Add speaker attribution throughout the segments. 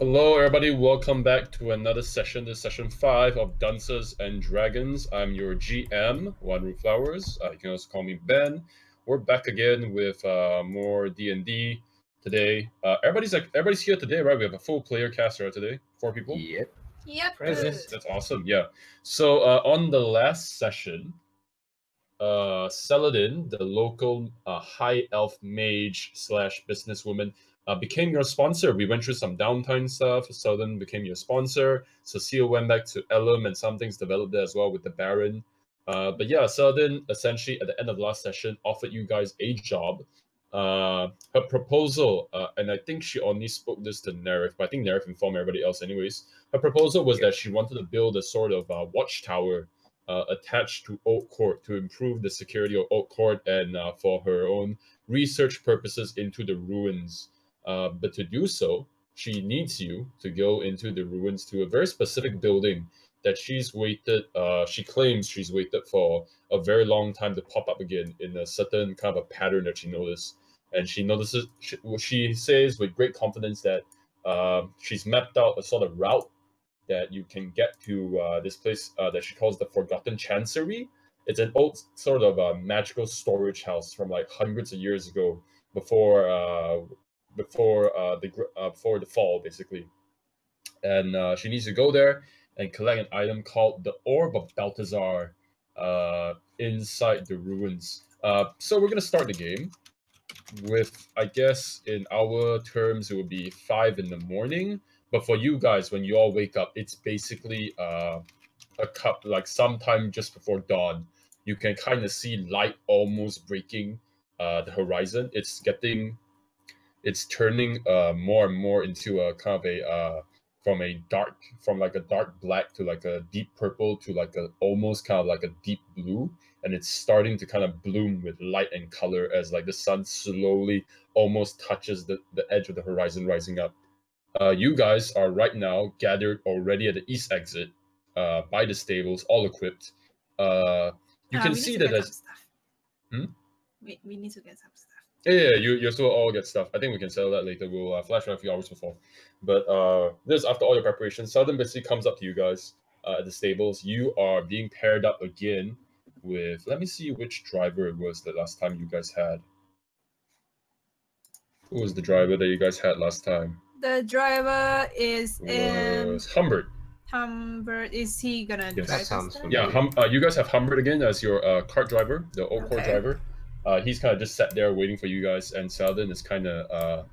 Speaker 1: Hello, everybody. Welcome back to another session. This is session 5 of Dunces and Dragons. I'm your GM, One Root Flowers. You can also call me Ben. We're back again with more D&D today. Everybody's here today, right? We have a full player cast right today. 4 people.
Speaker 2: Yep.
Speaker 1: That's awesome. Yeah. So on the last session, Celadin, the local high elf mage / businesswoman, became your sponsor. We went through some downtime stuff. Celadin became your sponsor. Cecil went back to Elam, and some things developed there as well with the Baron. But yeah, Celadin essentially at the end of the last session offered you guys a job. Her proposal, and I think she only spoke this to Nerif, but I think Nerif informed everybody else anyways. Her proposal was that she wanted to build a sort of watchtower attached to Oak Court to improve the security of Oak Court and for her own research purposes into the ruins. But to do so, she needs you to go into the ruins to a very specific building that she's waited, she claims she's waited for a very long time to pop up again in a certain kind of a pattern that she noticed. And she notices, she says with great confidence that she's mapped out a sort of route that you can get to this place that she calls the Forgotten Chancery. It's an old sort of magical storage house from like hundreds of years ago, before the fall, basically. And she needs to go there and collect an item called the Orb of Balthazar inside the ruins. So we're gonna start the game with, I guess, in our terms, it would be 5 in the morning. But for you guys, when you all wake up, it's basically like sometime just before dawn. You can kind of see light almost breaking the horizon. It's turning more and more into a kind of a from like a dark black to like a deep purple to like a almost kind of like a deep blue, and it's starting to kind of bloom with light and color as like the sun slowly almost touches the edge of the horizon, rising up. You guys are right now gathered already at the east exit by the stables, all equipped. You can see that there's...
Speaker 3: We need to get some stuff.
Speaker 1: Yeah, you still all get stuff. I think we can settle that later. We'll flash around a few hours before. But this, after all your preparations, Southern basically comes up to you guys at the stables. You are being paired up again with... Let me see which driver it was the last time you guys had. Who was the driver that you guys had last time?
Speaker 3: The driver is
Speaker 1: Humbert.
Speaker 3: Humbert, is he gonna drive us there?
Speaker 1: Yeah, you guys have Humbert again as your cart driver, the Oak Court driver. He's kind of just sat there waiting for you guys, and Saladin is kind of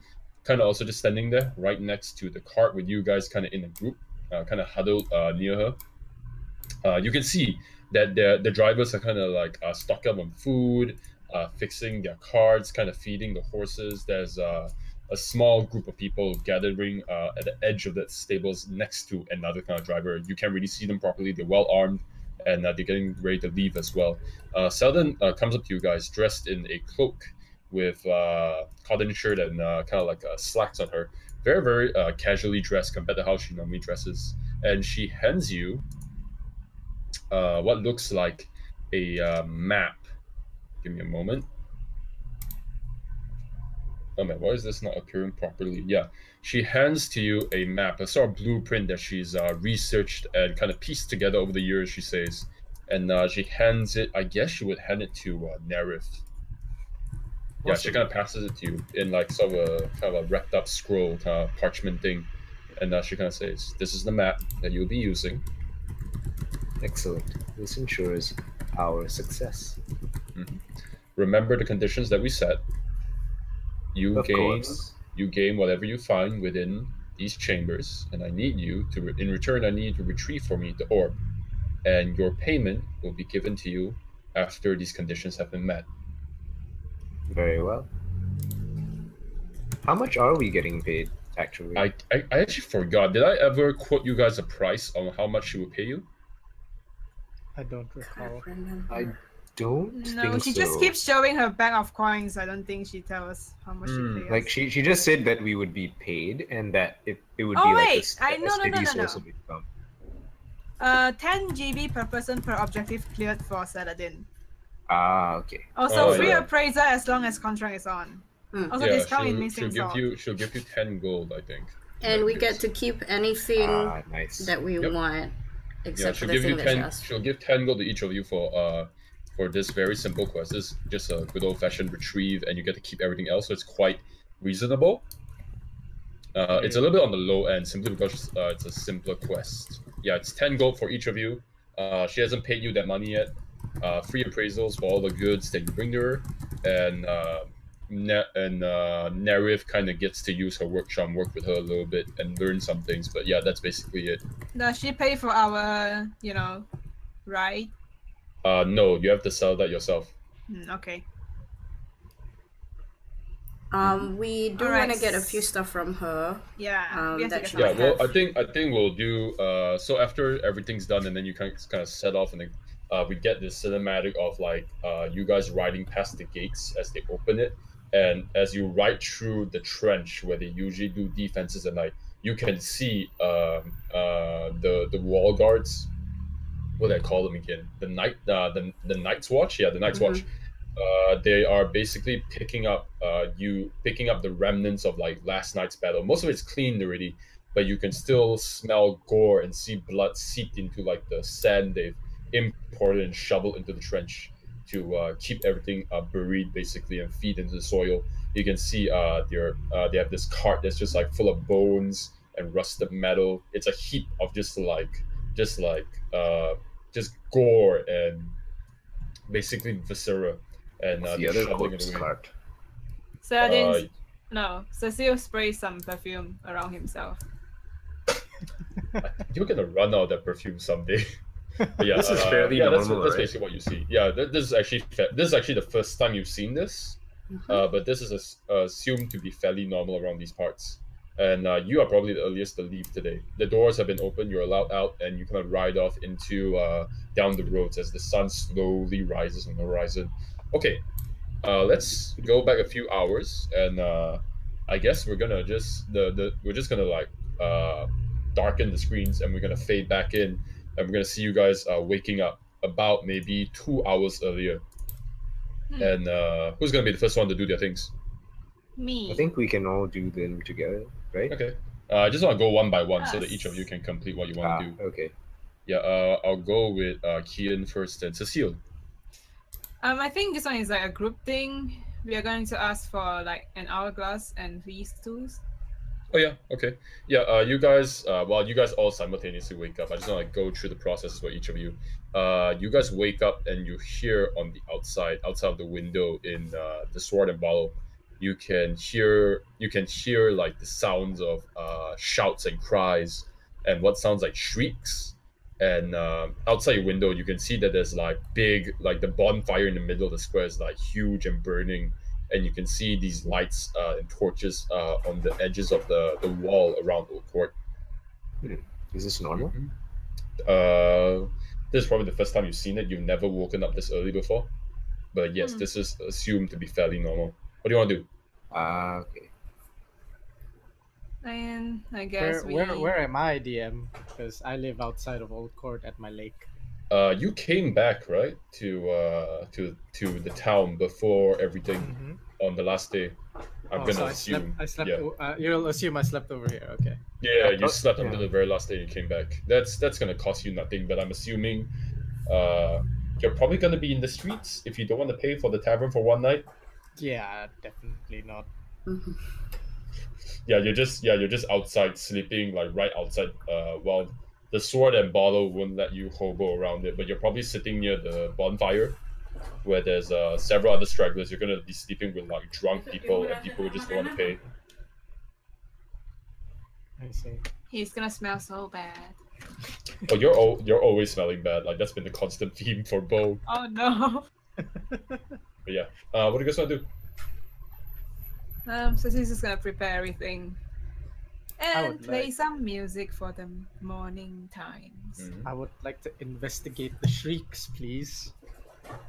Speaker 1: also just standing there right next to the cart with you guys, kind of in a group, kind of huddled near her. You can see that the drivers are kind of like stocking up on food, fixing their carts, kind of feeding the horses. There's a small group of people gathering at the edge of the stables next to another kind of driver. You can't really see them properly. They're well armed, and they're getting ready to leave as well. Selden comes up to you guys dressed in a cloak with cotton shirt and kind of like slacks on her. Very, very casually dressed compared to how she normally dresses. And she hands you what looks like a map. Give me a moment. Oh man, why is this not appearing properly? Yeah, she hands to you a map, a sort of blueprint that she's researched and kind of pieced together over the years, she says. And she hands it, I guess she would hand it to Nerif. Yeah, she kind of passes it to you in like sort of a wrapped up scroll, kind of parchment thing. And she kind of says, this is the map that you'll be using.
Speaker 2: Excellent. This ensures our success.
Speaker 1: Mm-hmm. Remember the conditions that we set. You gain whatever you find within these chambers, and I need you to, in return, I need you to retrieve for me the orb, and your payment will be given to you after these conditions have been met.
Speaker 2: Very well. How much are we getting paid, actually?
Speaker 1: I actually forgot. Did I ever quote you guys a price on how much she would pay you?
Speaker 4: I don't recall.
Speaker 2: I don't think so.
Speaker 3: No, she just keeps showing her bag of coins. I don't think she tells us how much she pays.
Speaker 2: Like she just said that we would be paid and that it would be
Speaker 3: like
Speaker 2: a steady source of income.
Speaker 3: 10 GB per person per objective cleared for Saladin.
Speaker 2: Ah, okay.
Speaker 3: Also free appraiser as long as contract is on. Also discount in missing
Speaker 1: she'll give you 10 gold, I think.
Speaker 5: And we get to keep anything
Speaker 2: nice.
Speaker 5: that we want, except for
Speaker 1: she'll
Speaker 5: the
Speaker 1: give
Speaker 5: thing
Speaker 1: you
Speaker 5: that
Speaker 1: 10.
Speaker 5: she asked.
Speaker 1: She'll give 10 gold to each of you for this very simple quest. This is just a good old-fashioned retrieve, and you get to keep everything else, so it's quite reasonable. It's a little bit on the low end, simply because it's a simpler quest. Yeah, it's 10 gold for each of you. She hasn't paid you that money yet. Free appraisals for all the goods that you bring to her, and Marydeth kind of gets to use her workshop, work with her a little bit, and learn some things. But yeah, that's basically it.
Speaker 3: Does she pay for our, ride?
Speaker 1: No, you have to sell that yourself.
Speaker 3: Okay.
Speaker 5: We do want to get a few stuff from her.
Speaker 3: Yeah.
Speaker 1: Well, I think we'll do. So after everything's done, and then you kind of set off, and then we get this cinematic of like you guys riding past the gates as they open it, and as you ride through the trench where they usually do defenses at night, you can see the wall guards. What do I call them again? The Night's Watch. Yeah, the Night's Watch. They are basically picking up the remnants of like last night's battle. Most of it's cleaned already, but you can still smell gore and see blood seeped into like the sand they've imported and shoveled into the trench to keep everything buried basically and feed into the soil. You can see they have this cart that's just like full of bones and rusted metal. It's a heap of just gore and basically viscera. And
Speaker 2: the other corpse cart.
Speaker 3: Cecil sprays some perfume around himself.
Speaker 1: You're gonna run out of that perfume someday. But yeah,
Speaker 2: this is fairly normal.
Speaker 1: That's basically what you see. Yeah, this is actually the first time you've seen this. But this is assumed to be fairly normal around these parts. And you are probably the earliest to leave today. The doors have been opened. You're allowed out, and you kind of ride off into down the roads as the sun slowly rises on the horizon. Okay, let's go back a few hours, and I guess we're gonna we're just gonna like darken the screens, and we're gonna fade back in, and we're gonna see you guys waking up about maybe 2 hours earlier. And who's gonna be the first one to do their things?
Speaker 3: Me.
Speaker 2: I think we can all do them together, right?
Speaker 1: Okay. I just want to go one by one so that each of you can complete what you want to do.
Speaker 2: Okay.
Speaker 1: Yeah. I'll go with Kian first, and Cecil.
Speaker 3: I think this one is like a group thing. We are going to ask for like an hourglass and these tools.
Speaker 1: Oh yeah, okay. Yeah, you guys you guys all simultaneously wake up. I just want to go through the process for each of you. You guys wake up and you hear on the outside of the window in the Sword and Bottle, you can hear like the sounds of shouts and cries and what sounds like shrieks. And outside your window, you can see that there's like the bonfire in the middle of the square is like huge and burning, and you can see these lights and torches on the edges of the wall around the court.
Speaker 2: Is this normal?
Speaker 1: This is probably the first time you've seen it. You've never woken up this early before, but yes, this is assumed to be fairly normal. What do you want to do?
Speaker 2: Okay.
Speaker 3: And I guess
Speaker 4: where am I, DM? Because I live outside of Old Court at my lake.
Speaker 1: You came back, right, to the town before everything on the last day. I'm gonna assume.
Speaker 4: I slept.
Speaker 1: Yeah.
Speaker 4: You'll assume I slept over here. Okay.
Speaker 1: Yeah, you slept until the very last day you came back. That's gonna cost you nothing, but I'm assuming you're probably gonna be in the streets if you don't want to pay for the tavern for one night.
Speaker 4: Yeah, definitely not.
Speaker 1: Yeah, you're just outside sleeping, like right outside. While the Sword and Bottle won't let you hobo around it, but you're probably sitting near the bonfire, where there's several other stragglers. You're gonna be sleeping with like drunk people and people who just don't want to pay.
Speaker 4: I see.
Speaker 3: He's gonna smell so bad.
Speaker 1: Oh, you're always smelling bad. Like that's been the constant theme for Bo.
Speaker 3: Oh no.
Speaker 1: But yeah, what do you guys want to do?
Speaker 3: So he's just gonna prepare everything and play some music for the morning times.
Speaker 4: I would like to investigate the shrieks, please.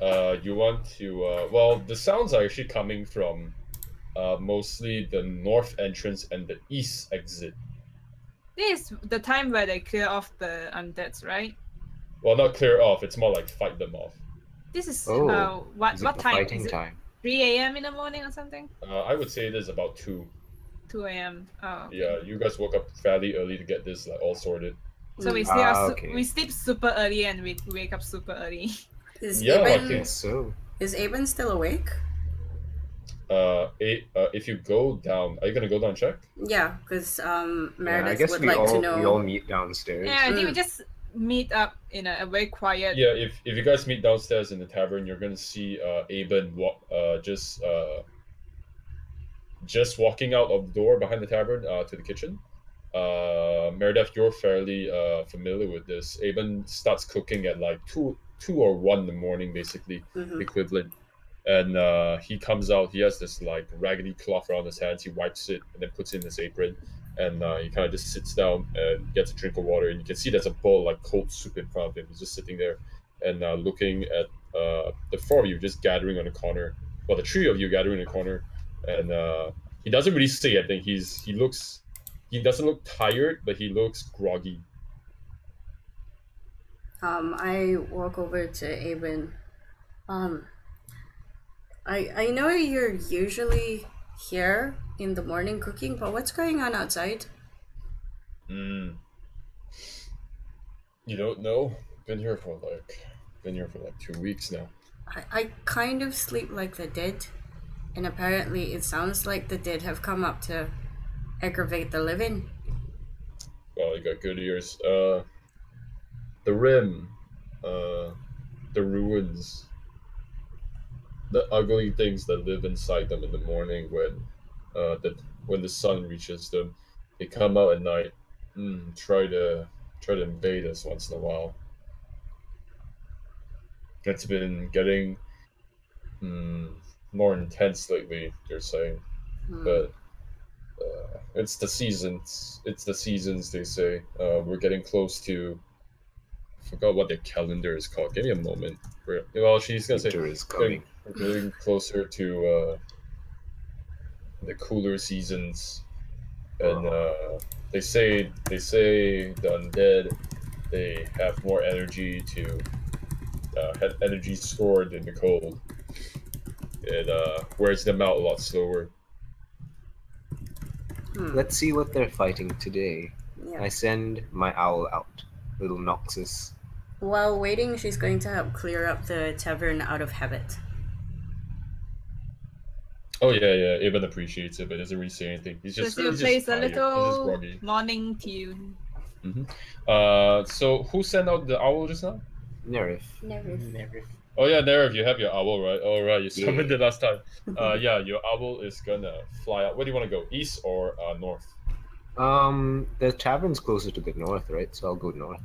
Speaker 1: You want to? Well, the sounds are actually coming from mostly the north entrance and the east exit.
Speaker 3: This is the time where they clear off the undeads, right?
Speaker 1: Well, not clear off. It's more like fight them off.
Speaker 3: This is
Speaker 2: what
Speaker 3: time?
Speaker 2: Fighting
Speaker 3: is it
Speaker 2: time.
Speaker 3: 3 a.m. in the morning or something?
Speaker 1: I would say it is about 2.
Speaker 3: 2 a.m. Oh, okay.
Speaker 1: Yeah, you guys woke up fairly early to get this like all sorted.
Speaker 3: So we stay
Speaker 2: okay.
Speaker 3: we sleep super early and we wake up super early.
Speaker 5: Is
Speaker 1: Yeah, I
Speaker 5: Aben,
Speaker 1: think
Speaker 2: So
Speaker 5: is Aben still awake?
Speaker 1: If you go down, are you gonna go down and check?
Speaker 5: Yeah, because
Speaker 2: yeah,
Speaker 5: Marydeth
Speaker 2: I guess
Speaker 5: would
Speaker 2: we
Speaker 5: like to
Speaker 2: all
Speaker 5: know.
Speaker 2: meet downstairs.
Speaker 3: Yeah, I think we just meet up in a very quiet.
Speaker 1: Yeah, if you guys meet downstairs in the tavern, you're gonna see Aben just walking out of the door behind the tavern to the kitchen. Marydeth, you're fairly familiar with this. Aben starts cooking at like 2 or 1 in the morning, basically equivalent. And he comes out. He has this like raggedy cloth around his hands. He wipes it and then puts it in his apron. And he kind of just sits down and gets a drink of water. And you can see there's a bowl like cold soup in front of him. He's just sitting there and looking at the 4 of you just gathering on the corner. Well, the 3 of you gathering in the corner. And he doesn't really say anything. He doesn't look tired, but he looks groggy.
Speaker 5: I walk over to Aben. I know you're usually here in the morning cooking, but what's going on outside?
Speaker 1: You don't know? Been here for like 2 weeks now.
Speaker 5: I kind of sleep like the dead, and apparently it sounds like the dead have come up to aggravate the living.
Speaker 1: Well, you got good ears. The rim, the ruins, the ugly things that live inside them in the morning when the sun reaches them, they come out at night, try to invade us once in a while. It's been getting more intense lately, you're saying, but it's the seasons. It's the seasons, they say. We're getting close to. I forgot what their calendar is called. Give me a moment. Well, she's gonna say
Speaker 2: Winter is coming.
Speaker 1: we're getting closer to the cooler seasons, and they say the undead, they have more energy to have energy stored in the cold. It wears them out a lot slower.
Speaker 2: Let's see what they're fighting today.
Speaker 5: Yeah.
Speaker 2: I send my owl out, little Noxus.
Speaker 5: While waiting, she's going to help clear up the tavern out of habit.
Speaker 1: Oh yeah. Aben appreciates it, but doesn't really say anything. He's just
Speaker 3: Cecil
Speaker 1: he's
Speaker 3: plays
Speaker 1: just
Speaker 3: a
Speaker 1: tired. He's just
Speaker 3: little
Speaker 1: groggy.
Speaker 3: morning tune.
Speaker 1: So who sent out the owl just now?
Speaker 2: Nerif.
Speaker 5: Never.
Speaker 1: Oh yeah, Nerif, you have your owl, right? All right, you summoned
Speaker 2: Yeah.
Speaker 1: it last time. Yeah, your owl is gonna fly out. Where do you want to go? East or north?
Speaker 2: The tavern's closer to the north, right? So I'll go north.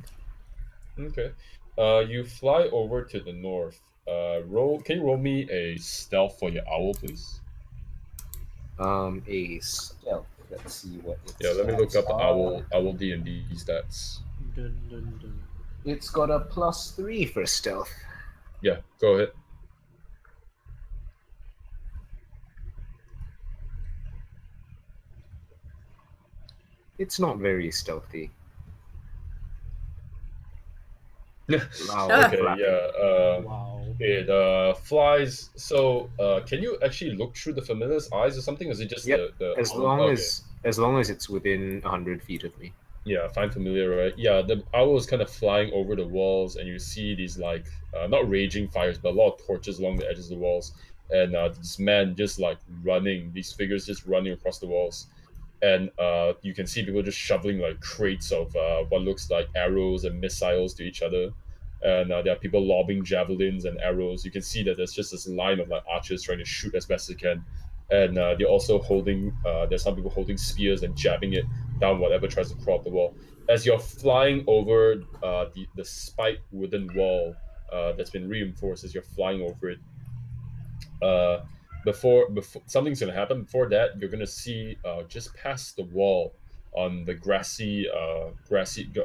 Speaker 1: Okay. You fly over to the north. Can you roll me a stealth for your owl, please?
Speaker 2: A stealth. Let's see what it's
Speaker 1: Yeah, let me look up the owl D&D stats.
Speaker 4: Dun, dun, dun.
Speaker 2: It's got a +3 for stealth.
Speaker 1: Yeah, go ahead.
Speaker 2: It's not very stealthy. Wow,
Speaker 1: Okay,
Speaker 2: flappy.
Speaker 1: yeah.
Speaker 4: Wow.
Speaker 1: It flies. So, can you actually look through the familiar's eyes or something? Or is it just
Speaker 2: Yep,
Speaker 1: the
Speaker 2: As
Speaker 1: owl?
Speaker 2: long
Speaker 1: Okay.
Speaker 2: as long as it's within 100 feet of me.
Speaker 1: Yeah, find familiar, right? Yeah, the owl is kind of flying over the walls, and you see these like not raging fires, but a lot of torches along the edges of the walls, and this man just like running, these figures just running across the walls, and you can see people just shoveling like crates of what looks like arrows and missiles to each other, and there are people lobbing javelins and arrows. You can see that there's just this line of like archers trying to shoot as best they can, and they're also holding. There's some people holding spears and jabbing it down whatever tries to crawl up the wall. As you're flying over the spiked wooden wall that's been reinforced, as you're flying over it, before something's gonna happen. Before that, you're gonna see just past the wall on the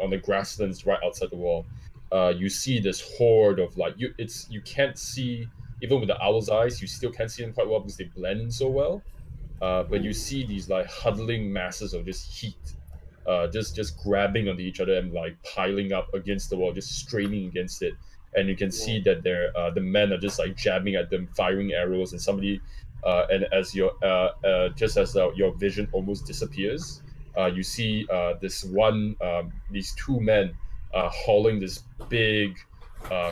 Speaker 1: on the grasslands right outside the wall. You see this horde of like you can't see, even with the owl's eyes, you still can't see them quite well because they blend in so well. But you see these like huddling masses of just heat, just grabbing onto each other and like piling up against the wall, just straining against it. And you can see that the men are just like jabbing at them, firing arrows, and somebody and as your just as your vision almost disappears, you see these two men hauling this big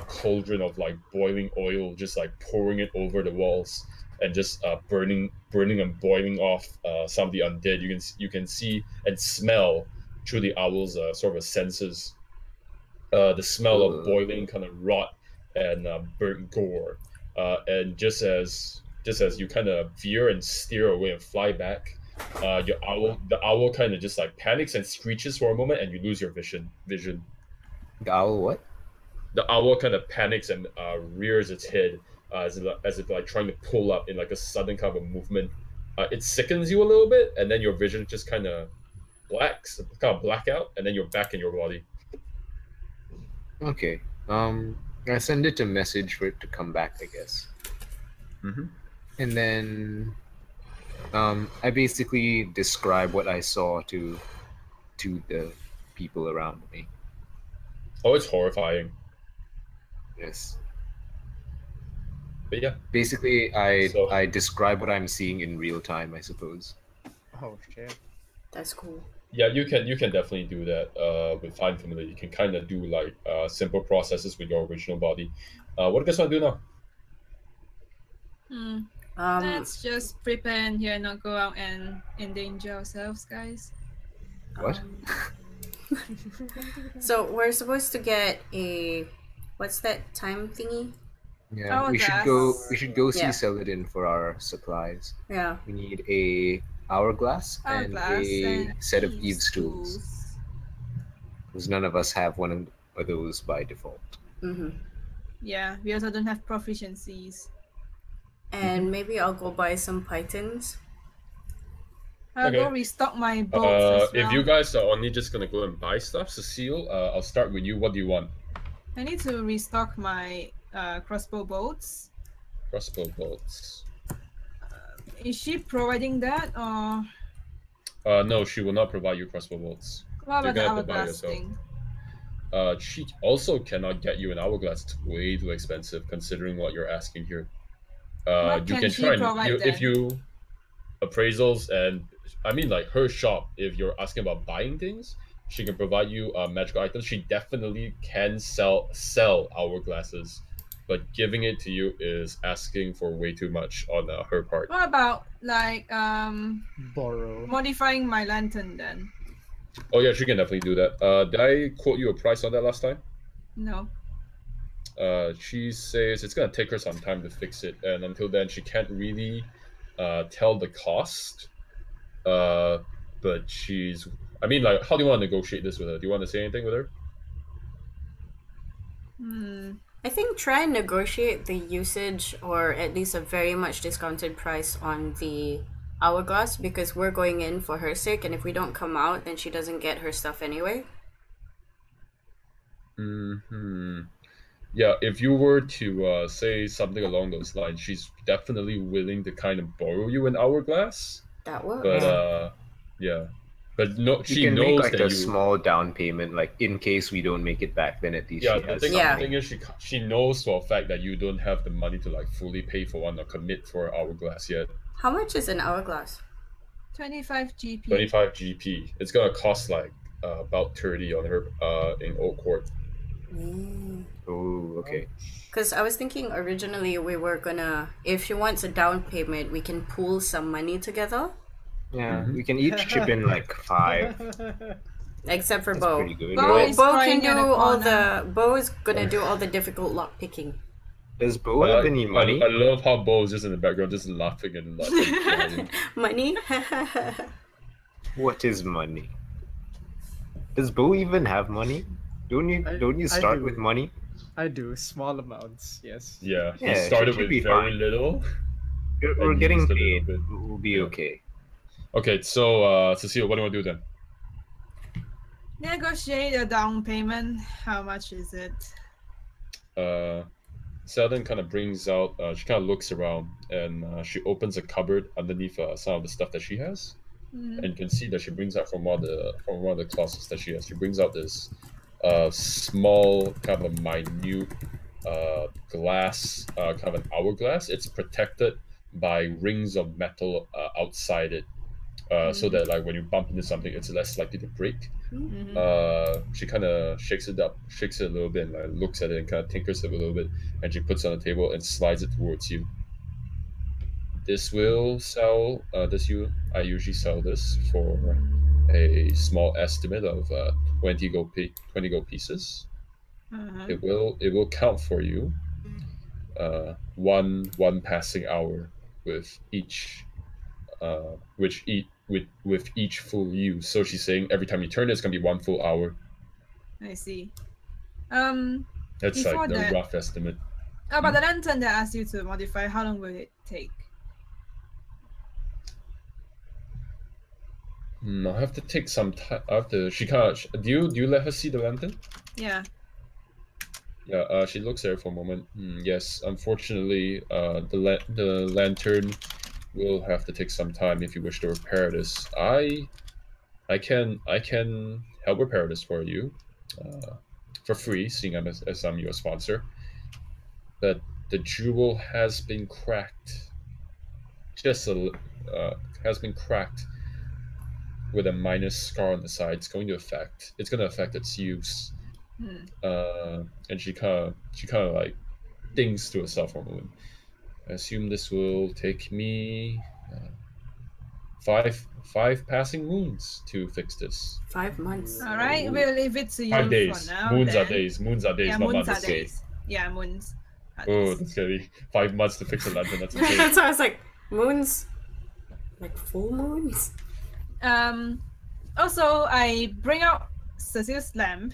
Speaker 1: cauldron of like boiling oil, just like pouring it over the walls and just burning and boiling off some of the undead. You can see and smell through the owl's sort of senses the smell of boiling kind of rot and burnt gore. And just as you kind of veer and steer away and fly back, the owl kind of just like panics and screeches for a moment, and you lose your vision.
Speaker 2: The owl what?
Speaker 1: The owl kind of panics and rears its head as if like trying to pull up in like a sudden kind of a movement. It sickens you a little bit, and then your vision just kind of black out, and then you're back in your body.
Speaker 2: Okay. I send it a message for it to come back, I guess.
Speaker 1: Mm-hmm.
Speaker 2: And then I basically describe what I saw to the people around me.
Speaker 1: Oh, it's horrifying.
Speaker 2: Yes.
Speaker 1: But yeah.
Speaker 2: Basically, I describe what I'm seeing in real time, I suppose.
Speaker 4: Oh shit.
Speaker 5: That's cool.
Speaker 1: Yeah, you can definitely do that with Find Familiar. You can kind of do like simple processes with your original body. What do you guys want to do now?
Speaker 3: Let's just prepare and here, not go out and endanger ourselves, guys.
Speaker 2: What?
Speaker 5: So we're supposed to get a what's that time thingy?
Speaker 2: Yeah, we should go see Celadin for our supplies.
Speaker 5: Yeah.
Speaker 2: We need a hourglass and a set of Eve's tools. Because none of us have one of those by default.
Speaker 5: Mm-hmm.
Speaker 3: Yeah, we also don't have proficiencies.
Speaker 5: And maybe I'll go buy some pythons.
Speaker 3: I'll go restock my boats as well.
Speaker 1: If you guys are only just gonna go and buy stuff, Cecile, I'll start with you. What do you want?
Speaker 3: I need to restock my crossbow bolts.
Speaker 1: Crossbow bolts.
Speaker 3: Is she providing that, or?
Speaker 1: No, she will not provide you crossbow bolts.
Speaker 3: What about the
Speaker 1: You're gonna have to buy
Speaker 3: hourglass
Speaker 1: yourself.
Speaker 3: thing?
Speaker 1: She also cannot get you an hourglass. It's way too expensive considering what you're asking here.
Speaker 3: What
Speaker 1: you
Speaker 3: can
Speaker 1: can
Speaker 3: she
Speaker 1: try and
Speaker 3: provide
Speaker 1: if you appraisals and I mean like her shop. If you're asking about buying things, she can provide you magical items. She definitely can sell hourglasses, but giving it to you is asking for way too much on her part.
Speaker 3: What about like
Speaker 4: Borrow.
Speaker 3: modifying my lantern then?
Speaker 1: Oh yeah, she can definitely do that. Did I quote you a price on that last time?
Speaker 3: No.
Speaker 1: She says it's gonna take her some time to fix it, and until then she can't really tell the cost. But I mean, like, how do you want to negotiate this with her? Do you want to say anything with her?
Speaker 5: I think try and negotiate the usage or at least a very much discounted price on the hourglass, because we're going in for her sake, and if we don't come out, then she doesn't get her stuff anyway.
Speaker 1: Yeah, if you were to say something along those lines, she's definitely willing to kind of borrow you an hourglass.
Speaker 5: That works.
Speaker 1: But yeah, but no, she
Speaker 2: can
Speaker 1: knows
Speaker 2: make like
Speaker 1: that
Speaker 2: a small down payment, like in case we don't make it back, then at least
Speaker 1: yeah.
Speaker 2: she has
Speaker 1: The
Speaker 2: something.
Speaker 1: thing is, she knows for a fact that you don't have the money to like fully pay for one or commit for an hourglass yet.
Speaker 5: How much is an hourglass?
Speaker 3: 25 GP.
Speaker 1: 25 GP. It's gonna cost like about 30 on her in Old Court.
Speaker 2: Oh, okay.
Speaker 5: Because I was thinking originally we were gonna, if she wants a down payment, we can pool some money together.
Speaker 2: Yeah, we can each chip in like 5.
Speaker 5: Except for
Speaker 2: That's
Speaker 5: Bo.
Speaker 2: pretty good.
Speaker 3: Bo
Speaker 2: right?
Speaker 3: is
Speaker 5: Bo
Speaker 3: crying
Speaker 5: can
Speaker 3: in
Speaker 5: do
Speaker 3: a
Speaker 5: all
Speaker 3: corner.
Speaker 5: Bo is gonna do all the difficult lock picking.
Speaker 2: Does Bo have any money?
Speaker 1: I love how Bo is just in the background, just laughing and laughing.
Speaker 5: Money?
Speaker 2: What is money? Does Bo even have money? Don't you
Speaker 4: I
Speaker 2: start
Speaker 4: do.
Speaker 2: with money?
Speaker 4: I do small amounts, yes.
Speaker 1: Yeah, he
Speaker 2: Yeah,
Speaker 1: started
Speaker 2: should
Speaker 1: with
Speaker 2: be
Speaker 1: very
Speaker 2: fine.
Speaker 1: little.
Speaker 2: We're
Speaker 1: And
Speaker 2: getting
Speaker 1: used a little
Speaker 2: paid.
Speaker 1: bit.
Speaker 2: We'll be
Speaker 1: Yeah.
Speaker 2: okay.
Speaker 1: Okay, so Cecile, what do you want to do then?
Speaker 3: Negotiate a down payment. How much is it?
Speaker 1: Selden kind of brings out. She kind of looks around and she opens a cupboard underneath some of the stuff that she has, and you can see that she brings out from one of the closets that she has. She brings out this small, kind of a minute glass, kind of an hourglass. It's protected by rings of metal outside it, so that like when you bump into something, it's less likely to break. She kind of shakes it a little bit, and like, looks at it and kind of tinkers it a little bit, and she puts it on the table and slides it towards you. This will sell. I usually sell this for a small estimate of 20 gold pieces. It will count for you one passing hour with each with each full use. So she's saying every time you turn it's gonna be 1 full hour.
Speaker 3: I see.
Speaker 1: That's like the rough estimate.
Speaker 3: But the lantern that I asked you to modify, how long will it take?
Speaker 1: I have to take some time. She can't. Do you let her see the lantern?
Speaker 3: Yeah.
Speaker 1: Yeah. She looks at it for a moment. Yes. Unfortunately, the lantern will have to take some time if you wish to repair this. I can help repair this for you, for free, seeing as I'm your sponsor. But the jewel has been cracked. Has been cracked with a minor scar on the side. It's going to affect its use. And she kind of like thinks to herself for a moment. I assume this will take me 5 passing moons to fix this.
Speaker 5: 5 months.
Speaker 3: All right, we'll leave it to you
Speaker 1: 5 days.
Speaker 3: for now.
Speaker 1: Moons
Speaker 3: then.
Speaker 1: are days. Moons are days.
Speaker 3: Yeah,
Speaker 1: not
Speaker 3: moons
Speaker 1: months.
Speaker 3: are days. Yeah, moons.
Speaker 1: Oh, that's gonna be 5 months to fix a lantern. That's okay.
Speaker 5: That's why I was like, moons? Like full moons?
Speaker 3: Also, I bring out Cecil's lamp.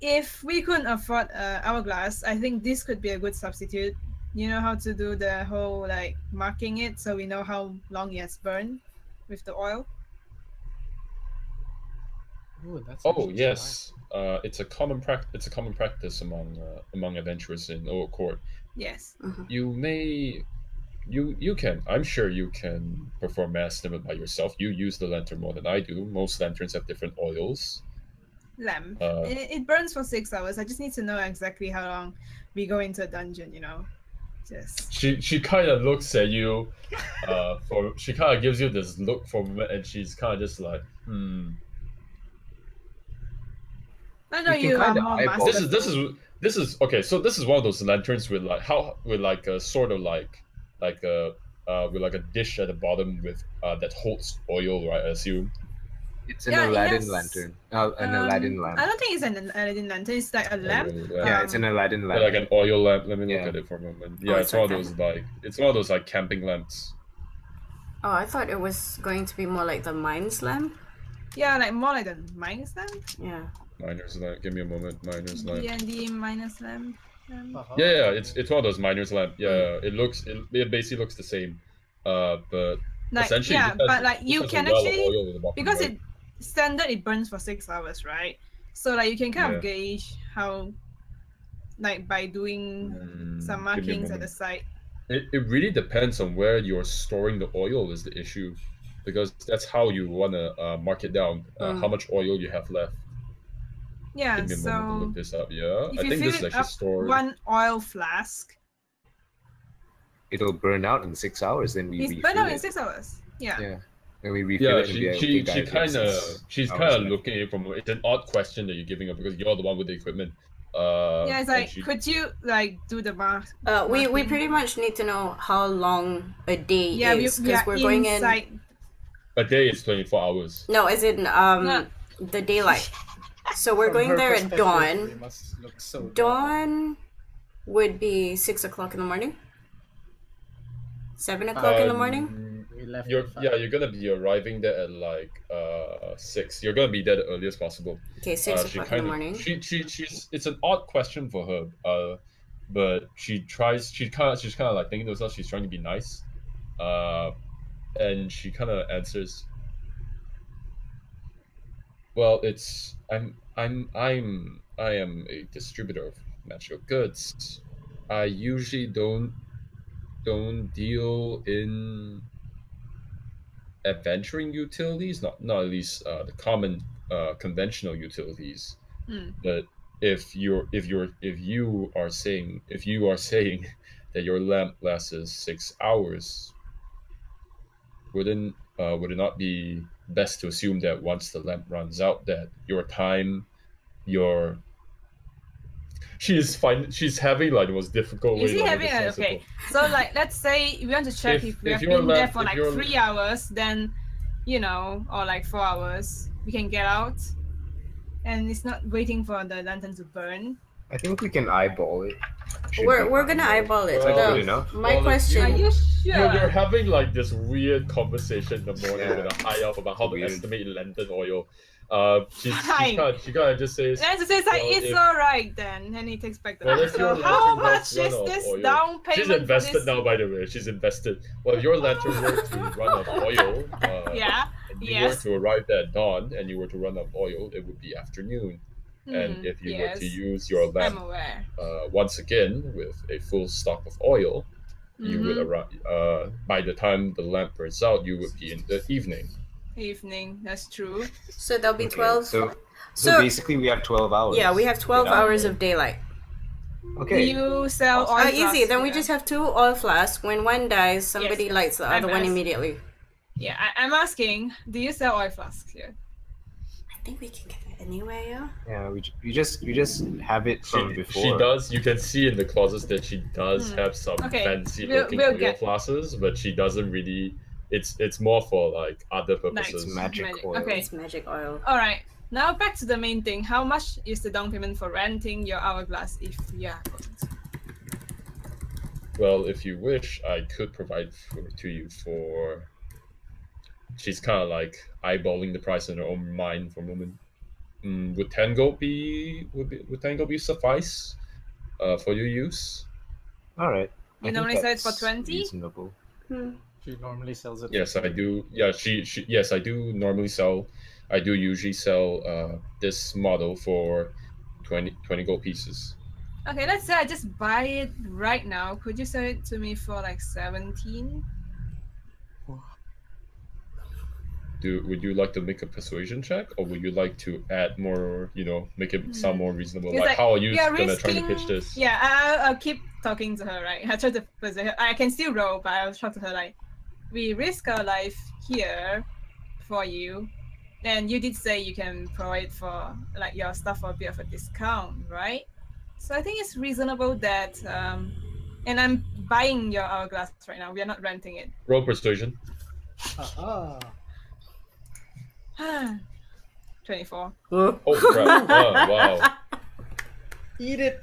Speaker 3: If we couldn't afford hourglass, I think this could be a good substitute. You know how to do the whole like marking it, so we know how long it has burned with the oil.
Speaker 4: Ooh, that's
Speaker 1: yes. It's a common practice among adventurers in Old Court.
Speaker 3: Yes.
Speaker 1: You can. I'm sure you can perform mass limit by yourself. You use the lantern more than I do. Most lanterns have different oils.
Speaker 3: Lamp. It burns for 6 hours. I just need to know exactly how long we go into a dungeon. Just.
Speaker 1: She kind of looks at you. She kind of gives you this look for a moment, and she's kind of just like,
Speaker 3: I know you are more master.
Speaker 1: This is okay. So this is one of those lanterns with like a sort of like with like a dish at the bottom with that holds oil, right? I assume.
Speaker 2: It's an Aladdin lantern. An Aladdin lamp.
Speaker 3: I don't think it's an Aladdin lantern. It's like a lamp.
Speaker 2: Yeah, it's an Aladdin lamp.
Speaker 1: Like an oil lamp. Let me look at it for a moment. Yeah, it's one of those like camping lamps.
Speaker 5: Oh, I thought it was going to be more like the mine's lamp.
Speaker 3: Yeah, like more like the miner's lamp.
Speaker 5: Yeah.
Speaker 1: Miner's lamp. Give me a moment. Miner's lamp.
Speaker 3: D&D miner's lamp.
Speaker 1: Yeah, it's one of those miner's lamp. Yeah, it basically looks the same, but
Speaker 3: like,
Speaker 1: essentially,
Speaker 3: but like you can actually because
Speaker 1: right?
Speaker 3: It burns for 6 hours, right? So like you can kind of gauge how, like by doing some markings at the site.
Speaker 1: It really depends on where you're storing the oil is the issue, because that's how you want to mark it down. How much oil you have left.
Speaker 3: Yeah,
Speaker 1: Give me a moment to look this up. Yeah, I think this is actually stored.
Speaker 3: 1 oil flask.
Speaker 2: It'll burn out in 6 hours. Then we refill it.
Speaker 3: Burn out in 6 hours. Yeah.
Speaker 2: Yeah. Then we refill it.
Speaker 1: She's kind of looking at it from. It's an odd question that you're giving her because you're the one with the equipment.
Speaker 3: Yeah, it's like, could you like do the math?
Speaker 5: We pretty much need to know how long a day is because we're going in.
Speaker 1: A day is 24 hours.
Speaker 5: No, as in the daylight. So we're going there at dawn. Dawn would be 6 o'clock in the morning. 7 o'clock in the morning.
Speaker 1: You're gonna be arriving there at like 6. You're gonna be there the earliest possible.
Speaker 5: Okay, 6 o'clock in the morning.
Speaker 1: She's it's an odd question for her. But she's kind of like thinking to herself. She's trying to be nice. And she kind of answers. Well, I am a distributor of natural goods. I usually don't deal in adventuring utilities, not at least the common conventional utilities. But if you are saying that your lamp lasts 6 hours. Would it not be best to assume that once the lamp runs out, that your time, she's having like the most difficult way.
Speaker 3: Is he having okay? So like, let's say we want to check if we have been there for like 3 hours, then or like 4 hours, we can get out, and it's not waiting for the lantern to burn.
Speaker 2: I think we can eyeball it.
Speaker 5: We're gonna eyeball it.
Speaker 2: Good enough?
Speaker 5: My question.
Speaker 3: Are you sure?
Speaker 1: You're having like this weird conversation in the morning with a high elf about how to estimate lantern oil. She kind of just says.
Speaker 3: And says like, it's alright then, and he takes back the lantern. So how much is this down payment?
Speaker 1: She's invested now, by the way. She's invested. Well, if your lantern were to run out of oil, and you were to arrive at dawn, and you were to run out of oil, it would be afternoon. And if you were to use your lamp once again with a full stock of oil, you would arrive. By the time the lamp burns out, you would be in the evening.
Speaker 3: That's true.
Speaker 5: So there'll be 12.
Speaker 2: So basically, we have 12 hours.
Speaker 5: Yeah, we have 12 hours of daylight.
Speaker 2: Okay.
Speaker 3: You sell oil flasks.
Speaker 5: Easy. Then we just have 2 oil flasks. When one dies, somebody lights the other one immediately.
Speaker 3: Yeah, I'm asking. Do you sell oil flasks here?
Speaker 5: I think we can get it anyway.
Speaker 2: Yeah, we just have it from before.
Speaker 1: She does. You can see in the closets that she does have some fancy looking oil flasks, but she doesn't really. It's more for like other purposes.
Speaker 2: Nice. Magic oil.
Speaker 3: Okay.
Speaker 5: It's magic oil.
Speaker 3: All right. Now back to the main thing. How much is the down payment for renting your hourglass if we are going to?
Speaker 1: Well, if you wish, I could provide to you for. She's kind of like eyeballing the price in her own mind for a moment. Would 10 gold be suffice for your use?
Speaker 2: All right.
Speaker 3: You normally sell it for 20.
Speaker 2: Reasonable.
Speaker 4: She normally sells it.
Speaker 1: Yes, I do. Yeah, yes, I do normally sell. I do usually sell this model for 20 gold pieces.
Speaker 3: Okay, let's say I just buy it right now. Could you sell it to me for like 17?
Speaker 1: Would you like to make a persuasion check, or would you like to add more? Make it sound more reasonable. Like, how are you gonna try to pitch this?
Speaker 3: Yeah, I'll keep talking to her. Right, I try to persuade her. I can still roll, but I'll talk to her like, we risk our life here for you, and you did say you can provide for like your stuff for a bit of a discount, right? So I think it's reasonable that, and I'm buying your hourglass right now. We are not renting it.
Speaker 1: Roll persuasion.
Speaker 3: 24.
Speaker 1: Oh crap! Oh wow!
Speaker 4: Eat it.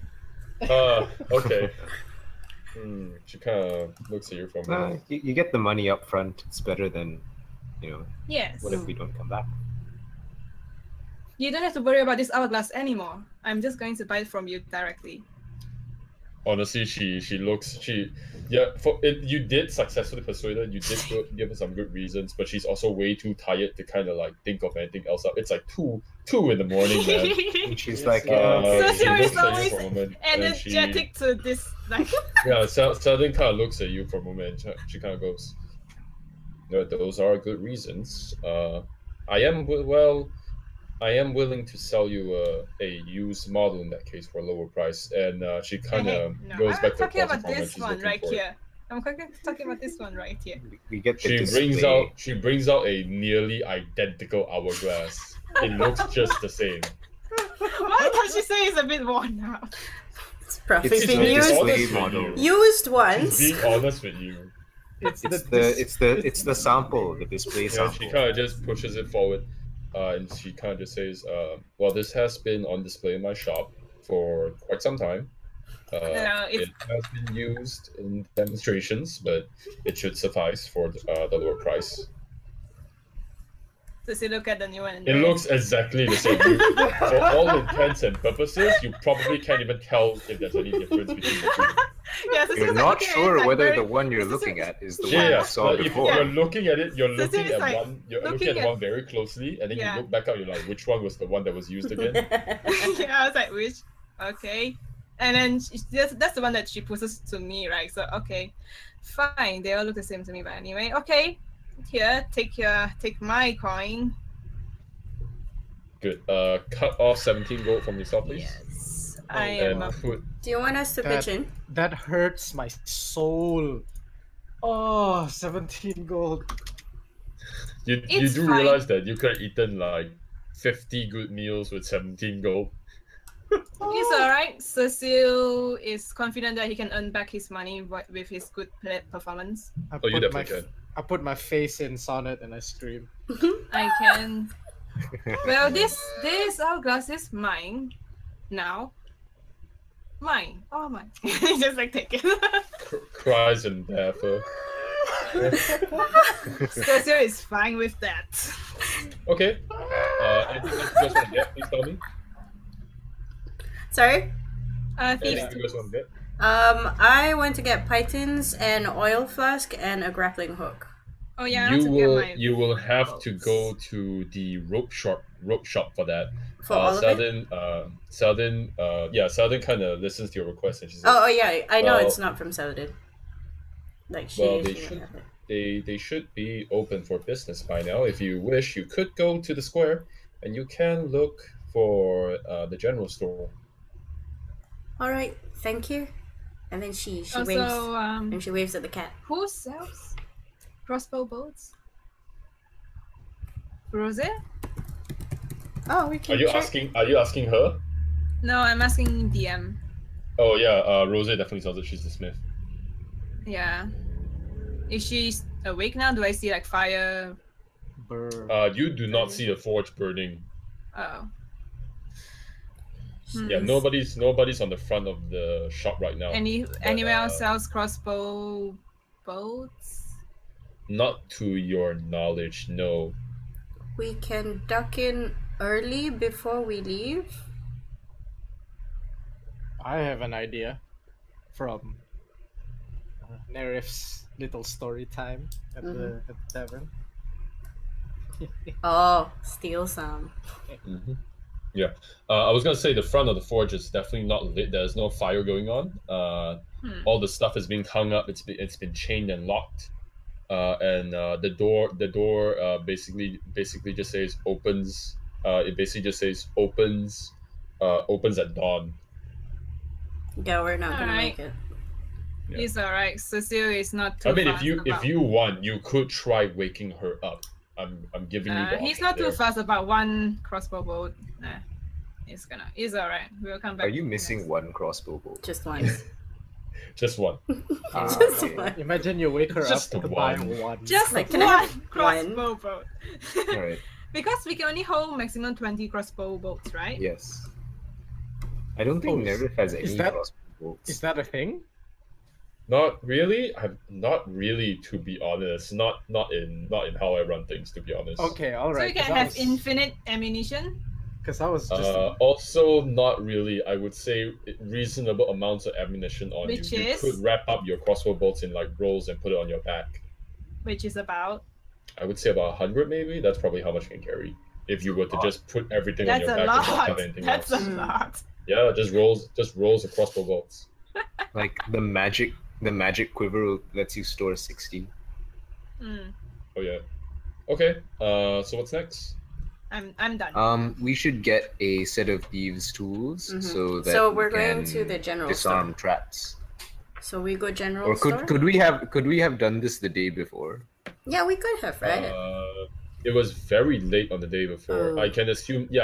Speaker 1: Okay. She kind of looks at you for a moment.
Speaker 2: You get the money up front. It's better than,
Speaker 3: Yes.
Speaker 2: What if we don't come back?
Speaker 3: You don't have to worry about this hourglass anymore. I'm just going to buy it from you directly.
Speaker 1: Honestly, you did successfully persuade her. You did give her some good reasons, but she's also way too tired to kind of like think of anything else up. It's like two in the morning, man.
Speaker 2: And she's like,
Speaker 3: Cecil is always energetic to this, like.
Speaker 1: Yeah, Selden kind of looks at you for a moment. And she kind of goes, "No, those are good reasons. I am willing to sell you a used model in that case for a lower price." And she kind of goes back to the
Speaker 3: talking about this one right here. I'm talking about this one right here.
Speaker 2: We get the
Speaker 1: she brings out a nearly identical hourglass. It looks just the same.
Speaker 3: Why can't she say it's a bit worn out?
Speaker 5: It's probably been used once.
Speaker 1: Being honest with you.
Speaker 2: It's the sample, the display sample.
Speaker 1: She kind of just pushes it forward. And she kind of just says, well, this has been on display in my shop for quite some time. It has been used in demonstrations, but it should suffice for the lower price.
Speaker 3: Does he look at the new one?
Speaker 1: It looks exactly the same. For all intents and purposes, you probably can't even tell if there's any difference between the two.
Speaker 3: Yeah,
Speaker 2: you're not sure whether the one you're looking at is the one you saw before.
Speaker 1: If you're looking at it, you're looking at one very closely, and then you look back up, you're like, which one was the one that was used again?
Speaker 3: Yeah, I was like, which? Okay. And then that's the one that she pushes to me, right? So, okay, fine. They all look the same to me, but anyway, okay. Here, take my coin.
Speaker 1: Good. Cut off 17 gold from yourself, please.
Speaker 3: Yes. I
Speaker 1: and
Speaker 3: am.
Speaker 1: food.
Speaker 5: Do you want us to pitch in?
Speaker 4: That hurts my soul. Oh, 17 gold.
Speaker 1: You
Speaker 3: It's
Speaker 1: do
Speaker 3: fine.
Speaker 1: realize that you could have eaten like 50 good meals with 17 gold.
Speaker 3: It's alright. Cecil is confident that he can earn back his money with his good performance.
Speaker 4: I
Speaker 1: Oh, you
Speaker 4: put my
Speaker 1: definitely can.
Speaker 4: I put my face in Sonnet and I scream.
Speaker 3: I can. Well, this hourglass is mine now. Mine. Oh my. Just like take it.
Speaker 1: Cries in death.
Speaker 3: Cecil is fine with that.
Speaker 1: Okay. Anything else you guys want to get? Please tell me.
Speaker 5: Sorry?
Speaker 3: Thieves.
Speaker 1: Anything you guys want to get?
Speaker 5: I want to get pythons, an oil flask, and a grappling hook.
Speaker 3: Oh yeah, I want to get my
Speaker 1: You will have to go to the rope shop for that.
Speaker 5: For all of it?
Speaker 1: Selden, Selden kind of listens to your request and she says,
Speaker 5: Oh yeah, I know
Speaker 1: Well-
Speaker 5: it's not from Saladin. Like she
Speaker 1: well, they
Speaker 5: usually
Speaker 1: should
Speaker 5: have it.
Speaker 1: they should be open for business by now. If you wish, you could go to the square and you can look for the general store.
Speaker 5: All right, thank you. And then she
Speaker 3: also
Speaker 5: waves and she waves at the cat.
Speaker 3: who sells crossbow bolts? Rose?
Speaker 5: Oh, we can.
Speaker 1: Are you
Speaker 5: check.
Speaker 1: asking her?
Speaker 3: No, I'm asking DM.
Speaker 1: Oh yeah, Rose definitely sells it. She's the smith.
Speaker 3: Yeah. Is she awake now? Do I see like fire?
Speaker 4: Brr.
Speaker 1: You do not see the forge burning.
Speaker 3: Oh.
Speaker 1: Yeah, nobody's on the front of the shop right now.
Speaker 3: Anywhere else sells crossbow bolts?
Speaker 1: Not to your knowledge, no.
Speaker 5: We can duck in early before we leave.
Speaker 4: I have an idea from Nerif's little story time at the tavern.
Speaker 5: Oh, steal some.
Speaker 1: Mm-hmm. Yeah, I was gonna say the front of the forge is definitely not lit. There's no fire going on. All the stuff is being hung up. It's been chained and locked. And the door basically just says opens. It basically just says opens at dawn.
Speaker 5: Yeah, we're not gonna
Speaker 3: Alright.
Speaker 5: make it.
Speaker 1: Yeah.
Speaker 3: It's alright. Cecil is not too
Speaker 1: I mean,
Speaker 3: fast
Speaker 1: if you want, you could try waking her up. I'm giving you the
Speaker 3: he's
Speaker 1: option
Speaker 3: not too
Speaker 1: there.
Speaker 3: fast about one crossbow bolt. Nah. It's alright. We'll come back.
Speaker 2: Are you missing one crossbow bolt?
Speaker 5: Just once.
Speaker 1: Just one.
Speaker 5: Just
Speaker 2: Okay.
Speaker 5: one.
Speaker 4: Imagine you wake her
Speaker 1: Just
Speaker 4: up
Speaker 1: the
Speaker 4: to buy
Speaker 1: one.
Speaker 4: one.
Speaker 3: Just
Speaker 5: Like,
Speaker 3: like
Speaker 5: can I
Speaker 3: one
Speaker 5: have
Speaker 3: crossbow bolt.
Speaker 2: Alright.
Speaker 3: Because we can only hold maximum 20 crossbow bolts, right?
Speaker 2: Yes. I don't think Nerif has any crossbow bolts.
Speaker 4: Is that a thing?
Speaker 1: Not really. I'm not really, to be honest. Not in how I run things, to be honest.
Speaker 4: Okay, all
Speaker 3: So
Speaker 4: right.
Speaker 3: you can have infinite ammunition.
Speaker 4: Because I was just
Speaker 1: Also, not really. I would say reasonable amounts of ammunition on
Speaker 3: Which
Speaker 1: you. You
Speaker 3: is?
Speaker 1: could wrap up your crossbow bolts in like rolls and put it on your back.
Speaker 3: Which is about.
Speaker 1: I would say about 100 maybe. That's probably how much you can carry. If you were to just put everything
Speaker 3: That's
Speaker 1: on
Speaker 3: a
Speaker 1: your back and not
Speaker 3: lot.
Speaker 1: have anything
Speaker 3: That's
Speaker 1: else.
Speaker 3: a lot.
Speaker 1: Yeah, just rolls of crossbow bolts.
Speaker 2: Like the magic quiver lets you store 60.
Speaker 3: Mm.
Speaker 1: Oh yeah. Okay. So what's next?
Speaker 3: I'm done.
Speaker 2: We should get a set of thieves' tools so that
Speaker 5: So
Speaker 2: we
Speaker 5: we're going
Speaker 2: can
Speaker 5: to the general
Speaker 2: disarm
Speaker 5: store.
Speaker 2: traps.
Speaker 5: So we go general
Speaker 2: Or
Speaker 5: store.
Speaker 2: could we have done this the day before?
Speaker 5: Yeah, we could have, right?
Speaker 1: It was very late on the day before.
Speaker 5: Oh.
Speaker 1: I can assume they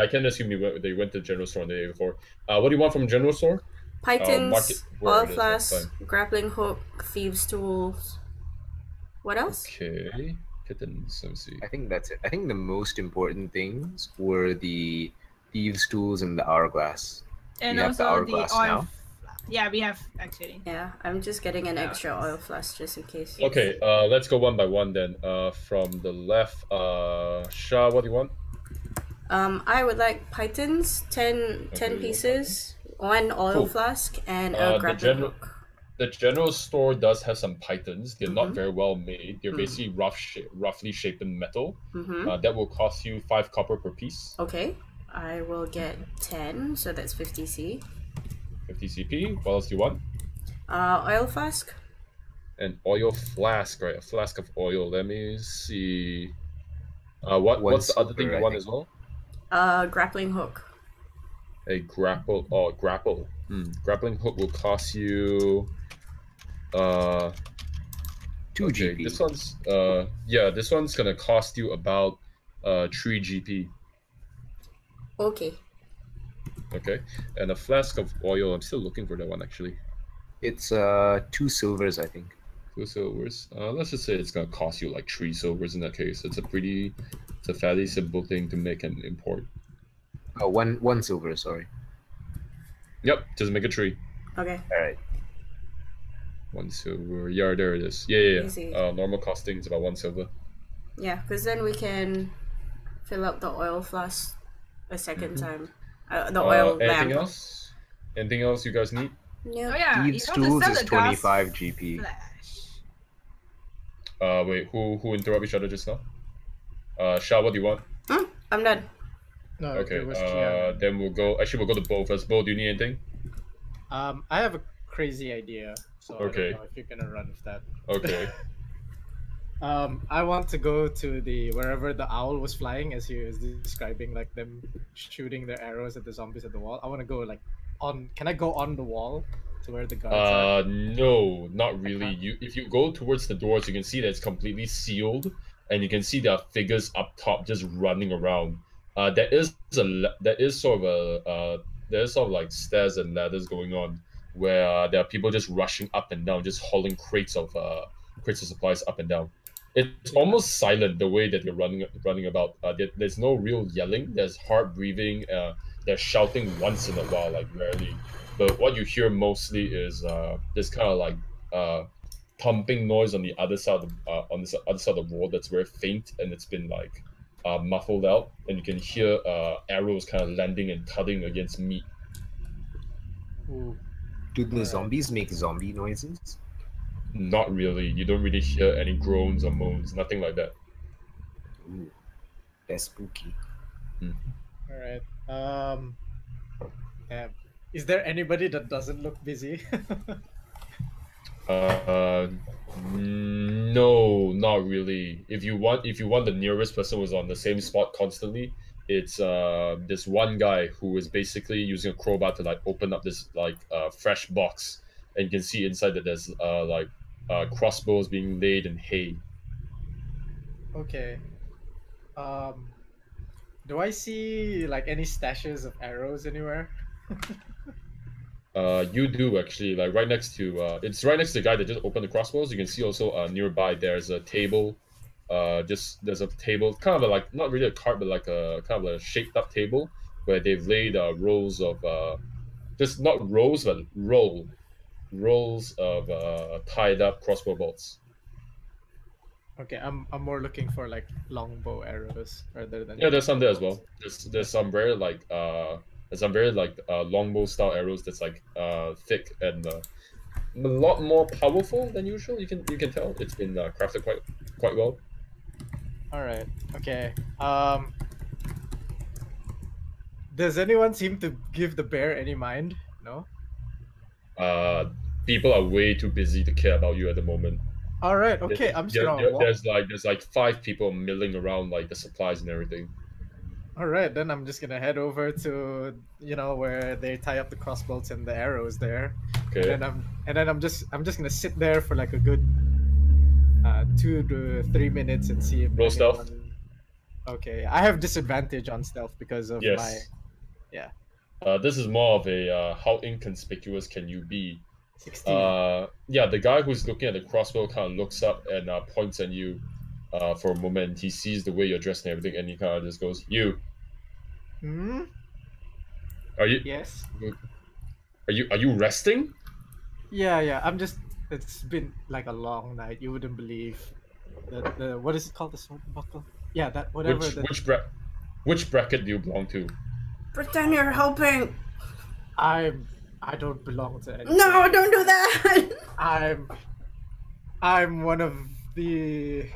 Speaker 1: went to the general store on the day before. What do you want from general store?
Speaker 5: Pythons,
Speaker 1: where
Speaker 5: oil
Speaker 1: it is
Speaker 5: flask,
Speaker 1: next
Speaker 5: grappling hook, thieves' tools. What else?
Speaker 1: Okay. Kittens. Let me see.
Speaker 2: I think that's it. I think the most important things were the thieves' tools and the hourglass.
Speaker 3: And
Speaker 2: we have the
Speaker 3: also
Speaker 2: hourglass
Speaker 3: oil.
Speaker 2: now.
Speaker 3: Yeah, we have actually.
Speaker 5: Yeah, I'm just getting an extra oil flask just in case.
Speaker 1: Okay, let's go one by one then. From the left, Shah, what do you want?
Speaker 5: I would like pythons, 10 pieces, one oil
Speaker 1: Cool.
Speaker 5: flask, and a grappling hook.
Speaker 1: The general store does have some pythons. They're not very well made. They're basically roughly shaped in metal. That will cost you 5 copper per piece.
Speaker 5: Okay, I will get 10, so that's 50C.
Speaker 1: 50 CP. What else do you want?
Speaker 5: Oil flask.
Speaker 1: An oil flask, right? A flask of oil. Let me see. What's the other thing you want as well?
Speaker 5: Grappling hook.
Speaker 1: A grapple. Oh, grapple. Grappling hook will cost you
Speaker 2: 2
Speaker 1: okay,
Speaker 2: GP.
Speaker 1: this one's this one's gonna cost you about 3 GP.
Speaker 5: Okay.
Speaker 1: Okay, and a flask of oil. I'm still looking for that one actually.
Speaker 2: It's 2 silvers, I think.
Speaker 1: 2 silvers. Let's just say it's gonna cost you like 3 silvers in that case. It's a fairly simple thing to make and import.
Speaker 2: Oh, one silver, sorry.
Speaker 1: Yep, just make a 3.
Speaker 5: Okay.
Speaker 2: All right.
Speaker 1: 1 silver. Yeah, there it is. Yeah.
Speaker 5: Easy.
Speaker 1: Normal costing is about 1 silver.
Speaker 5: Yeah, because then we can fill up the oil flask a second time. The oil
Speaker 1: anything
Speaker 5: lamp.
Speaker 1: else? Anything else you guys need?
Speaker 5: No.
Speaker 3: Oh yeah, you
Speaker 2: Thieves'
Speaker 3: have to
Speaker 2: tools
Speaker 3: sell
Speaker 2: is
Speaker 3: the gas
Speaker 2: 25 GP.
Speaker 3: flash.
Speaker 1: Wait, who interrupt each other just now? Sha, what do you want?
Speaker 5: I'm done.
Speaker 4: No,
Speaker 1: Okay,
Speaker 4: it was Kian.
Speaker 1: then we'll go to Bo first. Bo, do you need anything?
Speaker 4: I have a crazy idea, so
Speaker 1: Okay.
Speaker 4: I don't know if you're gonna run with that.
Speaker 1: Okay.
Speaker 4: I want to go to wherever the owl was flying, as he was describing, like them shooting their arrows at the zombies at the wall. I want to go like on. Can I go on the wall to where the guards are?
Speaker 1: No, not really. If you go towards the doors, you can see that it's completely sealed, and you can see there are figures up top just running around. There is sort of like stairs and ladders going on, where there are people just rushing up and down, just hauling crates of supplies up and down. It's almost silent the way that you're running about. There's no real yelling. There's hard breathing. There's shouting once in a while, like rarely. But what you hear mostly is this kind of like thumping noise on the other side of the wall that's very faint, and it's been like muffled out, and you can hear arrows kind of landing and cutting against meat.
Speaker 4: Ooh.
Speaker 2: Do the zombies make zombie noises?
Speaker 1: Not really. You don't really hear any groans or moans, nothing like that.
Speaker 2: Ooh, that's spooky.
Speaker 4: All right. Yeah. Is there anybody that doesn't look busy?
Speaker 1: No, not really. If you want the nearest person who's on the same spot constantly, it's this one guy who is basically using a crowbar to like open up this like fresh box, and you can see inside that there's crossbows being laid in hay.
Speaker 4: Okay. Do I see like any stashes of arrows anywhere?
Speaker 1: You do actually, like right next to it's right next to the guy that just opened the crossbows. You can see also nearby there's a table. There's a table, kind of like not really a cart, but like a kind of a shaped up table where they've laid rows of just not rows but rolls of tied up crossbow bolts.
Speaker 4: Okay, I'm more looking for like longbow arrows rather than.
Speaker 1: Yeah, there's some there as well. There's some very like longbow style arrows that's like thick and a lot more powerful than usual. You can tell it's been crafted quite well.
Speaker 4: All right. Okay. Does anyone seem to give the bear any mind? No.
Speaker 1: People are way too busy to care about you at the moment.
Speaker 4: All right. Okay. I'm just gonna walk.
Speaker 1: There's like 5 people milling around like the supplies and everything.
Speaker 4: All right, then I'm just gonna head over to where they tie up the crossbows and the arrows there.
Speaker 1: Okay.
Speaker 4: And then I'm just gonna sit there for like a good 2 to 3 minutes and see if
Speaker 1: roll stealth.
Speaker 4: Okay, I have disadvantage on stealth because of my. Yeah.
Speaker 1: This is more of a how inconspicuous can you be?
Speaker 4: 16.
Speaker 1: Yeah, the guy who's looking at the crossbow kind of looks up and points at you for a moment. He sees the way you're dressed and everything, and he kind of just goes, "You."
Speaker 4: Hmm.
Speaker 1: Are you?
Speaker 4: Yes.
Speaker 1: Are you resting?
Speaker 4: Yeah. I'm just. It's been like a long night. You wouldn't believe. The what is it called? The sword buckle. Yeah, that whatever.
Speaker 1: Which bracket do you belong to?
Speaker 5: Pretend you're helping.
Speaker 4: I don't belong to anything.
Speaker 5: No, don't do that.
Speaker 4: I'm one of the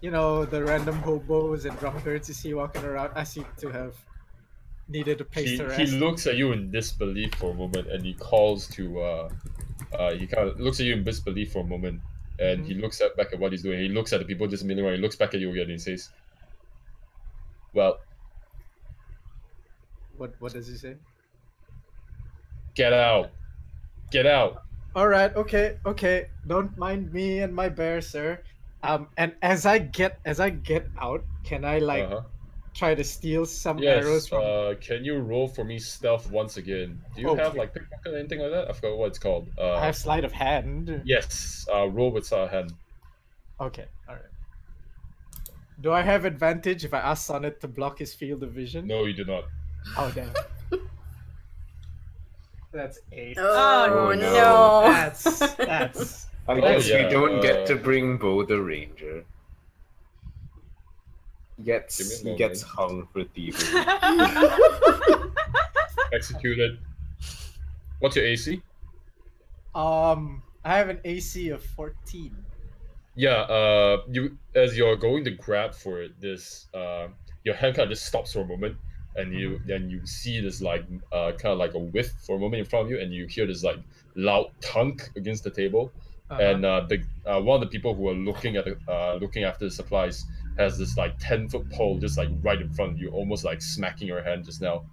Speaker 4: the random hobos and drunkards you see walking around. I seem to have needed a place to rest.
Speaker 1: He looks at you in disbelief for a moment, and he calls to he kind of looks at you in disbelief for a moment, and he looks back at what he's doing. He looks at the people just milling around. He looks back at you again and he says, "Well."
Speaker 4: What does he say?
Speaker 1: Get out. Get out.
Speaker 4: All right, okay. Don't mind me and my bear, sir. And as I get out, can I like try to steal some arrows from?
Speaker 1: Can you roll for me stealth once again? Do you have like pickpocket or anything like that? I forgot what it's called.
Speaker 4: I have sleight of hand.
Speaker 1: Yes. Roll with sleight of hand.
Speaker 4: Okay. All right. Do I have advantage if I ask Sonnet to block his field of vision?
Speaker 1: No, you do not.
Speaker 4: Oh damn. That's 8.
Speaker 5: Oh no.
Speaker 4: That's.
Speaker 2: I guess we don't get to bring Bo the Ranger. He gets hung for thievery.
Speaker 1: Executed. What's your AC?
Speaker 4: I have an AC of 14.
Speaker 1: Yeah, as you're going to grab for it, your hand kind of just stops for a moment, and you see this like kind of like a whiff for a moment in front of you, and you hear this like loud thunk against the table, and one of the people who are looking after the supplies has this like 10-foot pole just like right in front of you, almost like smacking your hand just now.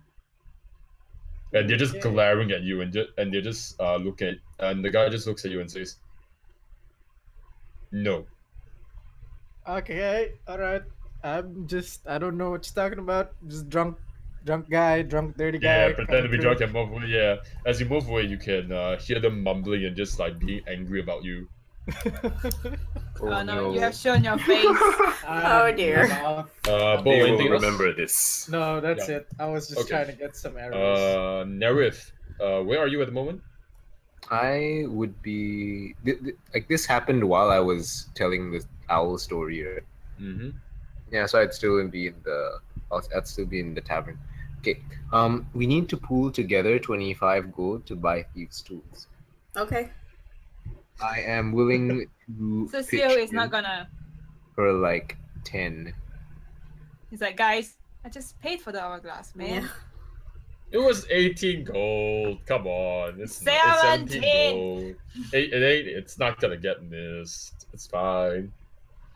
Speaker 1: And they're just glaring at you, and they're just looking at, and the guy just looks at you and says, "No."
Speaker 4: Okay, all right. I don't know what you're talking about. Just drunk guy, dirty guy.
Speaker 1: Yeah, pretend to be drunk and move away. Yeah, as you move away, you can hear them mumbling and just like being angry about you.
Speaker 3: Oh no, you have shown your face.
Speaker 5: Oh dear.
Speaker 1: Bo,
Speaker 2: will remember this.
Speaker 4: No, that's it. I was just trying to get some arrows.
Speaker 1: Marydeth, where are you at the moment?
Speaker 2: I would be like this happened while I was telling the owl story. Right?
Speaker 1: Mm-hmm.
Speaker 2: Yeah, so I'd still be in the tavern. Okay. We need to pool together 25 gold to buy thieves' tools.
Speaker 5: Okay.
Speaker 2: I am willing to.
Speaker 3: Cecil is not gonna.
Speaker 2: For like 10.
Speaker 3: He's like, guys, I just paid for the hourglass, man.
Speaker 5: Yeah.
Speaker 1: It was 18 gold. Come on, it's
Speaker 3: 17
Speaker 1: gold. It's not gonna get missed. It's fine.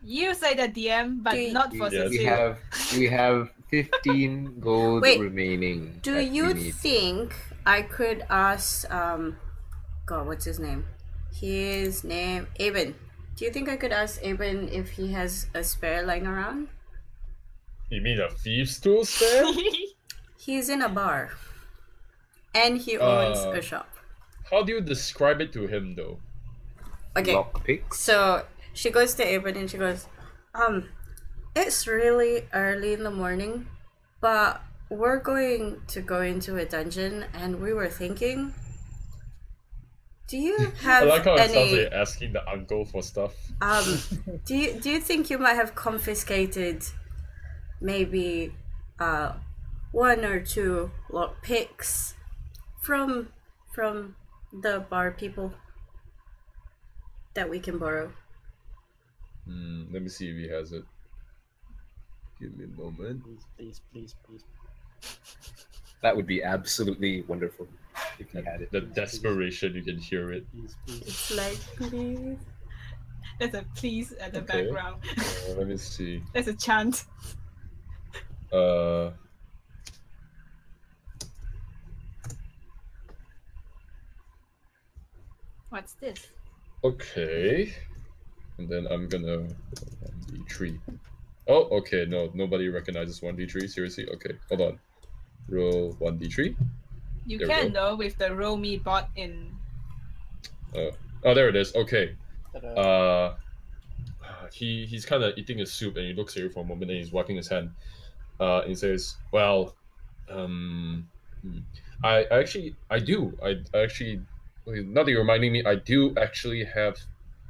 Speaker 3: You say the DM, but not for Cecil.
Speaker 2: We have 15 gold remaining.
Speaker 5: Do you think I could ask God, what's his name? His name Aben. Do you think I could ask Aben if he has a spare lying around?
Speaker 1: You mean a thieves' tool spare?
Speaker 5: He's in a bar. And he owns a shop.
Speaker 1: How do you describe it to him though?
Speaker 5: Okay.
Speaker 2: Lockpicks?
Speaker 5: So she goes to Aben and she goes, it's really early in the morning, but we're going to go into a dungeon and we were thinking, do you have
Speaker 1: I like how
Speaker 5: any...
Speaker 1: it sounds like you're asking the uncle for stuff.
Speaker 5: Do you think you might have confiscated maybe 1 or 2 lockpicks from the bar people that we can borrow?
Speaker 1: Let me see if he has it. Give me a moment.
Speaker 4: Please.
Speaker 2: That would be absolutely wonderful if he had it.
Speaker 1: The desperation, you can hear it.
Speaker 5: It's like, please.
Speaker 3: There's a please at the background.
Speaker 1: Let me see.
Speaker 3: There's a chant. What's this?
Speaker 1: Okay. And then I'm gonna 1d3. Oh, okay. No, nobody recognizes 1d3. Seriously? Okay, hold on. Roll 1d3.
Speaker 3: You can though with the roll me bot in.
Speaker 1: Oh, there it is. Okay. He's kind of eating his soup and he looks at you for a moment and he's wiping his hand. And he says, "Well, I actually, now that you're reminding me, I do actually have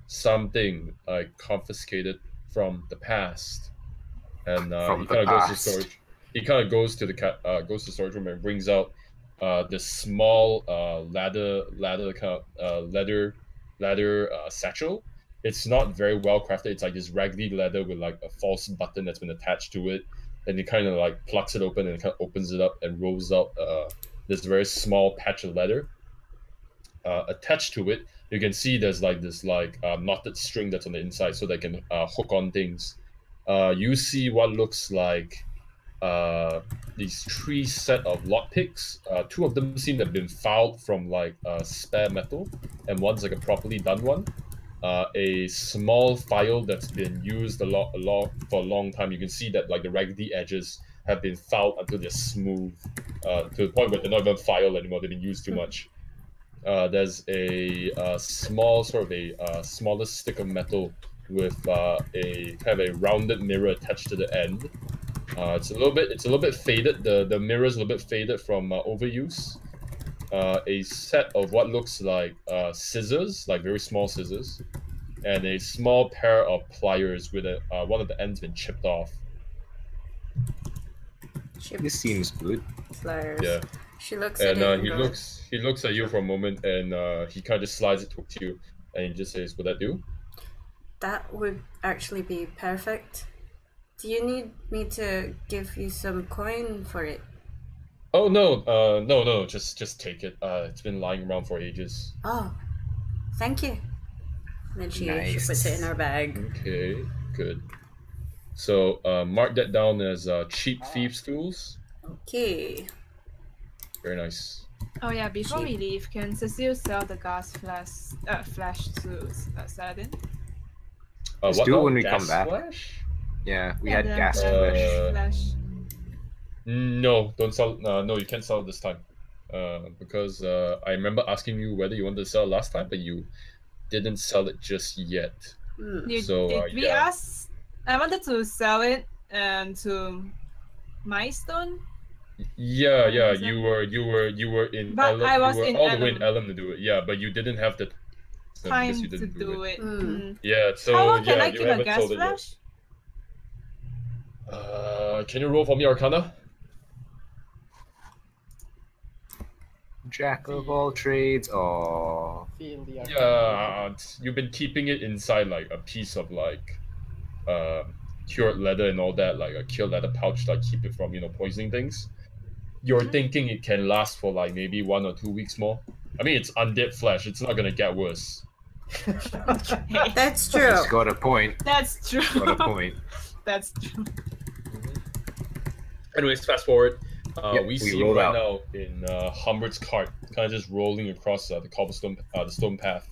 Speaker 1: something I confiscated from the past." And he kind of goes to storage. He kind of goes to the storage room and brings out this small leather satchel. It's not very well crafted. It's like this raggedy leather with like a false button that's been attached to it. And he kind of like plucks it open and kind of opens it up and rolls out this very small patch of leather. Attached to it, you can see there's like this like knotted string that's on the inside so they can hook on things. You see what looks like these 3 set of lockpicks. 2 of them seem to have been filed from like spare metal, and one's like a properly done one. A small file that's been used for a long time. You can see that like the raggedy edges have been filed until they're smooth, to the point where they're not even filed anymore. They've been used too much. There's a small sort of a smaller stick of metal with a kind of a rounded mirror attached to the end. It's a little bit faded. The mirror is a little bit faded from overuse. A set of what looks like scissors, like very small scissors, and a small pair of pliers with one of the ends been chipped off.
Speaker 2: This seems good.
Speaker 5: Pliers.
Speaker 1: Yeah.
Speaker 5: She looks
Speaker 1: and
Speaker 5: at it.
Speaker 1: He looks at you for a moment, and he kind of just slides it towards you, and he just says, "Will that do?"
Speaker 5: That would actually be perfect. Do you need me to give you some coin for it?
Speaker 1: Oh no, no, just take it. It's been lying around for ages.
Speaker 5: Oh, thank you. And then she
Speaker 2: Nice.
Speaker 5: puts it in her bag.
Speaker 1: Okay, good. So mark that down as cheap thieves' tools.
Speaker 5: Okay.
Speaker 1: Very nice.
Speaker 3: Oh yeah, before we leave, can Cecil sell the gas flash to Saladin?
Speaker 2: Let's
Speaker 1: What
Speaker 2: do it
Speaker 1: now?
Speaker 2: when we
Speaker 1: Gas
Speaker 2: come back.
Speaker 1: Flash?
Speaker 2: Yeah, we had
Speaker 3: the
Speaker 2: gas
Speaker 3: flash.
Speaker 2: flash.
Speaker 1: No, don't sell. No, you can't sell it this time. Because I remember asking you whether you wanted to sell it last time, but you didn't sell it just yet. So
Speaker 3: Did we
Speaker 1: yeah.
Speaker 3: ask? I wanted to sell it to Milestone.
Speaker 1: Yeah,
Speaker 3: was
Speaker 1: you were in
Speaker 3: But
Speaker 1: Ellum.
Speaker 3: I was
Speaker 1: you were
Speaker 3: in
Speaker 1: all the way in
Speaker 3: Ellum.
Speaker 1: Ellum to do it. Yeah, but you didn't have the
Speaker 3: Time
Speaker 1: because you
Speaker 3: to
Speaker 1: didn't
Speaker 3: do it.
Speaker 1: Yeah, so
Speaker 3: How long can
Speaker 1: yeah,
Speaker 3: I
Speaker 1: you
Speaker 3: keep a
Speaker 1: haven't
Speaker 3: gas
Speaker 1: sold it yet.
Speaker 3: flash?
Speaker 1: Can you roll for me, Arcana?
Speaker 2: Jack of all trades. Oh,
Speaker 4: Feel the
Speaker 1: Yeah, you've been keeping it inside like a piece of like cured leather and all that, like a cured leather pouch to like, keep it from poisoning things. You're thinking it can last for like maybe 1 or 2 weeks more. I mean, it's undead flesh. It's not gonna get worse.
Speaker 3: Okay.
Speaker 5: That's true.
Speaker 2: he's got a point.
Speaker 3: That's true.
Speaker 2: Got a point.
Speaker 3: That's true.
Speaker 1: Anyways, fast forward.
Speaker 2: Yep,
Speaker 1: we
Speaker 2: we
Speaker 1: see
Speaker 2: roll
Speaker 1: right
Speaker 2: out.
Speaker 1: now in Humbert's cart, kind of just rolling across the cobblestone, the stone path,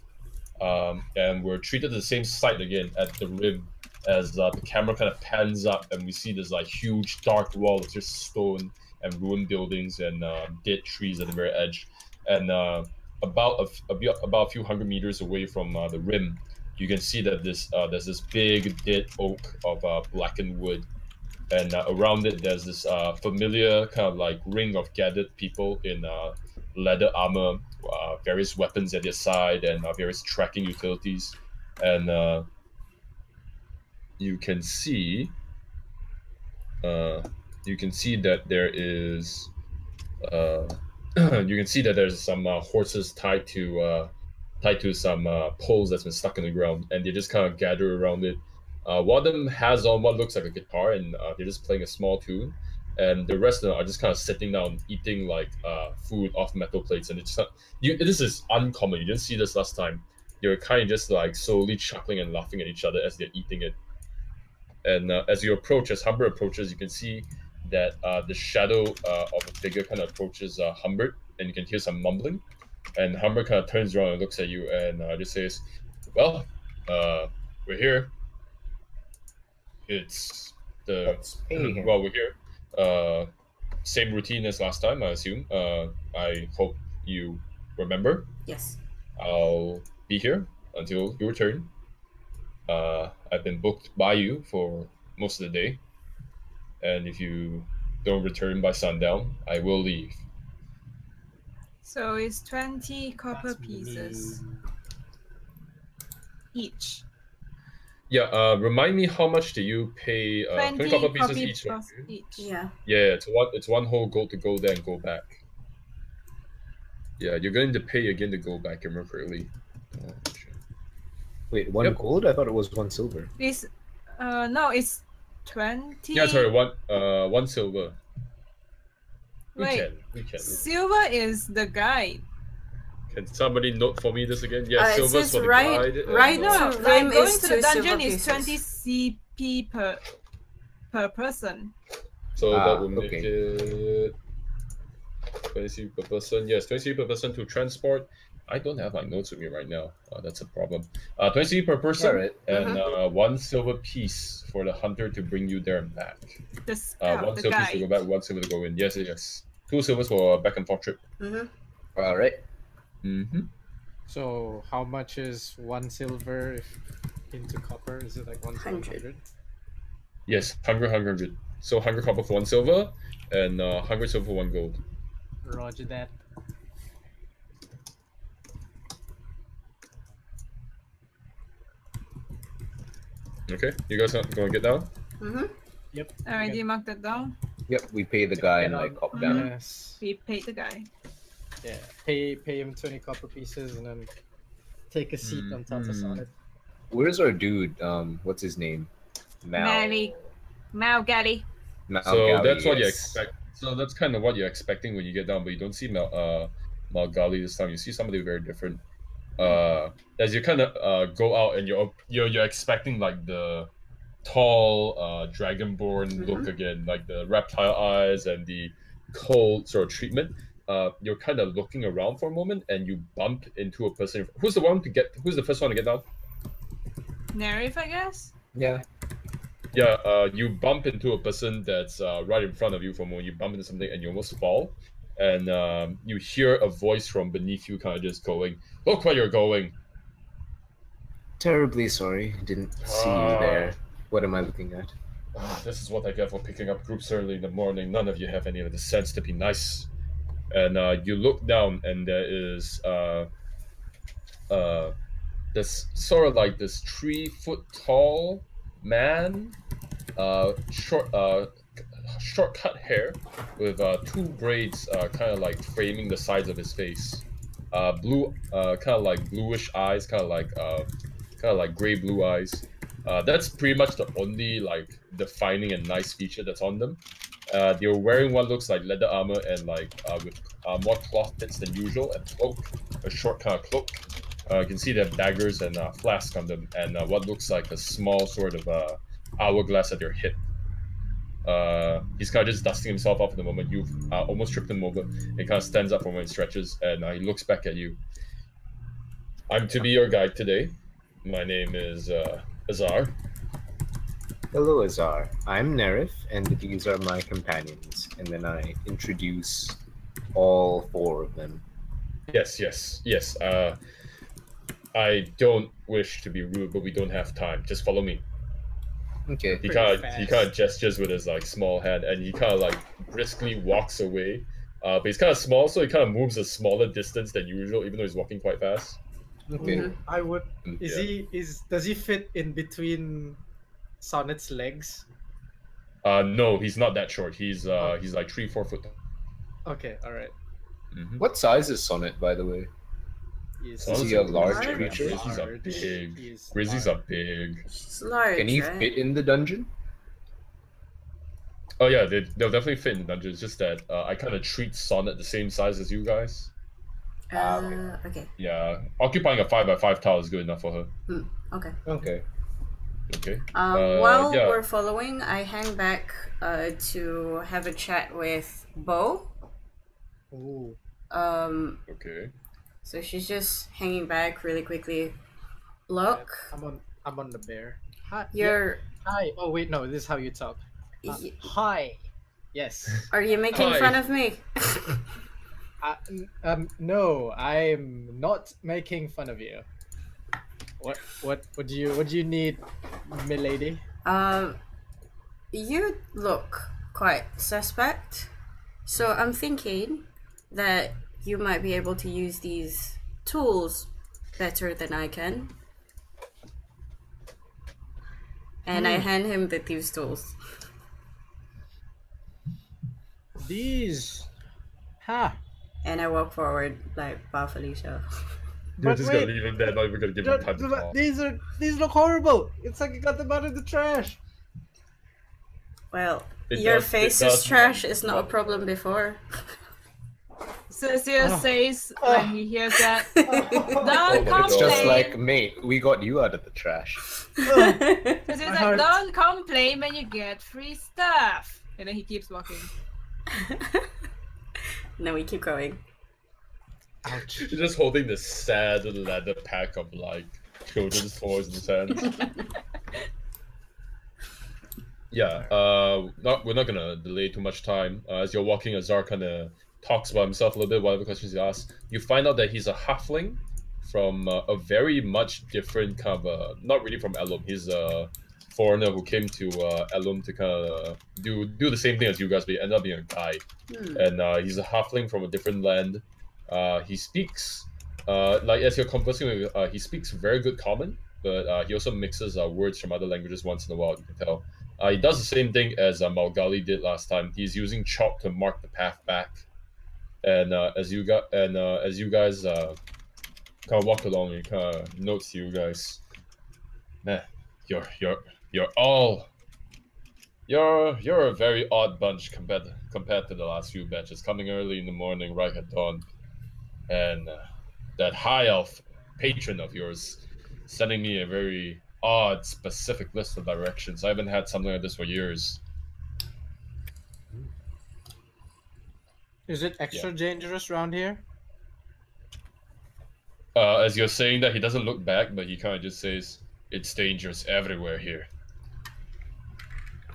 Speaker 1: and we're treated to the same sight again at the rim as the camera kind of pans up, and we see this like huge dark wall of just stone and ruined buildings and dead trees at the very edge, and about a few hundred meters away from the rim, you can see that there's this big dead oak of blackened wood. And around it, there's this familiar kind of like ring of gathered people in leather armor, various weapons at their side, and various tracking utilities. And you can see that there is you can see that there's some horses tied to some poles that's been stuck in the ground, and they just kind of gather around it. One of them has on what looks like a guitar, and they're just playing a small tune, and the rest of them are just kind of sitting down eating like food off metal plates, and it's this is uncommon. You didn't see this last time. They're kind of just like slowly chuckling and laughing at each other as they're eating it. And as Humber approaches, you can see that the shadow of a figure kind of approaches Humbert, and you can hear some mumbling. And Humber kind of turns around and looks at you and just says, "Well, we're here. It's the
Speaker 2: Let's pay him.
Speaker 1: well, we're here. Same routine as last time, I assume. I hope you remember.
Speaker 5: Yes.
Speaker 1: I'll be here until you return. I've been booked by you for most of the day, and if you don't return by sundown, I will leave."
Speaker 3: So it's 20 copper pieces each.
Speaker 1: Yeah. Remind me, how much do you pay? 20 copper pieces each. Right?
Speaker 3: each.
Speaker 5: Yeah.
Speaker 1: Yeah, it's one whole gold to go there and go back. Yeah, you're going to pay again to go back, if I remember correctly.
Speaker 2: Wait, one gold? I thought it was 1 silver.
Speaker 3: It's no, it's 20.
Speaker 1: Yeah, sorry, one silver. We can.
Speaker 3: Silver is the guide.
Speaker 1: Can somebody note for me this again? Yeah,
Speaker 5: It
Speaker 1: silver's
Speaker 5: says
Speaker 1: for the
Speaker 5: right-
Speaker 1: guide.
Speaker 5: right
Speaker 3: No,
Speaker 5: So
Speaker 3: like
Speaker 5: rim
Speaker 3: going
Speaker 5: is
Speaker 3: to the
Speaker 5: 2
Speaker 3: dungeon
Speaker 5: silver
Speaker 3: is 20
Speaker 5: pieces.
Speaker 3: CP per person.
Speaker 1: So that will make
Speaker 2: okay.
Speaker 1: it 20 per person. Yes, 20 per person to transport. I don't have my notes with me right now. That's a problem. 20 per person,
Speaker 2: Alright.
Speaker 1: and 1 silver piece for the hunter to bring you there and back.
Speaker 3: The scout,
Speaker 1: 1
Speaker 3: the
Speaker 1: silver piece to
Speaker 3: guide.
Speaker 1: go back, 1 silver to go in. Yes, yes. 2 silvers for a back and forth trip.
Speaker 2: Alright.
Speaker 4: So how much is 1 silver if into copper? Is it like 100?
Speaker 1: Yes, 100. So 100 copper for 1 silver, and 100 silver for 1 gold.
Speaker 4: Roger that.
Speaker 1: Okay, you guys gonna get down?
Speaker 4: Yep.
Speaker 3: Alright, do you mark that down?
Speaker 2: Yep, we pay the guy and like hop down.
Speaker 4: Yes.
Speaker 3: We paid the guy.
Speaker 4: Yeah. Pay him 20 copper pieces and then take a seat on top of Sonnet.
Speaker 2: Where's our dude? What's his name?
Speaker 3: Malgali.
Speaker 1: So that's what you expect. So that's kind of what you're expecting when you get down, but you don't see Malgali this time. You see somebody very different. As you kind of go out, and you're expecting like the tall dragonborn look again, like the reptile eyes and the cold sort of treatment. You're kind of looking around for a moment, and you bump into a person. Who's the first one to get down?
Speaker 3: Nerif, I guess.
Speaker 2: Yeah.
Speaker 1: Yeah, you bump into a person that's right in front of you for a moment. You bump into something and you almost fall. And you hear a voice from beneath you kind of just going, "Look where you're going."
Speaker 2: Terribly sorry. Didn't see you there. What am I looking at?
Speaker 1: This is what I get for picking up groups early in the morning. None of you have any of the sense to be nice. And you look down, and there is this sort of like this 3-foot tall man, short cut hair with 2 braids kind of like framing the sides of his face, blue kind of like bluish eyes, kind of like gray blue eyes. That's pretty much the only like defining and nice feature that's on them. They're wearing what looks like leather armor and like with more cloth bits than usual, and a short kind of cloak. You can see they have daggers and flasks on them, and what looks like a small sort of hourglass at their hip. He's kind of just dusting himself off at the moment. You've almost tripped him over. He kind of stands up from when he stretches, and he looks back at you. "I'm to be your guide today. My name is Azar."
Speaker 2: Hello, Azar. I'm Nerif, and these are my companions. And then I introduce all 4 of them.
Speaker 1: Yes. I don't wish to be rude, but we don't have time. Just follow me.
Speaker 2: Okay.
Speaker 1: He kind of gestures with his like small hand, and he kind of like briskly walks away. But he's kind of small, so he kind of moves a smaller distance than usual, even though he's walking quite fast.
Speaker 2: Okay.
Speaker 4: I would. Does he fit in between Sonnet's legs?
Speaker 1: No, he's not that short. He's like 3-4 foot.
Speaker 4: Okay, all right.
Speaker 2: What size is Sonnet, by the way? Is he a large creature?
Speaker 1: Grizzlies are big. Grizzlies are big.
Speaker 5: It's large,
Speaker 2: Can he
Speaker 5: right?
Speaker 2: fit in the dungeon?
Speaker 1: Oh yeah, they'll definitely fit in the dungeon. It's just that I kind of treat Sonnet the same size as you guys.
Speaker 5: Okay.
Speaker 1: Yeah, occupying a 5x5 tile is good enough for her.
Speaker 5: Okay.
Speaker 2: Okay.
Speaker 1: Okay.
Speaker 5: While
Speaker 1: yeah.
Speaker 5: we're following, I hang back to have a chat with Bo.
Speaker 4: Ooh.
Speaker 1: Okay.
Speaker 5: So she's just hanging back really quickly. Look.
Speaker 4: I'm on the bear. Hi.
Speaker 5: You're.
Speaker 4: Hi. Oh wait, no. This is how you talk. Hi. Yes.
Speaker 5: Are you making fun of me?
Speaker 4: No, I'm not making fun of you. What do you need, milady?
Speaker 5: You look quite suspect. So I'm thinking that you might be able to use these tools better than I can. And I hand him the thieves' tools.
Speaker 4: These. Ha.
Speaker 5: And I walk forward like Ba Felicia.
Speaker 1: You're just gonna leave him there, not even gonna give him time to talk.
Speaker 4: These look horrible. It's like you got them out of the trash.
Speaker 5: Well, your face is trash is not a problem before.
Speaker 3: Cecil says when he hears that, don't complain.
Speaker 2: It's just like, mate, we got you out of the trash.
Speaker 3: Cecil's like, don't complain when you get free stuff. And then he keeps walking.
Speaker 5: And then we keep going.
Speaker 4: Ouch.
Speaker 1: He's just holding this sad leather pack of like children's toys in his hands. Yeah, we're not gonna delay too much time. As you're walking, Azar kind of talks about himself a little bit, whatever questions he asks. You find out that he's a halfling from a very much different kind of, not really from Elum. He's a foreigner who came to Elum to kind of do the same thing as you guys, but he ended up being a guy. And he's a halfling from a different land. He speaks, like as you're conversing with, he speaks very good common, but he also mixes words from other languages once in a while, you can tell. He does the same thing as Malgali did last time. He's using chalk to mark the path back, and as you guys kind of walk along, he kind of notes you guys. Man, you're a very odd bunch compared to the last few batches. Coming early in the morning, right at dawn, and that high elf patron of yours sending me a very odd, specific list of directions. I haven't had something like this for years.
Speaker 4: Is it extra dangerous around here?
Speaker 1: As you're saying that, he doesn't look back, but he kind of just says, "It's dangerous everywhere here."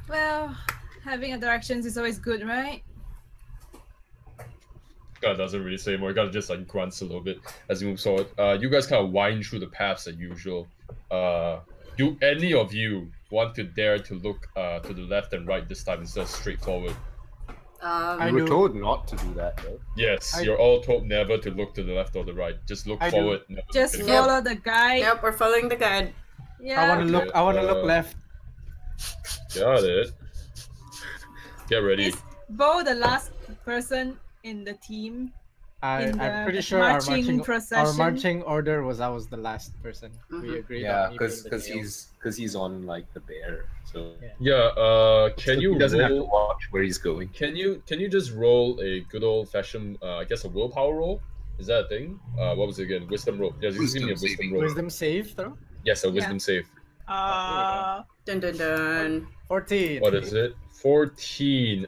Speaker 3: Well, having a directions is always good, right?
Speaker 1: God doesn't really say more. God just like grunts a little bit as he moves forward. You guys kind of wind through the paths as usual. Do any of you want to dare to look to the left and right this time instead of straight forward?
Speaker 2: We were told not to do that, though.
Speaker 1: Yes, you're all told never to look to the left or the right. Just look forward.
Speaker 3: Just follow the guide.
Speaker 5: Yep, we're following the guide.
Speaker 3: Yeah.
Speaker 4: I want to look left.
Speaker 1: Got it. Get ready.
Speaker 3: Is Bo the last person in the team?
Speaker 4: I'm pretty sure our marching order was I was the last person. We agreed.
Speaker 2: Yeah, because he's on like the bear. So
Speaker 1: can
Speaker 2: so
Speaker 1: you
Speaker 2: he doesn't
Speaker 1: roll,
Speaker 2: have to watch where he's going?
Speaker 1: Can you just roll a good old fashioned I guess a willpower roll? Is that a thing? What was it again? Wisdom roll. Yeah, just give me a wisdom roll.
Speaker 4: Wisdom save throw?
Speaker 1: Yes, a wisdom save.
Speaker 5: Dun dun dun.
Speaker 4: 14.
Speaker 1: What is it? 14.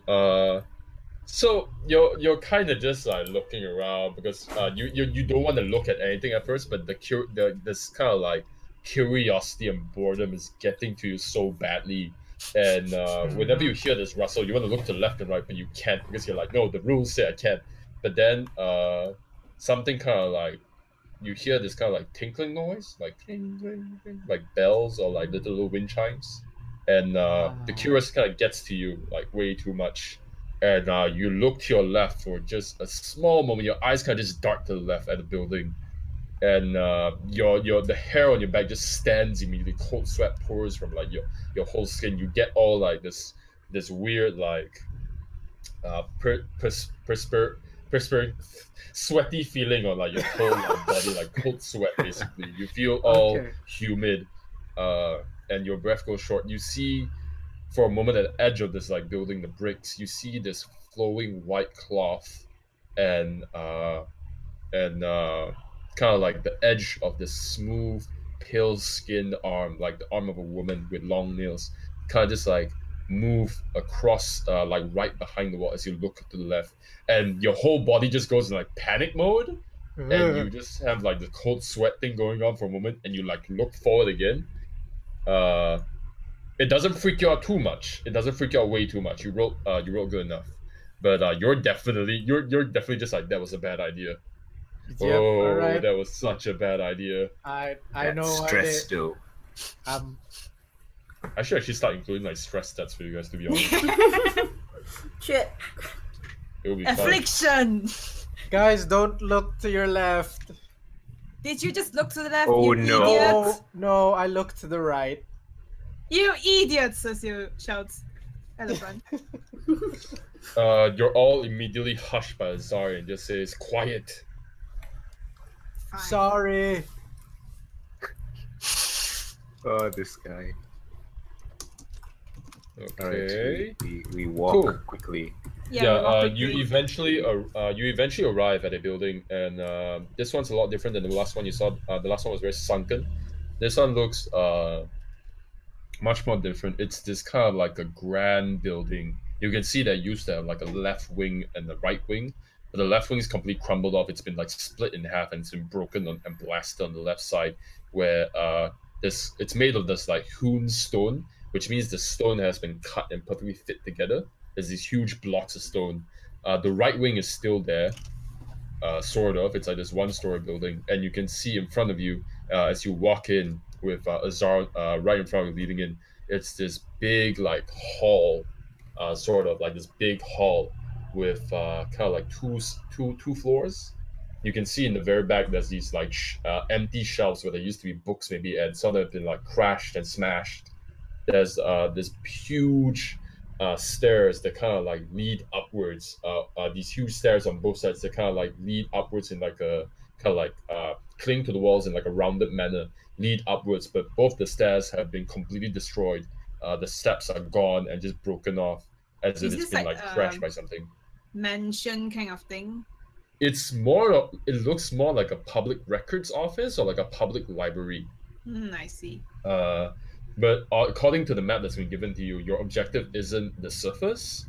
Speaker 1: So you're kind of just like looking around because you don't want to look at anything at first, but this kind of like curiosity and boredom is getting to you so badly, and whenever you hear this rustle, you want to look to the left and right, but you can't because you're like, no, the rules say I can't. But then something kind of like you hear this kind of like tinkling noise, like ting, ting, ting, like bells or like little wind chimes, and the curiosity kind of gets to you like way too much. And you look to your left for just a small moment. Your eyes kind of just dart to the left at the building, and the hair on your back just stands immediately. Cold sweat pours from like your whole skin. You get all like this weird like sweaty feeling on like your whole body, like cold sweat basically. You feel all humid, and your breath goes short. You see. For a moment, at the edge of this like building, the bricks, you see this flowing white cloth, and kind of like the edge of this smooth, pale-skinned arm, like the arm of a woman with long nails, kind of just like move across, like right behind the wall as you look to the left, and your whole body just goes in like panic mode, and you just have like the cold sweat thing going on for a moment, and you like look forward again. It doesn't freak you out too much. It doesn't freak you out way too much. You rolled good enough, but you're definitely just like, that was a bad idea. Yep, right. That was such a bad idea.
Speaker 4: I know.
Speaker 2: Stress still.
Speaker 1: I should actually start including like stress stats for you guys, to be honest.
Speaker 5: Shit.
Speaker 1: It will be
Speaker 3: affliction.
Speaker 1: Fun.
Speaker 4: Guys, don't look to your left.
Speaker 3: Did you just look to the left?
Speaker 2: Oh
Speaker 3: you
Speaker 2: no!
Speaker 3: Idiot?
Speaker 4: No, I looked to the right.
Speaker 3: You idiot! Cecil shouts. Elephant.
Speaker 1: You're all immediately hushed by Azar and just says, "Quiet."
Speaker 3: Fine.
Speaker 4: Sorry.
Speaker 2: Oh, this guy.
Speaker 1: Okay.
Speaker 2: Alright, so we walk quickly.
Speaker 3: Yeah.
Speaker 1: You eventually arrive at a building, and this one's a lot different than the last one you saw. The last one was very sunken. This one looks much more different. It's this kind of like a grand building. You can see they used to have like a left wing and the right wing, but the left wing is completely crumbled off. It's been like split in half and it's been broken and blasted on the left side, where it's made of this like hewn stone, which means the stone has been cut and perfectly fit together. There's these huge blocks of stone. The right wing is still there, sort of. It's like this one-story building, and you can see in front of you as you walk in with Azar right in front of you leading in. It's this big like hall, sort of like this big hall with kind of like two floors. You can see in the very back there's these like empty shelves where there used to be books maybe, and some have been like crashed and smashed. There's this huge stairs that kind of like lead upwards. These huge stairs on both sides that kind of like lead upwards in like a kind of like cling to the walls in like a rounded manner, lead upwards. But both the stairs have been completely destroyed. The steps are gone and just broken off as if it's been like crashed by something.
Speaker 3: Mansion kind of thing.
Speaker 1: It's more. It looks more like a public records office or like a public library.
Speaker 3: I see.
Speaker 1: But according to the map that's been given to you, your objective isn't the surface.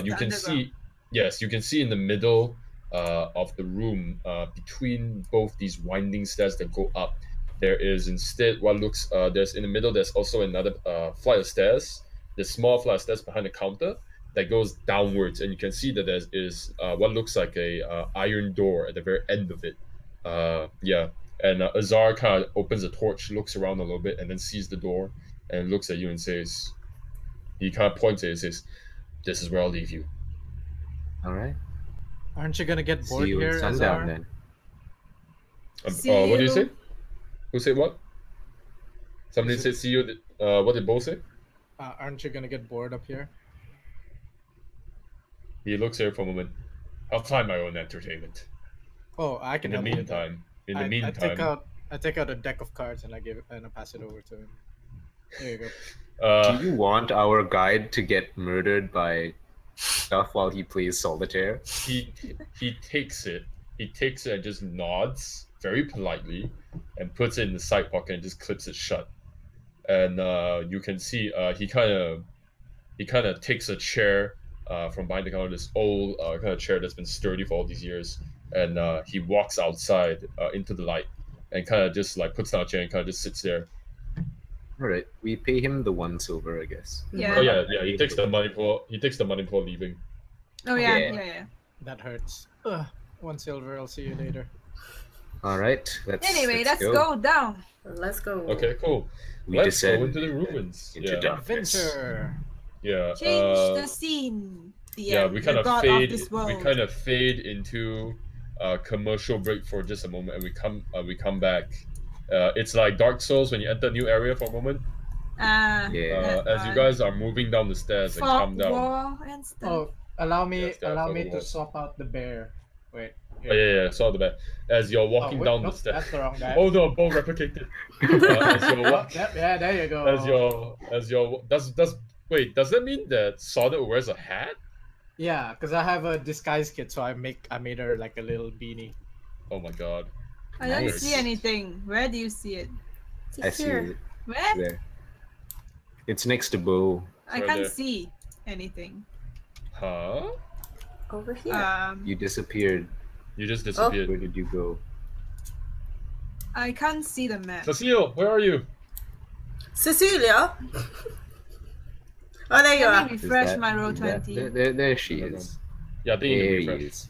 Speaker 1: You can see, yes, you can see in the middle of the room, between both these winding stairs that go up, there is instead what looks, there's in the middle, there's also another flight of stairs, the small flight of stairs behind the counter that goes downwards, and you can see that there is what looks like a iron door at the very end of it. Yeah. And Azar kind of opens a torch, looks around a little bit, and then sees the door and looks at you and says, he kind of points at it and says, "This is where I'll leave you."
Speaker 2: All right.
Speaker 4: Aren't you gonna get bored
Speaker 2: See you
Speaker 4: here,
Speaker 2: at sundown then.
Speaker 1: What do you say? Who said what? Somebody said see you. What did Bo say?
Speaker 4: Aren't you gonna get bored up here?
Speaker 1: He looks here for a moment. I'll find my own entertainment.
Speaker 4: Oh, I can.
Speaker 1: In the meantime.
Speaker 4: I take out a deck of cards and I pass it over to him. There you go.
Speaker 2: Do you want our guide to get murdered by stuff while he plays solitaire?
Speaker 1: He takes it. He takes it and just nods very politely and puts it in the side pocket and just clips it shut. And you can see he kind of takes a chair from behind the counter, this old kind of chair that's been sturdy for all these years. And he walks outside into the light and kind of just like puts down a chair and kind of just sits there.
Speaker 2: All right, we pay him the 1 silver, I guess.
Speaker 3: Yeah.
Speaker 1: Oh yeah. He takes the money for leaving.
Speaker 3: Oh yeah.
Speaker 4: That hurts. 1 silver. I'll see you later.
Speaker 2: All right.
Speaker 3: Let's go down.
Speaker 5: Let's go.
Speaker 1: Okay, cool. Let's go into the ruins.
Speaker 4: Adventure.
Speaker 1: Yeah.
Speaker 3: Change the scene.
Speaker 1: We kind of fade into a commercial break for just a moment, and we come back. It's like Dark Souls when you enter a new area for a moment. As you guys are moving down the stairs and come down.
Speaker 3: And stuff.
Speaker 4: Oh, allow me to swap out the bear. Wait.
Speaker 1: Oh, yeah, swap the bear. As you're walking down the stairs.
Speaker 4: That's the wrong guy.
Speaker 1: Oh no, Bo replicated. As you're
Speaker 4: yeah, there you go.
Speaker 1: Wait, does that mean that Sonnet wears a hat?
Speaker 4: Yeah, because I have a disguise kit, so I made her like a little beanie.
Speaker 1: Oh my god.
Speaker 3: I don't see anything. Where do you see it?
Speaker 2: I see it.
Speaker 3: Where?
Speaker 2: There. It's next to Bo.
Speaker 3: I can't see anything.
Speaker 1: Huh?
Speaker 5: Over here.
Speaker 2: You disappeared.
Speaker 1: You just disappeared.
Speaker 2: Where did you go?
Speaker 3: I can't see the map.
Speaker 1: Cecile, where are you?
Speaker 5: Cecilia? Oh, there you are.
Speaker 3: Let me refresh my roll 20.
Speaker 2: There she is.
Speaker 1: Yeah, I think you
Speaker 2: There
Speaker 1: can
Speaker 2: he
Speaker 1: refresh.
Speaker 2: is.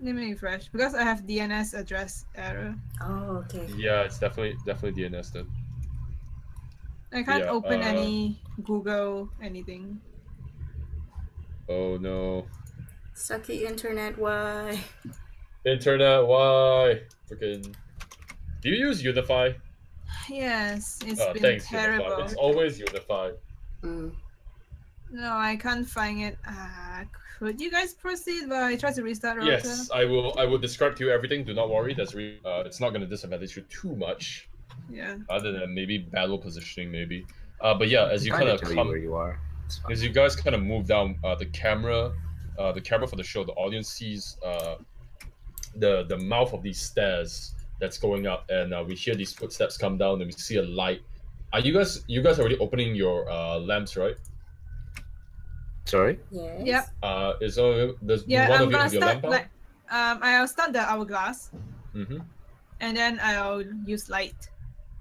Speaker 3: Let me refresh because I have DNS address error.
Speaker 5: Oh, okay.
Speaker 1: Yeah, it's definitely DNS then.
Speaker 3: I can't open any Google anything.
Speaker 1: Oh no.
Speaker 5: Sucky internet, why?
Speaker 1: Internet, why? Freaking. Do you use Unify?
Speaker 3: Yes, it's been
Speaker 1: thanks,
Speaker 3: terrible.
Speaker 1: Unify. It's always Unify.
Speaker 5: Mm.
Speaker 3: No, I can't find it. Could you guys proceed while I try to restart router?
Speaker 1: Yes, I will describe to you everything. Do not worry. It's not going to disadvantage you too much.
Speaker 3: Yeah.
Speaker 1: Other than maybe battle positioning, maybe. But yeah, as you kind of come,
Speaker 2: where you are.
Speaker 1: as you guys kind of move down, the camera for the show, the audience sees the mouth of these stairs that's going up, and we hear these footsteps come down, and we see a light. Are you guys already opening your lamps, right?
Speaker 2: Sorry?
Speaker 5: Yes.
Speaker 3: Yep.
Speaker 1: Does
Speaker 3: Yeah,
Speaker 1: one
Speaker 3: I'm
Speaker 1: of you
Speaker 3: gonna
Speaker 1: have your
Speaker 3: start
Speaker 1: lamp out?
Speaker 3: like I'll start the hourglass,
Speaker 1: Mm-hmm.
Speaker 3: and then I'll use light.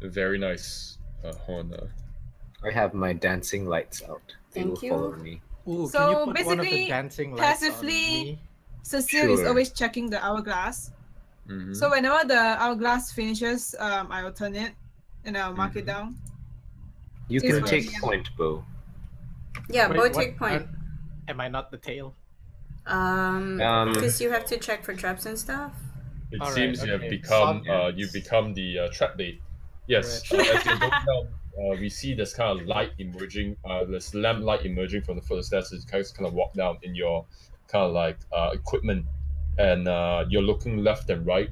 Speaker 1: Very nice, Hona.
Speaker 2: I have my dancing lights out. They will
Speaker 5: Thank you.
Speaker 2: follow me.
Speaker 4: Ooh,
Speaker 3: So
Speaker 4: can you put one of the
Speaker 3: basically,
Speaker 4: dancing lights on
Speaker 3: passively,
Speaker 4: me?
Speaker 3: Cecil is
Speaker 2: Sure.
Speaker 3: always checking the hourglass.
Speaker 1: Mm-hmm.
Speaker 3: So whenever the hourglass finishes, I will turn it, and I'll mark it down.
Speaker 2: You
Speaker 3: Just
Speaker 2: can
Speaker 3: for
Speaker 2: take
Speaker 3: DM.
Speaker 2: point, Bo.
Speaker 5: Yeah,
Speaker 4: Wait,
Speaker 5: both
Speaker 4: what?
Speaker 5: take point.
Speaker 4: Am I not the tail?
Speaker 5: Because you have to check for traps and stuff.
Speaker 1: It
Speaker 4: All
Speaker 1: seems
Speaker 4: right,
Speaker 1: you have
Speaker 4: okay.
Speaker 1: become
Speaker 4: Sonnet.
Speaker 1: you've become the TrapBait. Yes,
Speaker 4: Right.
Speaker 1: as you're going down, we see this kind of light emerging, this lamp light emerging from the foot of the stairs as you guys kind of walk down in your kind of like equipment, and you're looking left and right,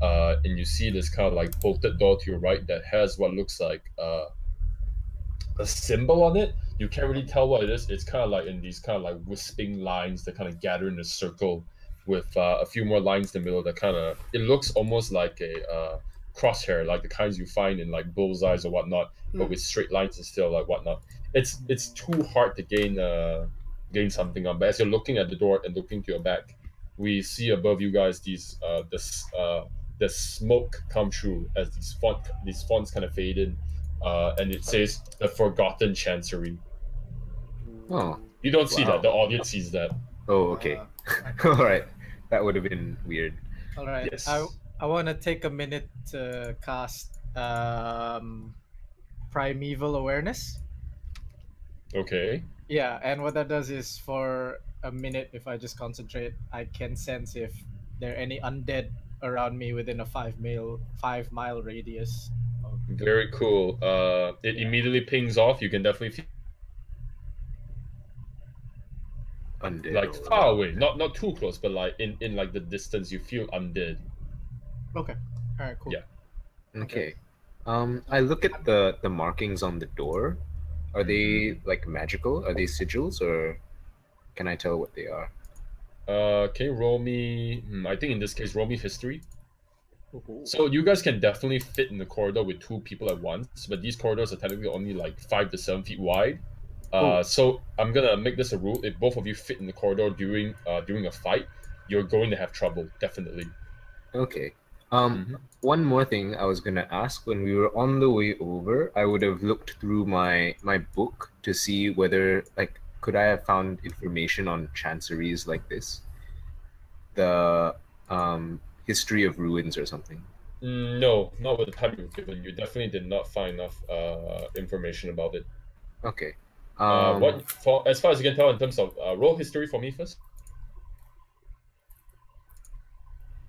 Speaker 1: and you see this kind of like bolted door to your right that has what looks like a symbol on it. You can't really tell what it is. It's kind of like in these kind of like wisping lines that kind of gather in a circle with a few more lines in the middle that kind of, it looks almost like a crosshair, like the kinds you find in like bullseyes or whatnot, but with straight lines and still like whatnot. It's too hard to gain something on. But as you're looking at the door and looking to your back, we see above you guys the smoke come through as these fonts kind of fade in, and it says the Forgotten Chancery.
Speaker 2: Oh.
Speaker 1: You don't see
Speaker 2: Wow.
Speaker 1: that. The audience sees that.
Speaker 2: Oh, okay. All right. That would have been weird.
Speaker 4: All right.
Speaker 1: Yes.
Speaker 4: I want to take a minute to cast Primeval Awareness.
Speaker 1: Okay.
Speaker 4: Yeah, and what that does is for a minute, if I just concentrate, I can sense if there are any undead around me within a 5-mile radius.
Speaker 1: Very cool. It immediately pings off. You can definitely feel
Speaker 2: Undead.
Speaker 1: like
Speaker 2: or-
Speaker 1: far away, not too close, but like in like the distance, you feel undead.
Speaker 4: Okay. All right. Cool.
Speaker 1: Yeah.
Speaker 2: Okay. I look at the markings on the door. Are they like magical? Are they sigils, or can I tell what they are?
Speaker 1: Can you roll me? I think in this case, roll me history.
Speaker 4: Ooh.
Speaker 1: So you guys can definitely fit in the corridor with 2 people at once, but these corridors are technically only like 5 to 7 feet wide. So I'm gonna make this a rule: if both of you fit in the corridor during a fight, you're going to have trouble, definitely.
Speaker 2: Okay. One more thing I was gonna ask: when we were on the way over, I would have looked through my book to see whether like could I have found information on chanceries like this, the history of ruins or something.
Speaker 1: No, not with the time you were given. You definitely did not find enough information about it.
Speaker 2: Okay.
Speaker 1: What for? As far as you can tell, in terms of roll history for me first.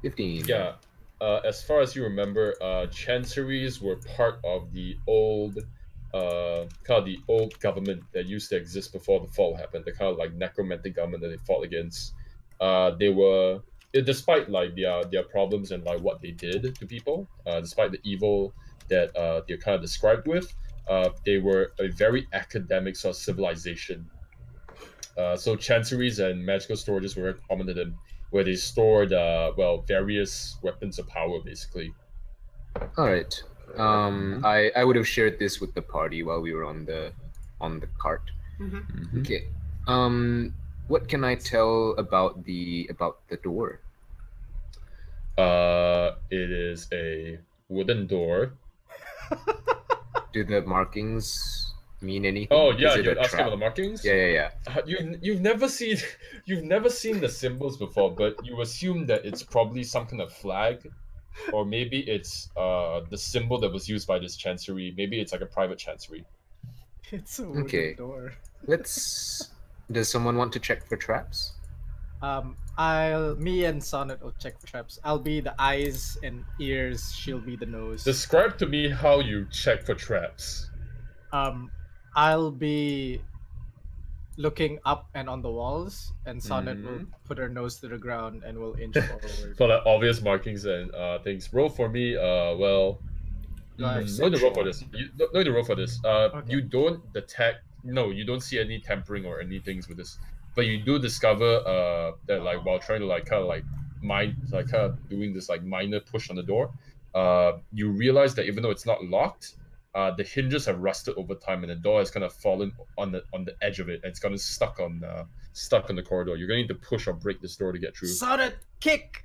Speaker 2: 15.
Speaker 1: Yeah. As far as you remember, chanceries were part of the old, kind of the old government that used to exist before the fall happened. The kind of like necromantic government that they fought against. They were, despite like their problems and like what they did to people, despite the evil that they're kind of described with, they were a very academic sort of civilization. So chanceries and magical storages were very common to them, where they stored various weapons of power, basically.
Speaker 2: All right. I would have shared this with the party while we were on the cart. Okay. What can I tell about the door?
Speaker 1: It is a wooden door.
Speaker 2: Do the markings mean anything?
Speaker 1: Oh yeah,
Speaker 2: Is it
Speaker 1: you're
Speaker 2: a
Speaker 1: asking
Speaker 2: trap?
Speaker 1: about the markings.
Speaker 2: Yeah.
Speaker 1: You've never seen the symbols before, but you assume that it's probably some kind of flag, or maybe it's the symbol that was used by this chancery. Maybe it's like a private chancery.
Speaker 4: It's a wooden
Speaker 2: Okay.
Speaker 4: door.
Speaker 2: Does someone want to check for traps?
Speaker 4: Me and Sonnet will check for traps. I'll be the eyes and ears. She'll be the nose.
Speaker 1: Describe to me how you check for traps.
Speaker 4: I'll be looking up and on the walls, and Sonnet will put her nose to the ground and will inch forward.
Speaker 1: For like obvious markings and things. Roll for me. No need to roll for this. No need to roll for this.
Speaker 4: Okay.
Speaker 1: You don't detect. No, you don't see any tampering or any things with this. But you do discover that like while trying to like kind of like doing this like minor push on the door, you realize that even though it's not locked, the hinges have rusted over time, and the door has kind of fallen on the edge of it, and it's kind of stuck on the corridor. You're going to need to push or break this door to get through.
Speaker 4: Sonnet, kick!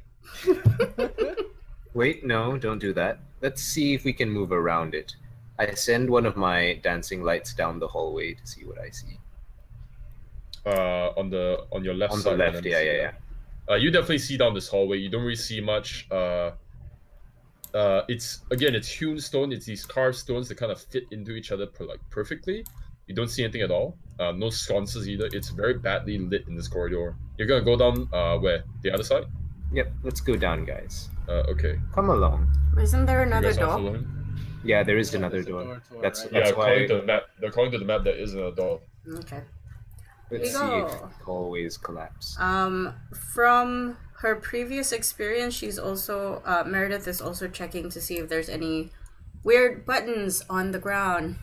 Speaker 2: Wait, no, don't do that. Let's see if we can move around it. I send one of my dancing lights down the hallway to see what I see.
Speaker 1: On your left side.
Speaker 2: On the left, yeah.
Speaker 1: You definitely see down this hallway. You don't really see much. It's hewn stone. It's these carved stones that kind of fit into each other perfectly. You don't see anything at all. No sconces either. It's very badly lit in this corridor. You're gonna go down where? The other side?
Speaker 2: Yep, let's go down, guys.
Speaker 1: Okay.
Speaker 2: Come along.
Speaker 5: Isn't there another door?
Speaker 2: Yeah, there is another door. That's why.
Speaker 1: According to the map, there is another door.
Speaker 5: Okay.
Speaker 2: Let's see if hallways collapse.
Speaker 5: From her previous experience, she's also Marydeth is also checking to see if there's any weird buttons on the ground.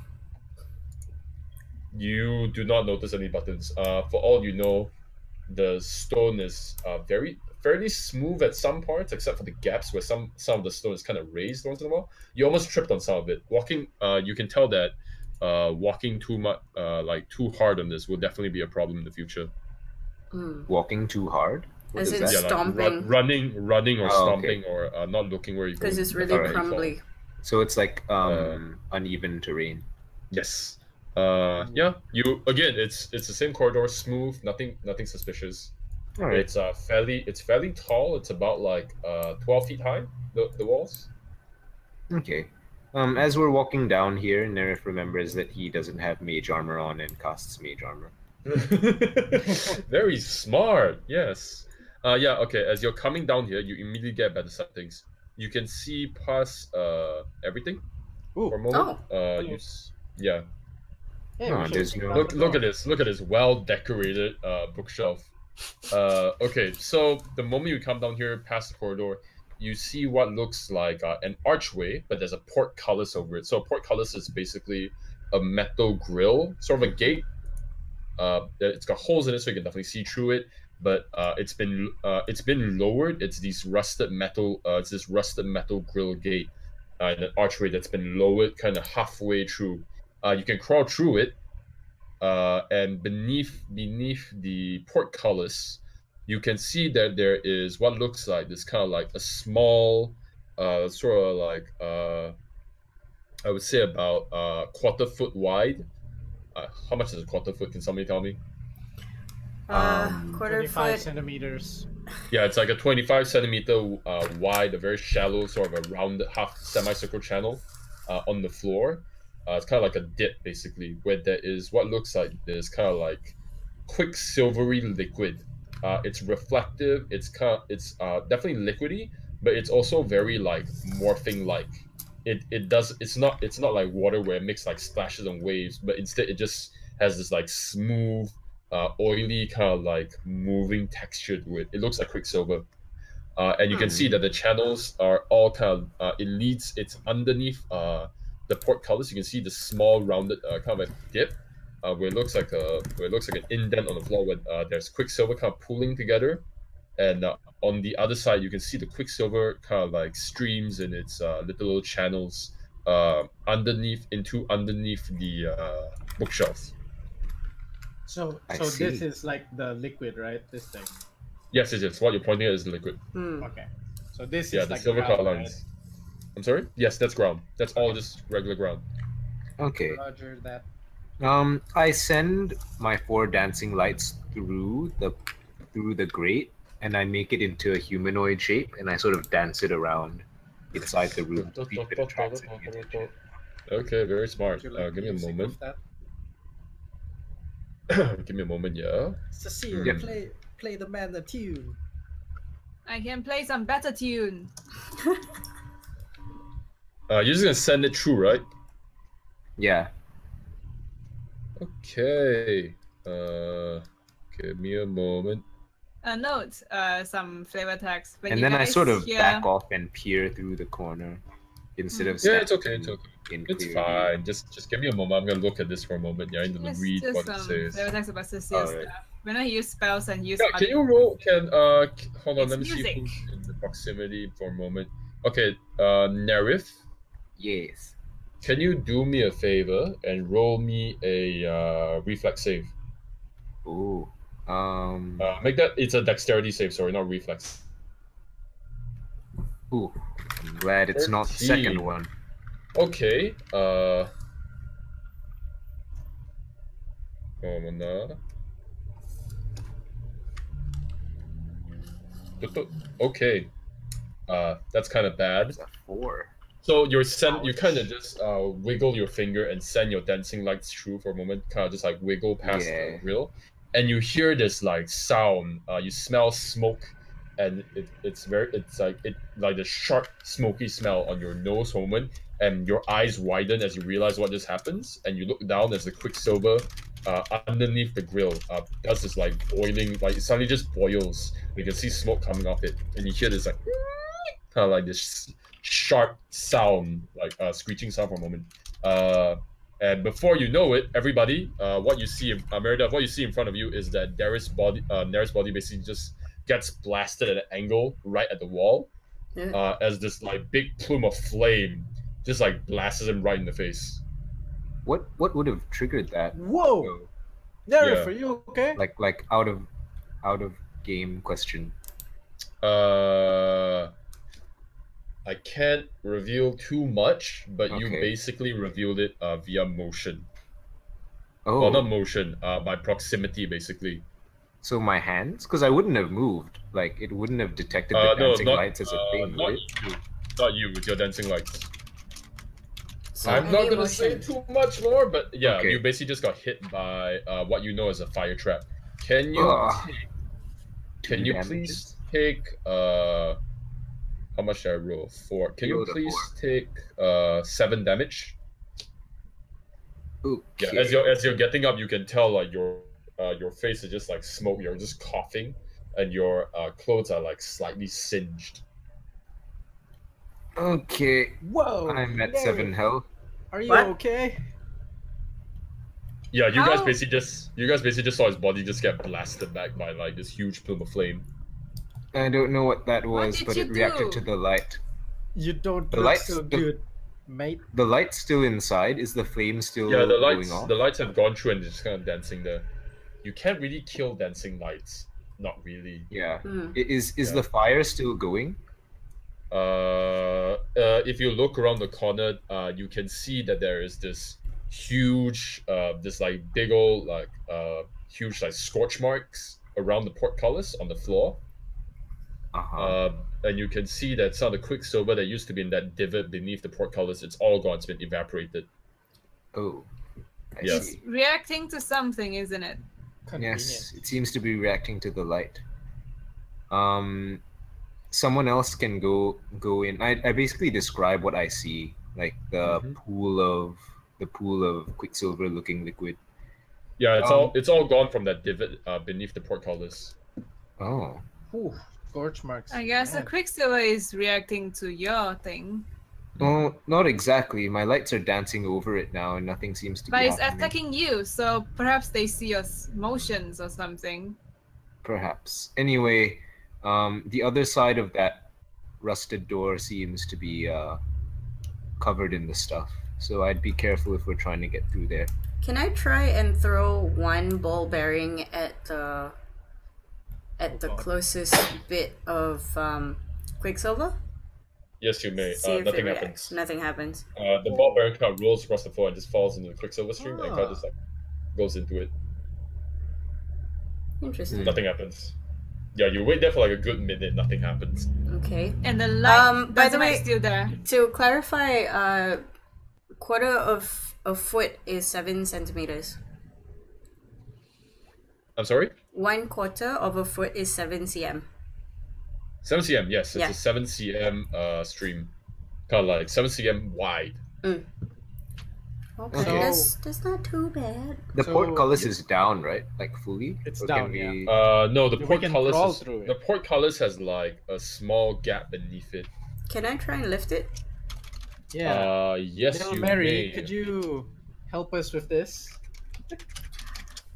Speaker 1: You do not notice any buttons. For all you know, the stone is fairly smooth at some parts, except for the gaps where some of the stone is kind of raised once in a while. You almost tripped on some of it. Walking, you can tell that walking too much, too hard on this will definitely be a problem in the future.
Speaker 2: Walking too hard?
Speaker 5: As in stomping?
Speaker 1: Running or stomping, or not looking where you go.
Speaker 5: Because it's really crumbly.
Speaker 2: So it's like uneven terrain.
Speaker 1: Yes. Yeah. It's the same corridor, smooth, nothing suspicious.
Speaker 2: All right.
Speaker 1: It's fairly tall. It's about 12 feet high. The walls.
Speaker 2: Okay. As we're walking down here, Nerif remembers that he doesn't have mage armor on and casts mage armor.
Speaker 1: Very smart. Yes. Yeah. Okay. As you're coming down here, you immediately get better sight things. You can see past everything. For a moment. Yeah.
Speaker 2: There's no...
Speaker 1: Look at this. Look at this well decorated bookshelf. Okay, so the moment you come down here past the corridor, you see what looks like an archway, but there's a portcullis over it. So a portcullis is basically a metal grill, sort of a gate. It's got holes in it, so you can definitely see through it. But it's been lowered. It's this rusted metal grill gate, and an archway that's been lowered kind of halfway through. You can crawl through it. And beneath the portcullis, you can see that there is what looks like this kind of like a small, I would say about quarter foot wide. How much is a quarter foot? Can somebody tell me?
Speaker 5: Quarter
Speaker 4: 25
Speaker 5: foot.
Speaker 4: centimeters.
Speaker 1: Yeah, it's like a 25 centimeter wide, a very shallow sort of a rounded half semicircle channel on the floor. It's kind of like a dip, basically, where there is what looks like this kind of like quick silvery liquid. It's reflective. It's definitely liquidy, but it's also very like morphing like. It's not like water where it makes like splashes and waves, but instead it just has this like smooth, oily kind of like moving texture to it. It looks like quicksilver. And you can see that the channels are all kind of it's underneath the portcullis. You can see the small rounded kind of a dip where it looks like an indent on the floor where there's quicksilver kind of pooling together, and on the other side you can see the quicksilver kind of like streams in its little channels underneath the bookshelf.
Speaker 4: So this is like the liquid, right? This thing.
Speaker 1: Yes, it is. What you're pointing at is the liquid.
Speaker 4: Okay. So this is
Speaker 1: the
Speaker 4: like
Speaker 1: silver
Speaker 4: ground,
Speaker 1: color lines.
Speaker 4: right?
Speaker 1: I'm sorry? Yes, that's ground. That's all just regular ground.
Speaker 2: Okay.
Speaker 4: Roger that.
Speaker 2: I send my 4 dancing lights through the grate, and I make it into a humanoid shape, and I sort of dance it around inside the room.
Speaker 1: Okay, very smart.
Speaker 4: Would you like
Speaker 1: Give me a
Speaker 4: music
Speaker 1: moment.
Speaker 4: of that?
Speaker 1: Give me a moment, yeah.
Speaker 4: Cecil,
Speaker 2: Yep.
Speaker 4: play the man the tune.
Speaker 3: I can play some better tune.
Speaker 1: You're just gonna send it through, right?
Speaker 2: Yeah.
Speaker 1: Okay. Give me a moment.
Speaker 3: A note, some flavor text. When
Speaker 2: And
Speaker 3: you
Speaker 2: then I
Speaker 3: guys
Speaker 2: sort of
Speaker 3: hear...
Speaker 2: back off and peer through the corner instead of
Speaker 1: Yeah, it's okay.
Speaker 2: standing
Speaker 1: It's okay.
Speaker 2: in
Speaker 1: It's
Speaker 2: clear
Speaker 1: fine. Just give me a moment. I'm gonna look at this for a moment. Yeah, I need to read what it
Speaker 3: some
Speaker 1: says.
Speaker 3: flavor text about Cecil's
Speaker 1: Alright.
Speaker 3: stuff. Whenever he use spells and use
Speaker 1: Yeah, can you roll? Hold on.
Speaker 3: It's
Speaker 1: Let me
Speaker 3: music.
Speaker 1: see who's in the proximity for a moment. Okay, Nerif.
Speaker 2: Yes.
Speaker 1: Can you do me a favor and roll me a reflex save?
Speaker 2: Ooh.
Speaker 1: Make that, it's a dexterity save, sorry, not reflex.
Speaker 2: Ooh. I'm glad it's not the
Speaker 1: 13.
Speaker 2: second one.
Speaker 1: Okay. Okay. That's kind of bad.
Speaker 2: It's a 4.
Speaker 1: So you kind of just wiggle your finger and send your dancing lights through for a moment, kind of just like wiggle past the grill, and you hear this like sound. You smell smoke, and it's like the sharp smoky smell on your nose for a moment, and your eyes widen as you realize what just happens, and you look down as the quicksilver underneath the grill does this like boiling, like it suddenly just boils. You can see smoke coming off it, and you hear this like kind of like this sharp sound, like screeching sound for a moment. And before you know it, everybody, what you see, Marydeth, what you see in front of you is that Nere's body basically just gets blasted at an angle right at the wall, as this like big plume of flame just like blasts him right in the face.
Speaker 2: What would have triggered that?
Speaker 4: Whoa! Nere,
Speaker 1: Yeah.
Speaker 4: are you okay?
Speaker 2: Like out of game question.
Speaker 1: I can't reveal too much, but you
Speaker 2: Okay.
Speaker 1: basically revealed it via motion.
Speaker 2: Oh.
Speaker 1: Well, not motion, by proximity, basically.
Speaker 2: So my hands? Because I wouldn't have moved. Like, it wouldn't have detected the dancing lights as a thing, would it?
Speaker 1: Not you with your dancing lights.
Speaker 5: So
Speaker 1: I'm not
Speaker 5: any
Speaker 1: gonna say
Speaker 5: motion.
Speaker 1: too much more, but yeah,
Speaker 2: Okay.
Speaker 1: you basically just got hit by what you know as a fire trap. Can you
Speaker 2: Ugh.
Speaker 1: can
Speaker 2: 2
Speaker 1: you
Speaker 2: damages.
Speaker 1: please take how much did I roll? 4. Can you
Speaker 2: Rolled a
Speaker 1: please
Speaker 2: 4.
Speaker 1: take 7 damage?
Speaker 2: Okay.
Speaker 1: Yeah, as you're getting up, you can tell like your face is just like smoke. You're just coughing, and your clothes are like slightly singed.
Speaker 2: Okay.
Speaker 4: Whoa!
Speaker 2: I'm at
Speaker 4: Nere,
Speaker 2: 7 health.
Speaker 4: Are you
Speaker 5: What?
Speaker 4: okay?
Speaker 1: Yeah, you guys
Speaker 3: How-
Speaker 1: basically just saw his body just get blasted back by like this huge plume of flame.
Speaker 2: I don't know what that
Speaker 3: What
Speaker 2: was,
Speaker 3: did
Speaker 2: but
Speaker 3: you
Speaker 2: it reacted to
Speaker 3: do?
Speaker 2: the light.
Speaker 4: You don't
Speaker 2: The
Speaker 4: look
Speaker 2: lights-
Speaker 4: so
Speaker 2: the-
Speaker 4: good, mate.
Speaker 2: The light's still inside. Is the flame still
Speaker 1: Yeah,
Speaker 2: going off?
Speaker 1: the lights have gone through and they're just kind of dancing there. You can't really kill dancing lights. Not really.
Speaker 2: Yeah.
Speaker 5: Hmm.
Speaker 2: Is
Speaker 1: Yeah.
Speaker 2: the fire still going?
Speaker 1: If you look around the corner, you can see that there is this huge, this like big old like huge like scorch marks around the portcullis on the floor.
Speaker 2: Uh-huh.
Speaker 1: And you can see that some of the quicksilver that used to be in that divot beneath the portcullis, it's all gone. It's been evaporated.
Speaker 2: Oh. I
Speaker 1: Yeah.
Speaker 2: see.
Speaker 3: Reacting to something, isn't it?
Speaker 4: Convenient.
Speaker 2: Yes, it seems to be reacting to the light. Someone else can go in. I basically describe what I see, like the
Speaker 1: Mhm.
Speaker 2: pool of quicksilver looking liquid.
Speaker 1: Yeah, it's all gone from that divot beneath the portcullis.
Speaker 2: Oh.
Speaker 4: Whew, scorch marks.
Speaker 3: I guess the
Speaker 4: Man.
Speaker 3: Quicksilver is reacting to your thing.
Speaker 2: Well, not exactly. My lights are dancing over it now, and nothing seems to
Speaker 3: But
Speaker 2: be
Speaker 3: it's
Speaker 2: happening.
Speaker 3: attacking you, so perhaps they see your motions or something.
Speaker 2: Perhaps. Anyway, the other side of that rusted door seems to be covered in the stuff. So I'd be careful if we're trying to get through there.
Speaker 5: Can I try and throw one ball bearing at the closest bit of quicksilver?
Speaker 1: Yes, you may.
Speaker 5: See if
Speaker 1: Nothing
Speaker 5: it
Speaker 1: happens.
Speaker 5: reacts. Nothing happens.
Speaker 1: The ball bearing kind of rolls across the floor and just falls into the quicksilver stream and kind of just like goes into it.
Speaker 5: Interesting.
Speaker 1: Nothing happens. Yeah, you wait there for like a good minute. Nothing happens.
Speaker 5: Okay.
Speaker 3: And the light,
Speaker 5: by the
Speaker 3: doesn't
Speaker 5: way-
Speaker 3: light still there?
Speaker 5: To clarify, quarter of a foot is 7 centimeters.
Speaker 1: I'm sorry.
Speaker 5: 1/4 of a foot is 7 cm.
Speaker 1: 7 cm. Yes, it's
Speaker 5: Yeah.
Speaker 1: a 7 cm stream, kind of like 7 cm wide.
Speaker 5: Okay,
Speaker 2: Okay.
Speaker 5: that's not too bad.
Speaker 2: The
Speaker 4: So-
Speaker 2: portcullis is down, right? Like fully?
Speaker 4: It's
Speaker 2: Or
Speaker 4: down,
Speaker 2: can we...
Speaker 1: No, the
Speaker 4: We can crawl
Speaker 1: portcullis
Speaker 4: through it.
Speaker 1: the portcullis has like a small gap beneath it.
Speaker 5: Can I try and lift it?
Speaker 4: Yeah.
Speaker 1: Yes,
Speaker 4: Little
Speaker 1: you
Speaker 4: Mary,
Speaker 1: may.
Speaker 4: could you help us with this?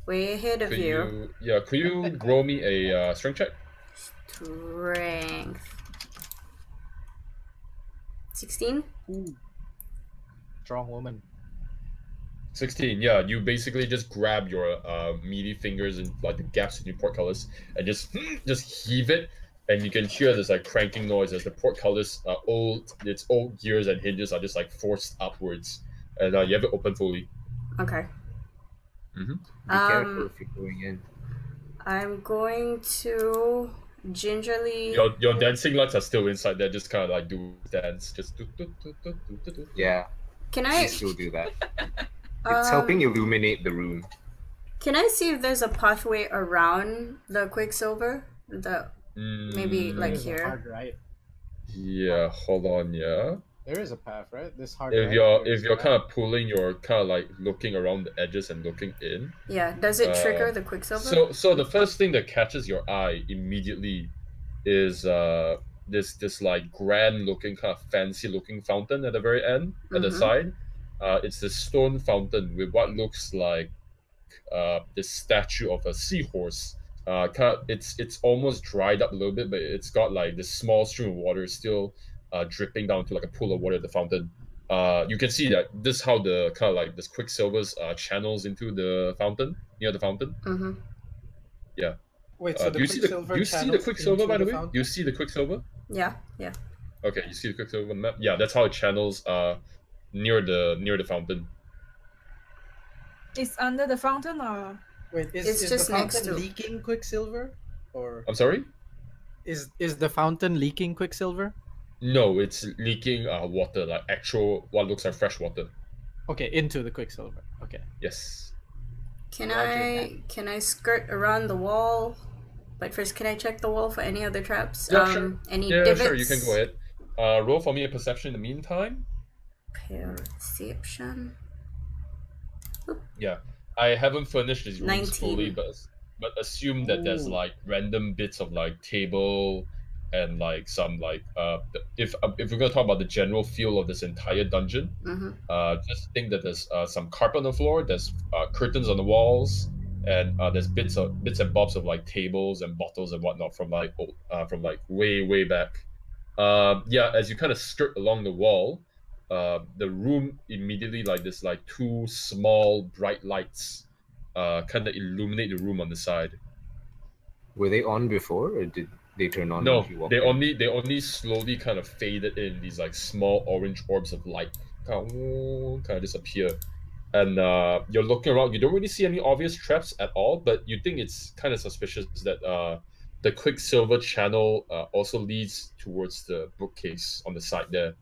Speaker 5: Way ahead of
Speaker 1: Could
Speaker 5: you.
Speaker 1: could you roll me a strength check?
Speaker 5: Strength. 16?
Speaker 4: strong woman.
Speaker 1: 16. Yeah, you basically just grab your meaty fingers and like the gaps in your portcullis and just heave it, and you can hear this like cranking noise as the portcullis its old gears and hinges are just like forced upwards, and you have it open fully.
Speaker 5: Okay.
Speaker 2: Be careful if you're going in.
Speaker 5: I'm going to gingerly.
Speaker 1: Your dancing lights are still inside there. Just kind of like do dance. Just do.
Speaker 2: Yeah.
Speaker 5: Can I
Speaker 2: still do that? It's helping illuminate the room.
Speaker 5: Can I see if there's a pathway around the Quicksilver? Maybe like here.
Speaker 4: Hard right.
Speaker 1: Yeah. Hold on. Yeah.
Speaker 4: There is a path, right? This hard.
Speaker 1: If
Speaker 4: right,
Speaker 1: you're kind of pulling, you're kind of like looking around the edges and looking in.
Speaker 5: Yeah. Does it trigger the Quicksilver?
Speaker 1: So the first thing that catches your eye immediately is this like grand looking, kind of fancy looking fountain at the very end, at the side. It's this stone fountain with what looks like this statue of a seahorse. It's almost dried up a little bit, but it's got like this small stream of water still dripping down to like a pool of water at the fountain. You can see that this is how the kind of like this Quicksilver's channels into the fountain, near the fountain. Yeah.
Speaker 4: Wait, so
Speaker 1: do you see the Quicksilver, by the way?
Speaker 4: fountain?
Speaker 1: You see the Quicksilver?
Speaker 5: Yeah.
Speaker 1: Okay, you see the Quicksilver map? Yeah, that's how it channels near the fountain.
Speaker 3: It's under the fountain, or
Speaker 4: Wait,
Speaker 5: It's
Speaker 4: is
Speaker 5: just
Speaker 4: the
Speaker 5: next
Speaker 4: fountain
Speaker 5: to-
Speaker 4: leaking quicksilver, or
Speaker 1: I'm sorry?
Speaker 4: is the fountain leaking quicksilver?
Speaker 1: No, it's leaking water, like actual what looks like fresh water.
Speaker 4: Okay, into the quicksilver. Okay.
Speaker 1: Yes.
Speaker 5: Can
Speaker 4: Roger
Speaker 5: I skirt around the wall? But first, can I check the wall for any other traps?
Speaker 1: Yeah, sure.
Speaker 5: Any
Speaker 1: Yeah,
Speaker 5: divots?
Speaker 1: sure, you can go ahead. Roll for me a perception in the meantime.
Speaker 5: Perception.
Speaker 1: Yeah. I haven't furnished these rooms
Speaker 5: 19.
Speaker 1: fully, but assume that there's
Speaker 4: Ooh.
Speaker 1: like random bits of like table and like some like if we're gonna talk about the general feel of this entire dungeon, just think that there's some carpet on the floor, there's curtains on the walls, and there's bits and bobs of like tables and bottles and whatnot from like old, from like way back. Yeah, as you kind of skirt along the wall, the room immediately like this like two small bright lights kind of illuminate the room on the side.
Speaker 2: Were they on before, or did they turn on?
Speaker 1: No,
Speaker 2: when you walked
Speaker 1: they
Speaker 2: in?
Speaker 1: only slowly kind of faded in these like small orange orbs of light kind of disappear. And you're looking around, you don't really see any obvious traps at all, but you think it's kind of suspicious that the Quicksilver channel also leads towards the bookcase on the side there.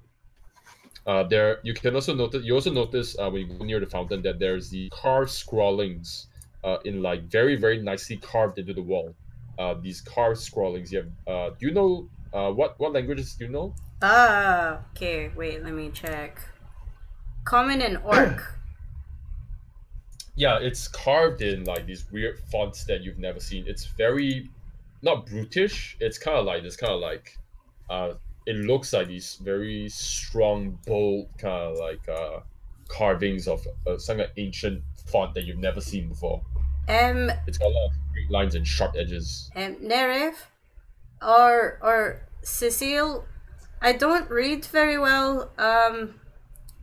Speaker 1: There you can also notice when you go near the fountain that there's the carved scrawlings in like very nicely carved into the wall. These carved scrawlings. Do you know what languages do you know?
Speaker 5: Okay, wait, let me check. Common and Orc.
Speaker 1: Yeah, it's carved in like these weird fonts that you've never seen. It's very not brutish. It's kind of like it looks like these very strong, bold kind of like carvings of some kind of ancient font that you've never seen before. It's got a lot of straight lines and sharp edges.
Speaker 5: Nerif or Cecil, I don't read very well.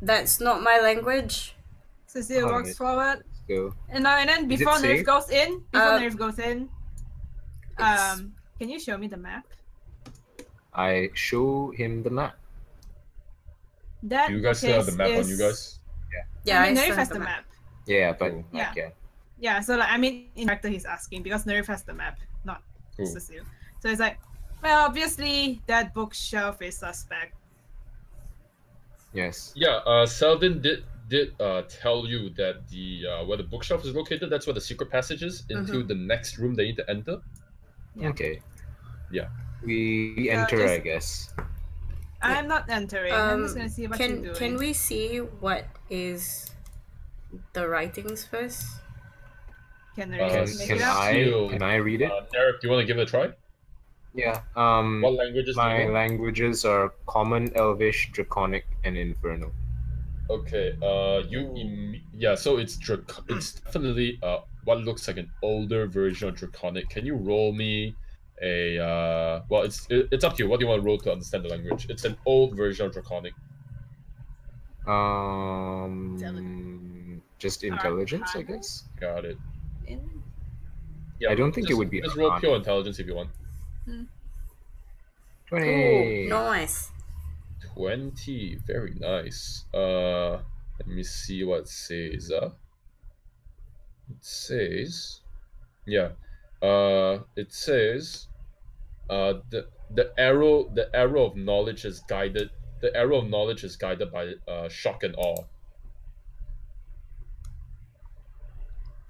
Speaker 5: That's not my language.
Speaker 3: Cecil
Speaker 2: Oh,
Speaker 3: walks
Speaker 2: yes.
Speaker 3: forward,
Speaker 2: Go.
Speaker 3: and then before
Speaker 2: it
Speaker 3: Nerf
Speaker 2: safe?
Speaker 3: goes in,
Speaker 5: It's-
Speaker 3: can you show me the map?
Speaker 2: I show him the map.
Speaker 3: That
Speaker 1: Do you guys still have the map on you
Speaker 3: is-
Speaker 1: guys?
Speaker 5: Yeah,
Speaker 3: I mean,
Speaker 5: still
Speaker 3: Nerf
Speaker 5: have
Speaker 3: has
Speaker 5: the
Speaker 3: the
Speaker 5: map.
Speaker 3: map.
Speaker 2: Yeah, but
Speaker 1: Cool.
Speaker 3: Yeah.
Speaker 2: okay.
Speaker 3: Yeah, so like I mean, in character he's asking because Nerf has the map, not
Speaker 1: Cool.
Speaker 3: Cecil. So it's like, well, obviously that bookshelf is suspect.
Speaker 2: Yes.
Speaker 1: Yeah, Selden did tell you that the where the bookshelf is located, that's where the secret passage is into the next room they need to enter.
Speaker 3: Yeah.
Speaker 2: Okay.
Speaker 1: Yeah.
Speaker 2: We enter,
Speaker 3: just-
Speaker 2: I guess.
Speaker 3: I'm not entering. I'm just gonna see what you're doing.
Speaker 5: Can we see what is the writings first?
Speaker 3: Can
Speaker 1: Can-
Speaker 3: Nerf make
Speaker 2: Can
Speaker 3: it up?
Speaker 2: can I read it?
Speaker 1: Derek, do you want to give it a try?
Speaker 2: Yeah.
Speaker 1: What languages do
Speaker 2: My
Speaker 1: you know?
Speaker 2: languages are Common, Elvish, Draconic, and Infernal.
Speaker 1: Okay, so it's it's definitely what looks like an older version of Draconic. Can you roll me a
Speaker 3: Uh,
Speaker 1: it's up to you. What do you want to roll to understand the language? It's an old version of Draconic.
Speaker 2: Just intelligence, I
Speaker 3: Arcana?
Speaker 2: guess.
Speaker 1: Got it.
Speaker 3: In
Speaker 1: Yeah,
Speaker 2: I don't think it would be
Speaker 1: Just roll
Speaker 2: arcana.
Speaker 1: pure intelligence if you want.
Speaker 2: 20.
Speaker 5: Nice.
Speaker 1: 20. Very nice. Let me see what it says. It says, yeah. It says, the arrow of knowledge is guided. The arrow of knowledge is guided by shock and awe.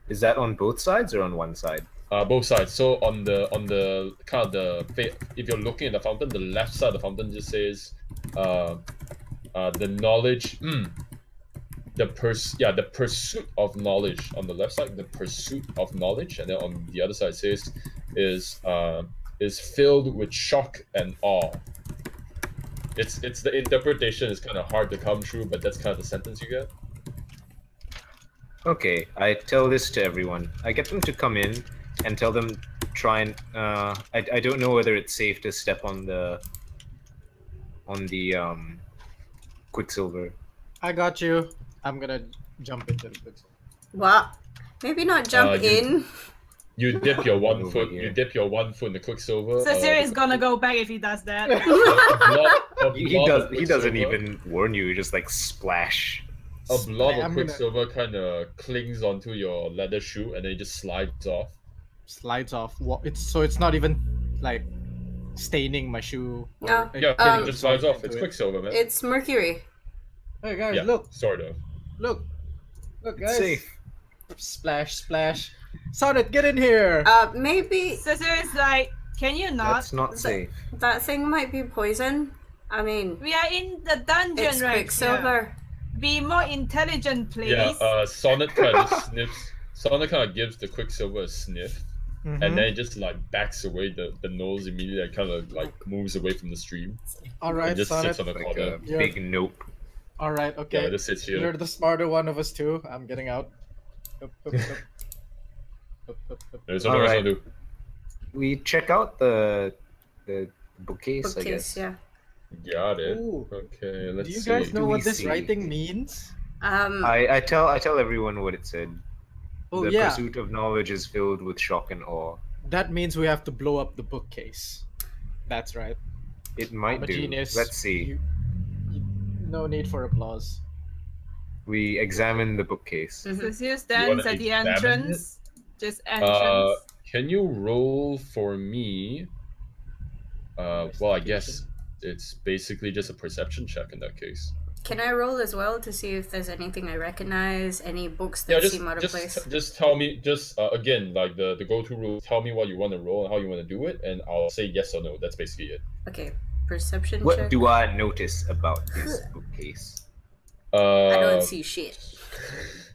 Speaker 2: Is that on both sides or on one side?
Speaker 1: Both sides. So on the kind of if you're looking at the fountain, the left side of the fountain just says, the knowledge. The pursuit of knowledge on the left side. The pursuit of knowledge, and then on the other side says, is filled with shock and awe. It's the interpretation is kind of hard to come through, but that's kind of the sentence you get.
Speaker 2: Okay, I tell this to everyone. I get them to come in and tell them try and I don't know whether it's safe to step on the Quicksilver.
Speaker 4: I got you. I'm gonna jump into the Quicksilver.
Speaker 5: What? Maybe not jump in.
Speaker 1: You dip your one
Speaker 2: Over
Speaker 1: foot.
Speaker 2: here.
Speaker 1: You dip your 1 foot in the Quicksilver.
Speaker 3: Cecil is gonna go back if he does that.
Speaker 2: He doesn't even warn you. He just like splash.
Speaker 1: A blob of
Speaker 4: I'm gonna-
Speaker 1: Quicksilver kind of clings onto your leather shoe, and then it just slides off.
Speaker 4: Slides off. It's not even like staining my shoe. or
Speaker 5: No.
Speaker 4: it
Speaker 1: Yeah,
Speaker 4: getting
Speaker 1: it just slides
Speaker 4: absorbed
Speaker 1: off. It's
Speaker 4: into it.
Speaker 1: Quicksilver, man.
Speaker 5: It's mercury.
Speaker 4: Hey guys,
Speaker 1: Yeah,
Speaker 4: look,
Speaker 1: sort of.
Speaker 4: look, guys.
Speaker 2: Safe.
Speaker 4: Splash, splash. Sonnet, get in here.
Speaker 5: Maybe
Speaker 3: Cecil is like, can you not?
Speaker 2: That's not safe.
Speaker 5: that thing might be poison. I mean,
Speaker 3: We are in the dungeon
Speaker 5: it's
Speaker 3: right
Speaker 5: Quicksilver.
Speaker 3: here. Be more intelligent, please.
Speaker 1: Yeah, Sonnet kind of sniffs. Sonnet kind of gives the Quicksilver a sniff,
Speaker 4: Mhm.
Speaker 1: and then it just like backs away. The nose immediately kind of like moves away from the stream.
Speaker 4: All
Speaker 1: And
Speaker 4: right,
Speaker 1: just
Speaker 4: Sonnet.
Speaker 1: sits on the
Speaker 2: Like
Speaker 1: corner.
Speaker 2: a
Speaker 4: Yeah.
Speaker 2: big nope.
Speaker 4: All right,
Speaker 1: Yeah,
Speaker 4: okay.
Speaker 1: it just sits
Speaker 4: You're
Speaker 1: here.
Speaker 4: the smarter one of us too. I'm getting out. Up, up, up. Up.
Speaker 1: There's nothing else to
Speaker 2: Alright.
Speaker 1: do.
Speaker 2: We check out the bookcase, I
Speaker 5: Bookcase,
Speaker 2: guess.
Speaker 5: yeah.
Speaker 1: Got it.
Speaker 4: Ooh.
Speaker 1: Okay, let's
Speaker 4: Do you
Speaker 1: see.
Speaker 4: guys know
Speaker 2: Do
Speaker 4: what
Speaker 2: we
Speaker 4: this
Speaker 2: see?
Speaker 4: writing means?
Speaker 2: I tell everyone what it said.
Speaker 4: Oh
Speaker 2: The
Speaker 4: yeah,
Speaker 2: pursuit of knowledge is filled with shock and awe.
Speaker 4: that means we have to blow up the bookcase. That's right.
Speaker 2: It might
Speaker 4: I'm a
Speaker 2: do.
Speaker 4: genius.
Speaker 2: Let's see.
Speaker 4: No need for applause.
Speaker 2: We examine the bookcase.
Speaker 5: Mhm.
Speaker 3: Cecil stands
Speaker 1: wanna
Speaker 3: at the
Speaker 1: examine
Speaker 3: entrance. Just entrance.
Speaker 1: Can you roll for me? Well, I guess it's basically just a perception check in that case.
Speaker 5: Can I roll as well to see if there's anything I recognize, any books that
Speaker 1: Yeah, just
Speaker 5: seem out of place?
Speaker 1: just tell me. Again, like the go-to rule. Tell me what you want to roll and how you want to do it, and I'll say yes or no. That's basically it.
Speaker 5: Okay, perception
Speaker 2: What
Speaker 5: check.
Speaker 2: do I notice about this bookcase?
Speaker 5: I don't see shit.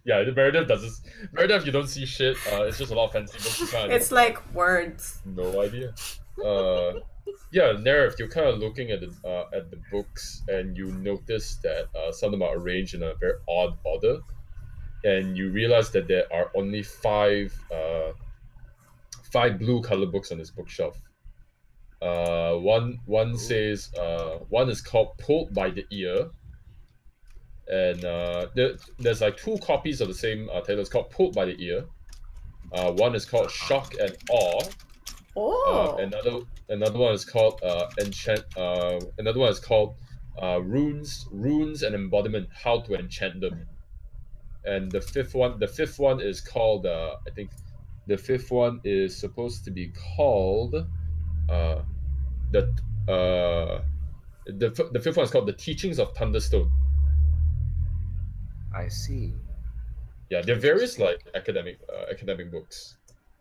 Speaker 1: Yeah, the Marydeth does this. Marydeth, you don't see shit. It's just a lot of fancy books. You kind of
Speaker 5: It's like words.
Speaker 1: no idea. Yeah, Nerif, you're kind of looking at the books, and you notice that some of them are arranged in a very odd order, and you realize that there are only five blue color books on this bookshelf. One says one is called "Pulled by the Ear," and there's like two copies of the same title. It's called "Pulled by the Ear." One is called "Shock and Awe."
Speaker 5: Oh.
Speaker 1: Another one is called another one is called runes and embodiment, how to enchant them. And the fifth one is called I think the fifth one is supposed to be called the fifth one is called the Teachings of Thunderstone.
Speaker 2: I see.
Speaker 1: Yeah, they're various like academic books.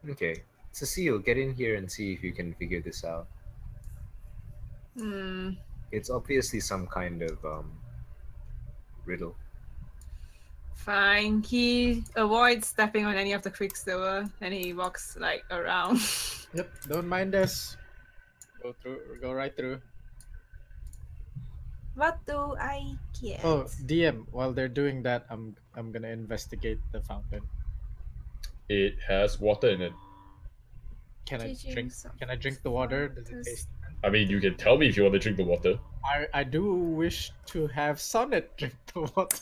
Speaker 2: Okay. Cecile, get in here and see if you can figure this out. It's obviously some kind of riddle.
Speaker 3: Fine. He avoids stepping on any of the Quicksilver, and he walks like around.
Speaker 4: Yep, don't mind us. Go right through.
Speaker 3: What do I get?
Speaker 4: Oh, DM, while they're doing that, I'm gonna investigate the fountain.
Speaker 1: It has water in it.
Speaker 4: Can I
Speaker 3: Teachings
Speaker 4: drink?
Speaker 3: of
Speaker 4: Can I drink the water? Does it taste?
Speaker 1: I mean, you can tell me if you want to drink the water.
Speaker 4: I do wish to have Sonnet drink the water.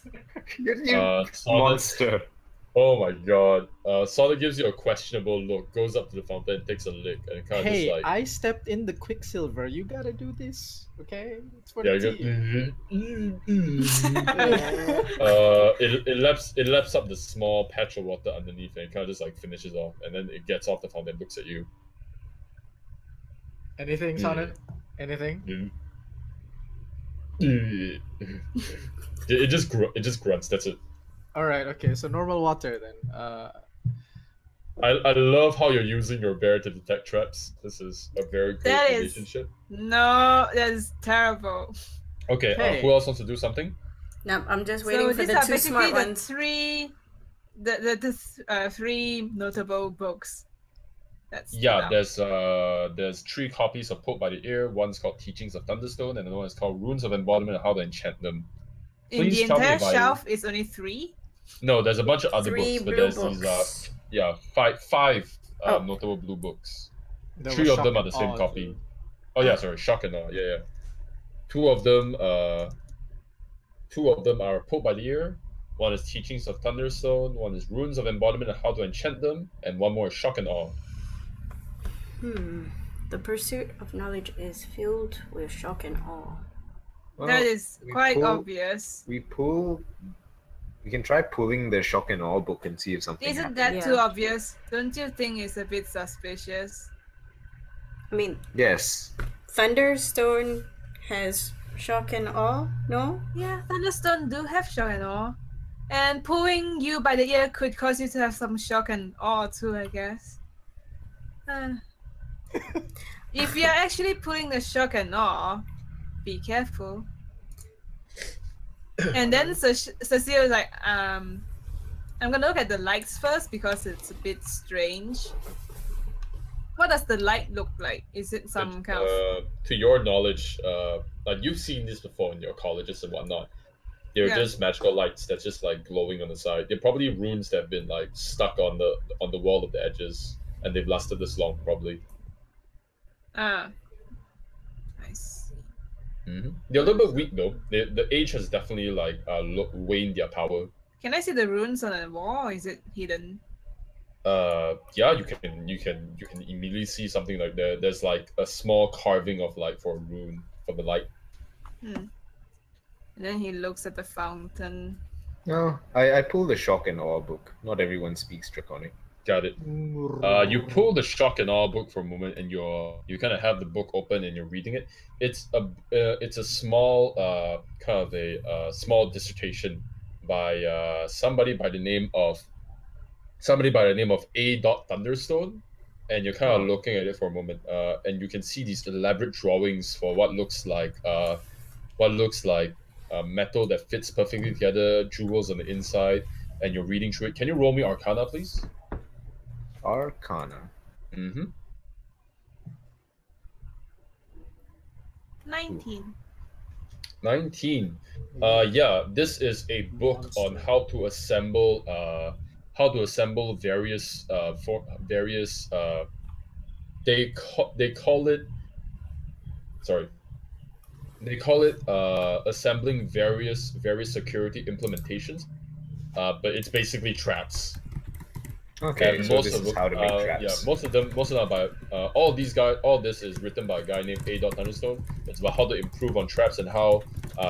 Speaker 1: Sonnet,
Speaker 2: Monster.
Speaker 1: oh my god. Sonnet gives you a questionable look, goes up to the fountain and takes a lick, and kind of
Speaker 4: Hey,
Speaker 1: just like...
Speaker 4: I stepped in the Quicksilver. You gotta do this, okay? It's for
Speaker 1: Yeah,
Speaker 4: the
Speaker 1: you
Speaker 4: team.
Speaker 1: it laps up the small patch of water underneath and kind of just like finishes off, and then it gets off the fountain and looks at you.
Speaker 4: Anything, Sonnet? Anything?
Speaker 1: It just grunts. That's it.
Speaker 4: All right. Okay. So normal water then.
Speaker 1: I love how you're using your bear to detect traps. This is a very good
Speaker 3: That is-
Speaker 1: relationship.
Speaker 3: No, that is terrible.
Speaker 1: Okay,
Speaker 4: Hey.
Speaker 1: who else wants to do something?
Speaker 5: No, I'm just waiting
Speaker 3: So
Speaker 5: for
Speaker 3: these
Speaker 5: the
Speaker 3: are
Speaker 5: two
Speaker 3: basically
Speaker 5: smart
Speaker 3: the
Speaker 5: ones.
Speaker 3: three notable books. That's
Speaker 1: Yeah,
Speaker 3: out.
Speaker 1: there's 3 copies of Pope by the Ear. One's called Teachings of Thunderstone, and another one is called Runes of Embodiment and How to Enchant Them.
Speaker 3: In the
Speaker 1: please tell me
Speaker 3: entire
Speaker 1: if I-
Speaker 3: shelf is only 3.
Speaker 1: No, there's a bunch of other
Speaker 5: 3
Speaker 1: books, but
Speaker 5: blue
Speaker 1: there's
Speaker 5: books.
Speaker 1: these five
Speaker 5: Oh.
Speaker 1: notable blue books.
Speaker 4: There
Speaker 1: 3
Speaker 4: was
Speaker 1: of them
Speaker 4: shock
Speaker 1: are the same
Speaker 4: and awe,
Speaker 1: copy.
Speaker 4: too.
Speaker 1: Oh yeah, sorry, shock and awe. Yeah. 2 of them are Pope by the Ear. One is Teachings of Thunderstone. One is Runes of Embodiment and How to Enchant Them, and one more is Shock and Awe.
Speaker 5: The pursuit of knowledge is filled with shock and awe.
Speaker 2: Well,
Speaker 3: That is
Speaker 2: we
Speaker 3: quite
Speaker 2: pull-
Speaker 3: obvious.
Speaker 2: We can try pulling the shock and awe book and see if something
Speaker 3: Isn't
Speaker 2: happens.
Speaker 3: that
Speaker 5: Yeah.
Speaker 3: too obvious? Don't you think it's a bit suspicious?
Speaker 5: I mean,
Speaker 2: Yes.
Speaker 5: Thunderstone has shock and awe, no?
Speaker 3: Yeah, Thunderstone do have shock and awe. And pulling you by the ear could cause you to have some shock and awe too, I guess. If you're actually pulling the shock and awe, be careful. And then Cecil was like, I'm gonna look at the lights first because it's a bit strange. What does the light look like? Is it some kind of...
Speaker 1: To your knowledge, like you've seen this before in your colleges and whatnot. They're
Speaker 3: Yeah.
Speaker 1: just magical lights that's just like glowing on the side. They're probably runes that have been like stuck on the wall of the edges, and they've lasted this long probably.
Speaker 3: I see.
Speaker 1: They're a little bit weak though. The age has definitely like waned their power.
Speaker 3: Can I see the runes on the wall, or is it hidden?
Speaker 1: Yeah, you can immediately see something like there's like a small carving of like for a rune for the light.
Speaker 3: And then he looks at the fountain.
Speaker 2: No, I pulled the shock and awe book. Not everyone speaks Draconic.
Speaker 1: Got it. You pull the shock and awe book for a moment, and you kind of have the book open and you're reading it. It's a small kind of a small dissertation by somebody by the name of A. Thunderstone, and you're kind of looking at it for a moment, and you can see these elaborate drawings for what looks like metal that fits perfectly together, jewels on the inside, and you're reading through it. Can you roll me Arcana, please?
Speaker 2: Arcana.
Speaker 3: 19.
Speaker 1: 19. Yeah, this is a book on how to assemble various they call it assembling various security implementations, but it's basically traps.
Speaker 2: Okay,
Speaker 1: And
Speaker 2: so this is how to make traps.
Speaker 1: Yeah, most of them are by all this is written by a guy named A. Thunderstone. It's about how to improve on traps and how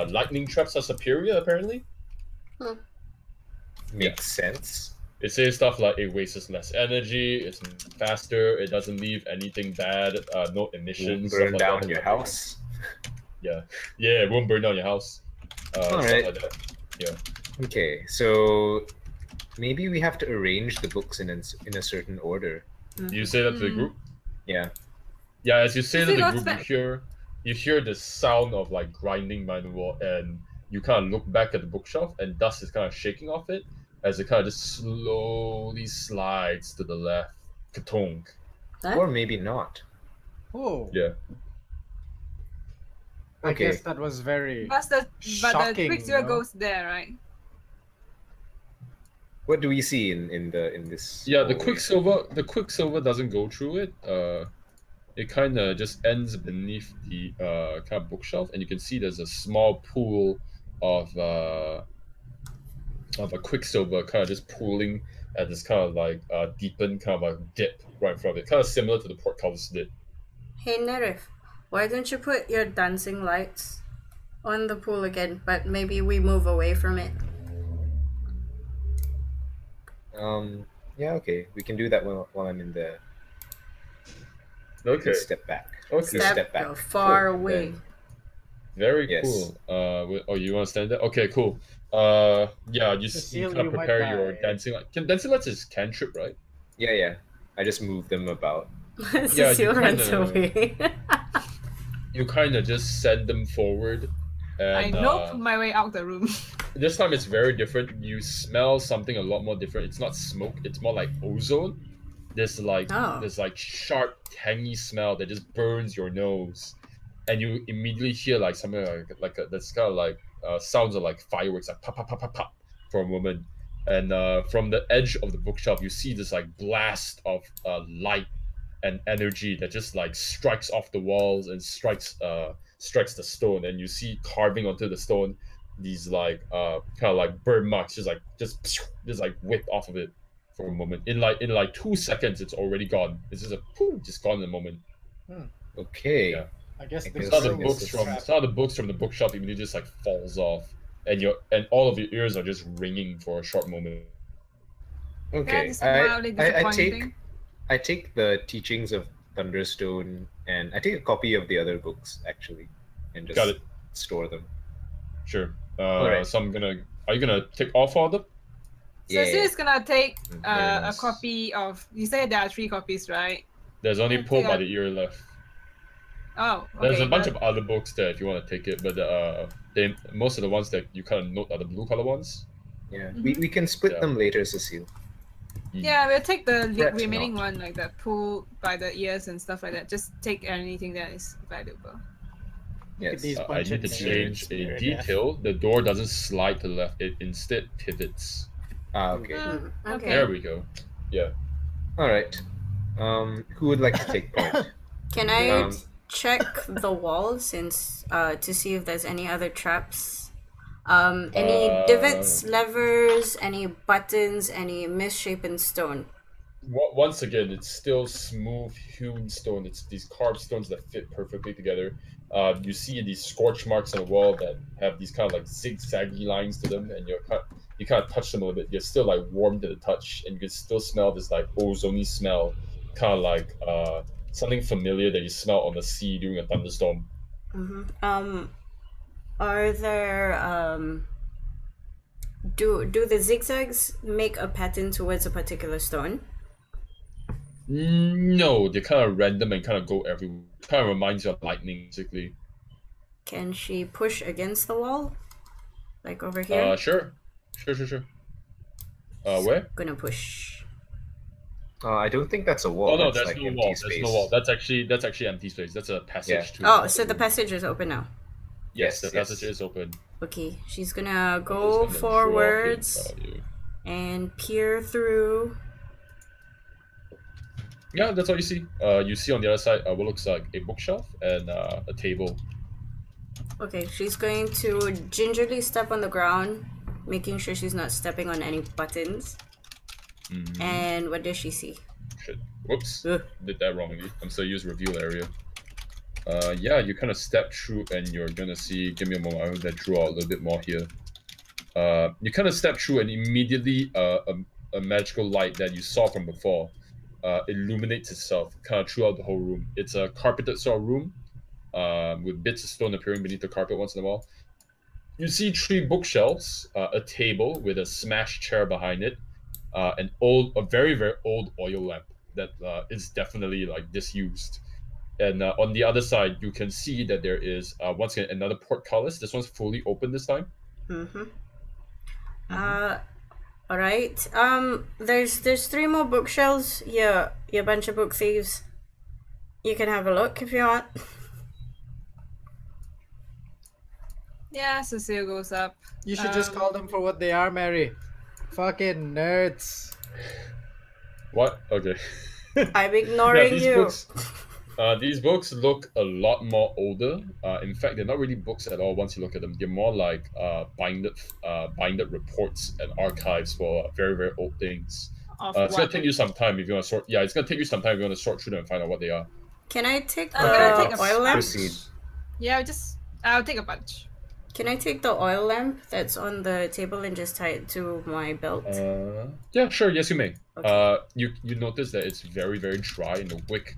Speaker 1: lightning traps are superior apparently.
Speaker 2: Makes sense.
Speaker 1: It says stuff like it wastes less energy, it's faster, it doesn't leave anything bad, no emissions.
Speaker 2: Burn
Speaker 1: stuff like
Speaker 2: down
Speaker 1: that.
Speaker 2: your house.
Speaker 1: Yeah, it won't burn down your house. Stuff
Speaker 2: Alright.
Speaker 1: like that. Yeah.
Speaker 2: Okay, so maybe we have to arrange the books in a certain order.
Speaker 1: You say that to the group?
Speaker 2: Yeah.
Speaker 1: Yeah, as you say to
Speaker 3: Is it
Speaker 1: the
Speaker 3: not
Speaker 1: group,
Speaker 3: back?
Speaker 1: you hear the sound of like grinding by the wall, and you kind of look back at the bookshelf, and dust is kind of shaking off it as it kind of just slowly slides to the left. Katonk.
Speaker 5: Huh?
Speaker 2: Or maybe not.
Speaker 4: Oh,
Speaker 1: Yeah.
Speaker 4: I
Speaker 2: Okay.
Speaker 4: guess that was very.
Speaker 3: But the
Speaker 4: Shocking,
Speaker 3: Quicksilver
Speaker 4: no?
Speaker 3: goes there, right?
Speaker 2: What do we see in this?
Speaker 1: Yeah, the
Speaker 2: hallway?
Speaker 1: Quicksilver doesn't go through it. it kind of just ends beneath the kind of bookshelf, and you can see there's a small pool of a quicksilver kind of just pooling at this kind of like deepened kind of like dip right in front of it, kind of similar to the portcullis did.
Speaker 5: Hey Nerif, why don't you put your dancing lights on the pool again, but maybe we move away from it?
Speaker 2: Yeah, okay. We can do that while I'm in there.
Speaker 1: Okay.
Speaker 2: Step back.
Speaker 1: Okay.
Speaker 2: Step back.
Speaker 5: Far away.
Speaker 2: Then.
Speaker 1: Very
Speaker 2: Yes.
Speaker 1: cool. Oh, you want to stand there? Okay, cool. Yeah, you
Speaker 4: Cecil,
Speaker 1: kind
Speaker 4: you
Speaker 1: of
Speaker 4: might
Speaker 1: prepare your
Speaker 4: die.
Speaker 1: dancing light. Dancing lights is cantrip, right?
Speaker 2: Yeah. I just move them about.
Speaker 5: Cecil runs
Speaker 1: kinda-
Speaker 5: away.
Speaker 1: You kind of just send them forward,
Speaker 3: I
Speaker 1: and
Speaker 3: nope my way out the room.
Speaker 1: this time it's very different. You smell something a lot more different. It's not smoke. It's more like ozone. This like sharp, tangy smell that just burns your nose, and you immediately hear like something like that's kind of like sounds of like fireworks, like pop pop pop pop pop for a moment. And from the edge of the bookshelf, you see this like blast of light and energy that just like strikes off the walls and strikes the stone, and you see carving onto the stone these like kind of like burn marks just like whip off of it for a moment. In like 2 seconds, it's already gone. It's just just gone in a moment.
Speaker 2: Okay.
Speaker 1: Yeah.
Speaker 4: I guess
Speaker 2: I
Speaker 4: the
Speaker 2: guess
Speaker 1: Some of the
Speaker 2: Cecil
Speaker 1: books
Speaker 2: is
Speaker 1: from
Speaker 4: trapped.
Speaker 1: some of the books from the bookshelf immediately just like falls off, and all of your ears are just ringing for a short moment.
Speaker 2: Okay.
Speaker 3: That's mildly disappointing.
Speaker 2: I take the teachings of Thunderstone and I take a copy of the other books actually, and just
Speaker 1: Got it.
Speaker 2: store them.
Speaker 1: Sure.
Speaker 2: Alright.
Speaker 1: So are you gonna take all 4 of them?
Speaker 2: Yeah.
Speaker 3: Cecil's gonna take
Speaker 2: Very
Speaker 3: a
Speaker 2: nice.
Speaker 3: copy of. You said there are 3 copies, right?
Speaker 1: There's only
Speaker 3: I'll
Speaker 1: pull
Speaker 3: take
Speaker 1: by
Speaker 3: a-
Speaker 1: the ear left.
Speaker 3: Oh, okay.
Speaker 1: There's a bunch
Speaker 3: but-
Speaker 1: of other books there if you want to take it, but most of the ones that you kind of note are the blue color ones.
Speaker 2: Yeah.
Speaker 3: Mhm.
Speaker 2: We can split
Speaker 1: Yeah.
Speaker 2: them later, Cecile.
Speaker 3: Yeah, we'll take the
Speaker 2: Perhaps
Speaker 3: remaining
Speaker 2: not.
Speaker 3: one, like the pull by the ears and stuff like that. Just take anything that is valuable.
Speaker 2: Yes.
Speaker 4: These
Speaker 1: I
Speaker 4: bunch
Speaker 1: need to
Speaker 4: of
Speaker 1: change
Speaker 4: nerds,
Speaker 1: a
Speaker 4: Marydeth.
Speaker 1: detail. The door doesn't slide to the left; it instead pivots.
Speaker 2: Okay.
Speaker 5: Okay.
Speaker 1: There we go. Yeah.
Speaker 2: All right. Who would like to take point?
Speaker 5: Can I
Speaker 2: Um,
Speaker 5: check the wall since to see if there's any other traps? Any divots, levers, any buttons, any misshapen stone?
Speaker 1: Once again, it's still smooth hewn stone. It's these carved stones that fit perfectly together. You see these scorch marks on the wall that have these kind of like zigzaggy lines to them, and you kind of touch them a little bit. You're still like warm to the touch, and you can still smell this like ozony smell, kind of like something familiar that you smell on the sea during a thunderstorm.
Speaker 5: Mm-hmm. Are there do the zigzags make a pattern towards a particular stone?
Speaker 1: No, they're kind of random and kind of go everywhere. Kind of reminds you of lightning, basically.
Speaker 5: Can she push against the wall? Like over here?
Speaker 1: Sure. Where?
Speaker 5: Gonna push.
Speaker 2: I don't think that's a wall.
Speaker 1: Oh no,
Speaker 2: that's
Speaker 1: there's
Speaker 2: like
Speaker 1: no
Speaker 2: empty
Speaker 1: wall.
Speaker 2: space.
Speaker 1: There's no wall. That's actually empty space. That's a passage
Speaker 2: Yeah.
Speaker 1: to.
Speaker 5: Oh, so the passage is open now.
Speaker 1: Yes, the
Speaker 2: Yes,
Speaker 1: passage
Speaker 2: yes.
Speaker 1: is open.
Speaker 5: Okay, she's gonna
Speaker 1: I'm
Speaker 5: go
Speaker 1: just gonna draw a
Speaker 5: forwards
Speaker 1: pin for you.
Speaker 5: and peer through.
Speaker 1: Yeah, that's all you see. You see on the other side what looks like a bookshelf and a table.
Speaker 5: Okay, she's going to gingerly step on the ground, making sure she's not stepping on any buttons.
Speaker 1: Mhm.
Speaker 5: And what does she see?
Speaker 1: Shit. Whoops.
Speaker 5: Ugh.
Speaker 1: Did that wrongly. I'm still use reveal area. Yeah, you kind of step through and you're gonna see. Give me a moment. I'm gonna draw a little bit more here. You kind of step through and immediately a magical light that you saw from before illuminates itself kind of throughout the whole room. It's a carpeted sort of room with bits of stone appearing beneath the carpet once in a while. You see 3 bookshelves, a table with a smashed chair behind it, a very, very old oil lamp that is definitely like disused. And on the other side, you can see that there is once again another portcullis. This one's fully open this time.
Speaker 5: Mm-hmm. All right. There's 3 more bookshelves. Yeah, you bunch of book thieves. You can have a look if you want.
Speaker 3: Yeah, Cecile goes up.
Speaker 4: You should just call them for what they are, Mary. Fucking nerds.
Speaker 1: What? Okay.
Speaker 5: I'm ignoring
Speaker 1: these
Speaker 5: you.
Speaker 1: books. These books look a lot more older. In fact, they're not really books at all. Once you look at them, they're more like binded reports and archives for very very old things.
Speaker 3: Of
Speaker 1: It's gonna
Speaker 3: what?
Speaker 1: take you some time if you want to sort. Yeah, it's gonna take you some time if you want to sort through them and find out what they are.
Speaker 5: Can I take
Speaker 3: I'm gonna
Speaker 5: the
Speaker 3: take a
Speaker 5: oil lamp?
Speaker 2: Proceed.
Speaker 3: Yeah, I'll take a bunch.
Speaker 5: Can I take the oil lamp that's on the table and just tie it to my belt?
Speaker 1: Yeah, sure. Yes, you may.
Speaker 5: Okay.
Speaker 1: You notice that it's very very dry, and the wick,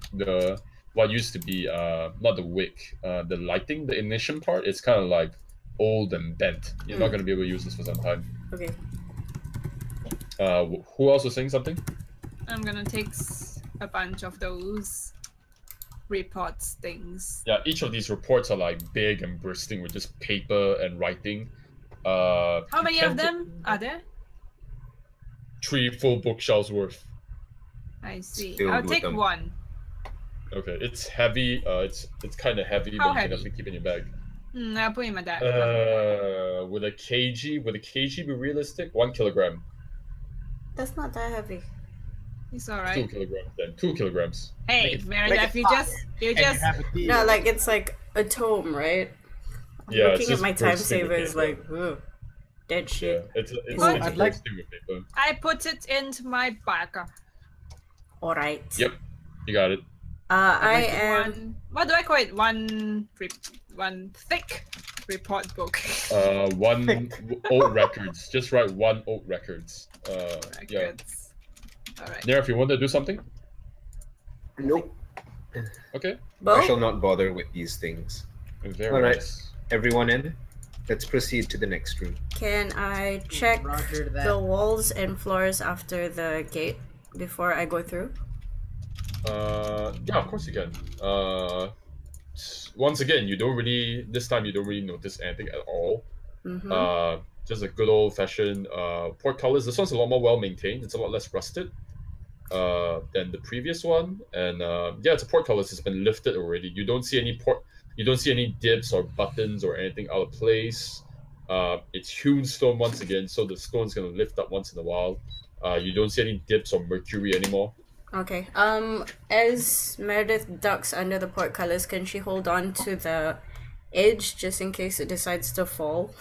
Speaker 1: what used to be not the wick, the lighting, the ignition part, it's kind of like old and bent. You're not gonna be able to use this for some time.
Speaker 5: Okay.
Speaker 1: Who else was saying something?
Speaker 3: I'm gonna take a bunch of those reports things.
Speaker 1: Yeah, each of these reports are like big and bursting with just paper and writing. How
Speaker 3: How many of them are there?
Speaker 1: 3 full bookshelves worth.
Speaker 3: I see.
Speaker 2: Filled
Speaker 3: I'll
Speaker 2: with
Speaker 3: take
Speaker 2: them.
Speaker 3: one.
Speaker 1: Okay, it's heavy. It's kind of heavy,
Speaker 3: How
Speaker 1: but you can
Speaker 3: heavy?
Speaker 1: definitely keep it in your bag.
Speaker 3: I'll put it in my bag.
Speaker 1: Would a kg be realistic? 1 kilogram.
Speaker 5: That's not that heavy.
Speaker 3: It's
Speaker 1: 2
Speaker 3: alright.
Speaker 1: kilograms then. 2 kilograms.
Speaker 3: Hey,
Speaker 4: make
Speaker 3: Meredith,
Speaker 4: it
Speaker 3: you
Speaker 4: fast.
Speaker 3: just
Speaker 4: have a deal.
Speaker 5: No, like it's like a tome, right? I'm
Speaker 1: Yeah, it's
Speaker 5: looking at
Speaker 1: just
Speaker 5: my time
Speaker 1: bursting with
Speaker 5: savers
Speaker 1: paper.
Speaker 5: like, ugh, dead
Speaker 1: Yeah,
Speaker 5: shit.
Speaker 1: it's
Speaker 3: What?
Speaker 1: it's
Speaker 4: I'd like-
Speaker 1: bursting with paper.
Speaker 3: I put it into my bag.
Speaker 5: Alright.
Speaker 1: Yep, you got it.
Speaker 5: I am.
Speaker 3: What do I call it? One thick report book.
Speaker 1: One old records. Just write 1 old records. Yeah.
Speaker 3: Records. Alright.
Speaker 1: Nera, if you want to do something,
Speaker 2: Nope.
Speaker 1: okay.
Speaker 5: Bo?
Speaker 2: I shall not bother with these things.
Speaker 1: Very
Speaker 2: Alright.
Speaker 1: nice.
Speaker 2: Everyone in? Let's proceed to the next room.
Speaker 5: Can I check
Speaker 4: Roger that.
Speaker 5: the walls and floors after the gate before I go through?
Speaker 1: Yeah, of course you can. Once again, this time you don't really notice anything at all.
Speaker 5: Mm-hmm.
Speaker 1: Just a good old fashioned portcullis. This one's a lot more well maintained. It's a lot less rusted than the previous one. And yeah, it's a portcullis. It's been lifted already. You don't see any dips or buttons or anything out of place. It's hewn stone once again, so the stone's gonna lift up once in a while. You don't see any dips or mercury anymore.
Speaker 5: Okay. As Meredith ducks under the portcullis, can she hold on to the edge just in case it decides to fall?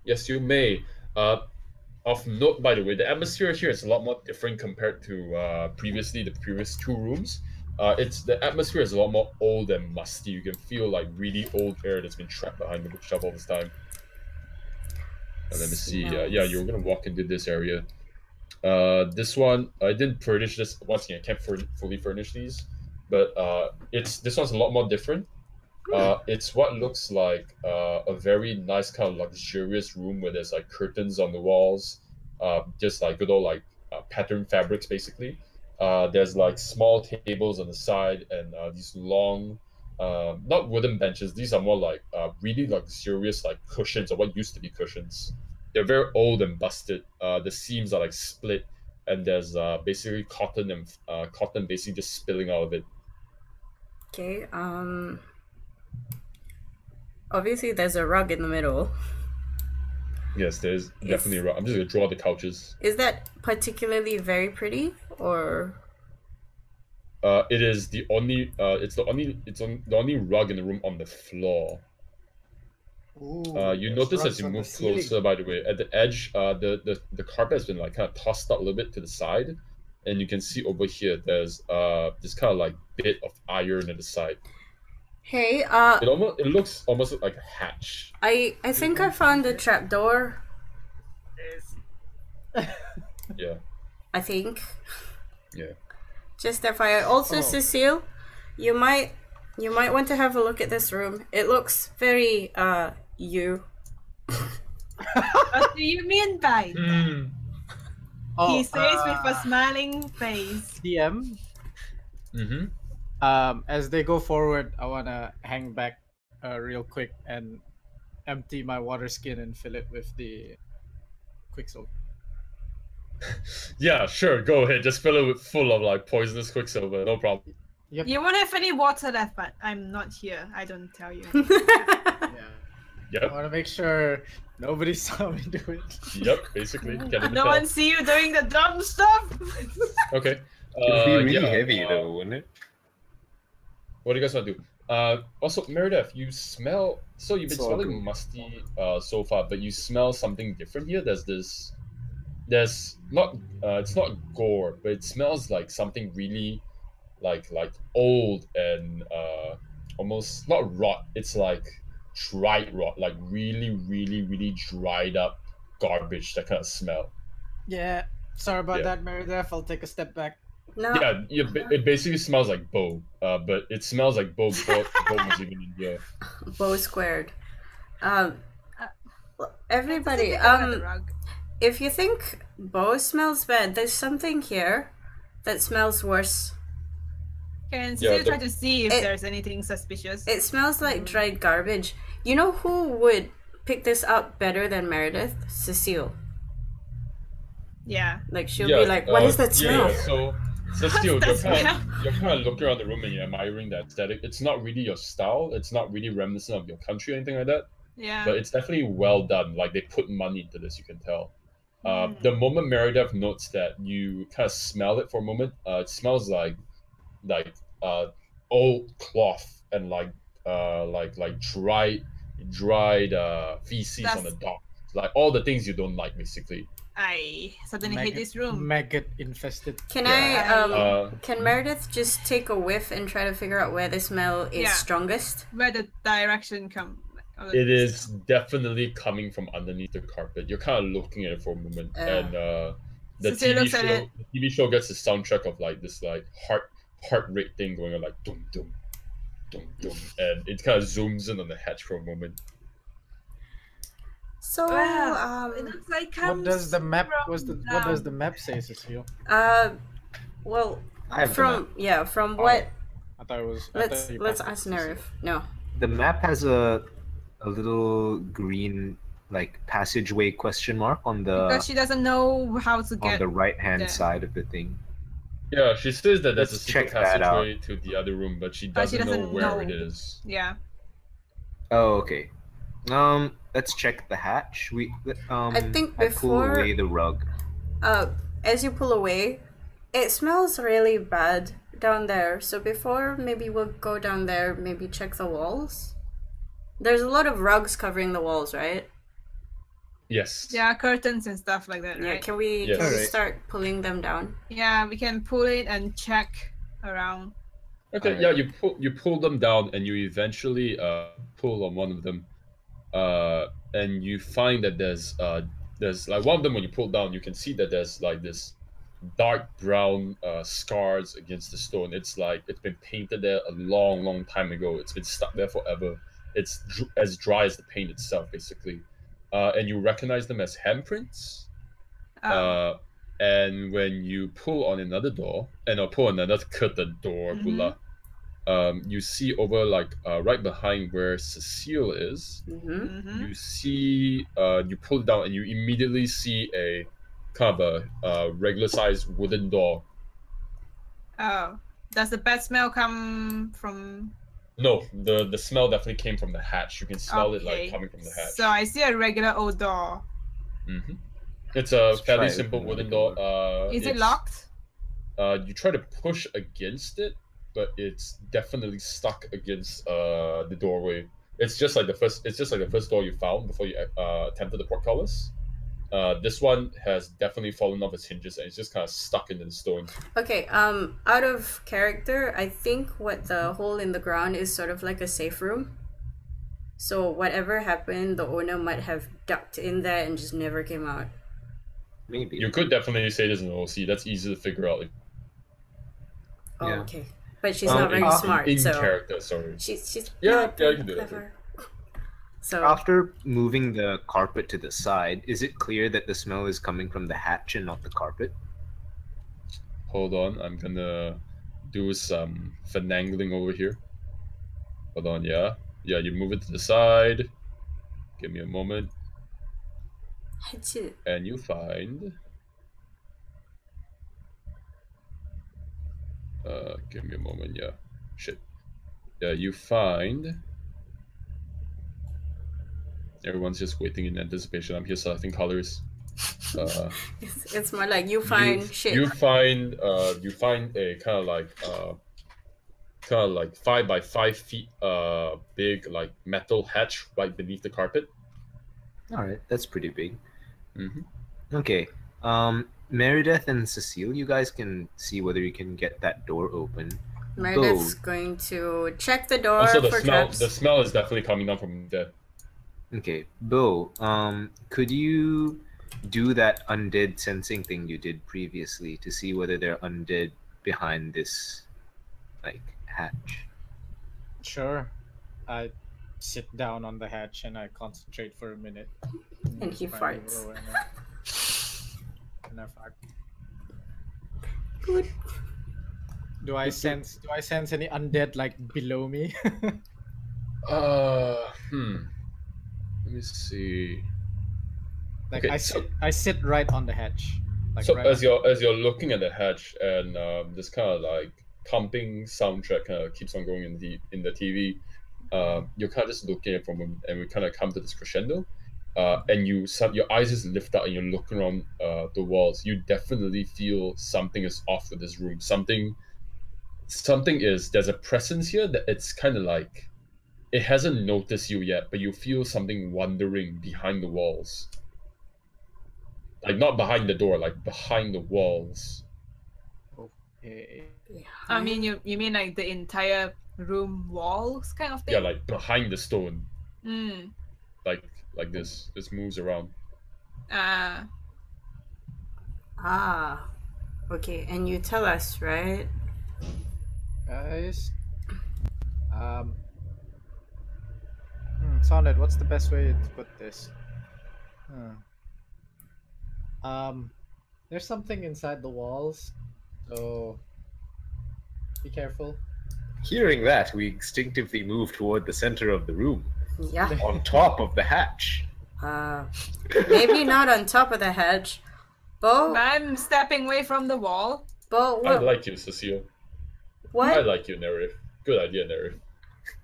Speaker 1: Yes, you may. Of note, by the way, the atmosphere here is a lot more different compared to the previous 2 rooms. The atmosphere is a lot more old and musty. You can feel like really old air that's been trapped behind the bookshelf all this time. Let me see. Yeah, you're gonna walk into this area. This one, I didn't furnish this. Once again, I can't fully furnish these, but this one's a lot more different. It's what looks like a very nice kind of luxurious room where there's like curtains on the walls, just like good old like pattern fabrics basically. There's like small tables on the side and these long, not wooden benches. These are more like really luxurious like cushions or what used to be cushions. They're very old and busted. The seams are like split, and there's basically cotton basically just spilling out of it.
Speaker 5: Okay. Obviously, there's a rug in the middle.
Speaker 1: Yes, there's definitely a rug. I'm just gonna draw the couches.
Speaker 5: Is that particularly very pretty, or?
Speaker 1: It is the only. It's the only rug in the room on the floor.
Speaker 4: Ooh,
Speaker 1: You
Speaker 4: there's
Speaker 1: notice
Speaker 4: rugs
Speaker 1: as you
Speaker 4: on the
Speaker 1: move
Speaker 4: ceiling.
Speaker 1: closer, by the way, at the edge, the carpet has been like kind of tossed out a little bit to the side, and you can see over here there's this kind of like bit of iron at the side.
Speaker 5: Hey,
Speaker 1: It looks almost like a hatch.
Speaker 5: I think I found a trapdoor.
Speaker 1: Yeah.
Speaker 5: I think.
Speaker 1: Yeah.
Speaker 5: Just FYI. Also,
Speaker 4: Oh.
Speaker 5: Cecile, you might want to have a look at this room. It looks very you.
Speaker 3: What do you mean by that?
Speaker 4: Oh,
Speaker 3: He says with a smiling face.
Speaker 4: DM.
Speaker 1: Mm-hmm.
Speaker 4: As they go forward, I wanna hang back real quick and empty my water skin and fill it with the quicksilver.
Speaker 1: Yeah, sure. Go ahead. Just fill it full of like poisonous quicksilver. No problem.
Speaker 4: Yep.
Speaker 3: You won't have any water left, but I'm not here. I don't tell you.
Speaker 4: Yeah. I
Speaker 1: Yep.
Speaker 4: want to make sure nobody saw me do it.
Speaker 1: Yep. Basically. Can't even
Speaker 3: No
Speaker 1: tell.
Speaker 3: one see you doing the dumb stuff.
Speaker 1: Okay.
Speaker 2: It would be really
Speaker 1: yeah,
Speaker 2: heavy though, wouldn't it?
Speaker 1: What do you guys want to do? Also, Marydeth, you smell. So you've been
Speaker 2: It's all
Speaker 1: smelling
Speaker 2: good.
Speaker 1: musty so far, but you smell something different here. There's this. There's not. It's not gore, but it smells like something really, like old and almost not rot. It's like dried rot, like really, really, really dried up garbage. That kind of smell.
Speaker 4: Yeah. Sorry about
Speaker 1: Yeah.
Speaker 4: that, Marydeth. I'll take a step back.
Speaker 5: No.
Speaker 1: Yeah, it basically smells like Bo, but it smells like Bo was even in here.
Speaker 5: Bow squared. Everybody,
Speaker 3: Let's take it under the rug.
Speaker 5: if you think Bow smells bad, there's something here that smells worse.
Speaker 3: Can
Speaker 1: Yeah,
Speaker 3: Cecil try to see if
Speaker 5: it-
Speaker 3: there's anything suspicious?
Speaker 5: It smells like dried garbage. You know who would pick this up better than Marydeth? Cecile.
Speaker 3: Yeah.
Speaker 5: Like she'll be like, "What is that smell?"
Speaker 1: Yeah, so still,
Speaker 3: What's that
Speaker 1: you're kind of looking around the room and you're admiring that aesthetic. It's not really your style. It's not really reminiscent of your country or anything like that.
Speaker 3: Yeah.
Speaker 1: But it's definitely well done. Like they put money into this, you can tell.
Speaker 3: Mm.
Speaker 1: The moment Marydeth notes that you kind of smell it for a moment, it smells like old cloth and like dried feces on the
Speaker 3: That's-
Speaker 1: dock. Like all the things you don't like, basically.
Speaker 3: I suddenly hate this room.
Speaker 4: Maggot infested.
Speaker 5: Can
Speaker 1: Yeah.
Speaker 5: can Marydeth just take a whiff and try to figure out where the smell is
Speaker 3: Yeah.
Speaker 5: strongest?
Speaker 3: Where the direction come?
Speaker 1: It is definitely coming from underneath the carpet. You're kind of looking at it for a moment, and the
Speaker 3: Cecile looks at it.
Speaker 1: TV show gets the soundtrack of like this like heart rate thing going on, like dum dum dum dum, and it kind of zooms in on the hatch for a moment.
Speaker 5: So,
Speaker 3: Well, it looks like
Speaker 4: What does the map?
Speaker 3: from
Speaker 4: What does the map say, Cecile?
Speaker 5: well,
Speaker 2: I have the
Speaker 5: from
Speaker 2: map.
Speaker 5: from
Speaker 4: Oh,
Speaker 5: what?
Speaker 4: I thought it was.
Speaker 5: Let's ask Nerif. No.
Speaker 2: The map has a little green like passageway question mark on
Speaker 3: because
Speaker 2: the
Speaker 3: she doesn't know how to
Speaker 2: on
Speaker 3: get.
Speaker 2: the right hand
Speaker 3: there.
Speaker 2: side of the thing.
Speaker 1: Yeah, she says that there's
Speaker 2: Let's
Speaker 1: a secret
Speaker 2: check that out.
Speaker 1: passageway to the other room, but she
Speaker 3: But she
Speaker 1: doesn't know
Speaker 3: doesn't
Speaker 1: where
Speaker 3: know.
Speaker 1: it is.
Speaker 3: Yeah.
Speaker 2: Oh, okay. Let's check the hatch.
Speaker 5: I think
Speaker 2: I pull
Speaker 5: before-
Speaker 2: away the rug.
Speaker 5: As you pull away, it smells really bad down there. So before maybe we'll go down there, maybe check the walls. There's a lot of rugs covering the walls, right?
Speaker 1: Yes.
Speaker 3: Yeah, curtains and stuff like that,
Speaker 5: Yeah.
Speaker 3: right?
Speaker 5: Can we
Speaker 1: Yes.
Speaker 2: Alright.
Speaker 5: start pulling them down?
Speaker 3: Yeah, we can pull it and check around.
Speaker 1: Okay.
Speaker 2: Alright.
Speaker 1: Yeah, you pull them down, and you eventually pull on one of them, and you find that there's like one of them when you pull down, you can see that there's like this dark brown scars against the stone. It's like it's been painted there a long time ago. It's been stuck there forever. It's as dry as the paint itself, basically. And you recognize them as handprints.
Speaker 3: Oh,
Speaker 1: And when you pull on another door, or pull on another curtain door,
Speaker 3: Mhm.
Speaker 1: pula, you see over like right behind where Cecile is,
Speaker 5: Mm-hmm.
Speaker 3: mhm.
Speaker 1: you see you pull it down and you immediately see a kind of a regular sized wooden door.
Speaker 3: Oh, does the bad smell come from?
Speaker 1: No, the smell definitely came from the hatch. You can smell it
Speaker 3: Okay.
Speaker 1: like coming from the hatch.
Speaker 3: So I see a regular old door.
Speaker 1: Hmm. It's a
Speaker 2: Let's
Speaker 1: fairly
Speaker 2: try
Speaker 1: simple
Speaker 2: opening
Speaker 1: wooden
Speaker 2: the
Speaker 1: door.
Speaker 2: door.
Speaker 3: Is it
Speaker 1: It's-
Speaker 3: locked?
Speaker 1: You try to push against it, but it's definitely stuck against the doorway. It's just like the first door you found before you attempted the portcullis. This one has definitely fallen off its hinges and it's just kind of stuck into the stone.
Speaker 5: Okay, out of character, I think what the hole in the ground is sort of like a safe room. So whatever happened, the owner might have ducked in there and just never came out.
Speaker 2: Maybe.
Speaker 1: You could definitely say this in OC. That's easy to figure out.
Speaker 5: Oh,
Speaker 2: Yeah.
Speaker 5: okay. But she's not very smart,
Speaker 1: in
Speaker 5: so
Speaker 1: character, sorry.
Speaker 5: she's
Speaker 1: Yeah,
Speaker 5: not
Speaker 1: yeah,
Speaker 5: very
Speaker 1: you can do that.
Speaker 5: clever. So
Speaker 2: After moving the carpet to the side, is it clear that the smell is coming from the hatch and not the carpet?
Speaker 1: Hold on, I'm gonna do some finagling over here. Hold on, yeah. Yeah, you move it to the side. Give me a moment.
Speaker 5: Achoo.
Speaker 1: And you find... give me a moment, yeah. Shit. Yeah, you find... Everyone's just waiting in anticipation. I'm here selecting colors.
Speaker 5: It's more like you find shit.
Speaker 1: You find a kind of like kind of like 5 by 5 feet big like metal hatch right beneath the carpet.
Speaker 2: All right, that's pretty big.
Speaker 1: Mm-hmm.
Speaker 2: Okay. Marydeth and Cecile, you guys can see whether you can get that door open.
Speaker 5: Marydeth's going to check the door
Speaker 1: Also,
Speaker 5: for traps.
Speaker 1: the smell is definitely coming down from there.
Speaker 2: Okay, Bo, could you do that undead sensing thing you did previously to see whether they're undead behind this, like, hatch?
Speaker 4: Sure. I sit down on the hatch and I concentrate for a minute.
Speaker 5: And he farts.
Speaker 4: And I fart.
Speaker 5: Good.
Speaker 4: Do I sense any undead like below me?
Speaker 1: Let me see.
Speaker 4: Like
Speaker 1: Okay,
Speaker 4: I sit right on the hatch. Like
Speaker 1: So
Speaker 4: right
Speaker 1: as you're looking at the hatch and this kind of like pumping soundtrack kind of keeps on going in the TV, you're kind of just looking at it from and we kind of come to this crescendo, and your eyes just lift up and you're looking around the walls. You definitely feel something is off with this room. There's a presence here that it's kind of like it hasn't noticed you yet, but you feel something wandering behind the walls. Like not behind the door, like behind the walls.
Speaker 4: Okay.
Speaker 3: I mean, you mean like the entire room walls kind of thing?
Speaker 1: Yeah, like behind the stone.
Speaker 3: Mm.
Speaker 1: Like this. This moves around.
Speaker 5: Okay, and you tell us, right?
Speaker 4: Guys. Sonnet, what's the best way to put this? There's something inside the walls, so be careful.
Speaker 2: Hearing that, we instinctively move toward the center of the room,
Speaker 5: Yeah.
Speaker 2: on top of the hatch.
Speaker 5: Maybe not on top of the hedge. Bo,
Speaker 3: I'm stepping away from the wall.
Speaker 5: Bo,
Speaker 1: I
Speaker 5: what?
Speaker 1: like you, Cecile. I
Speaker 5: What?
Speaker 1: like you, Nerif. Good idea, Nerif.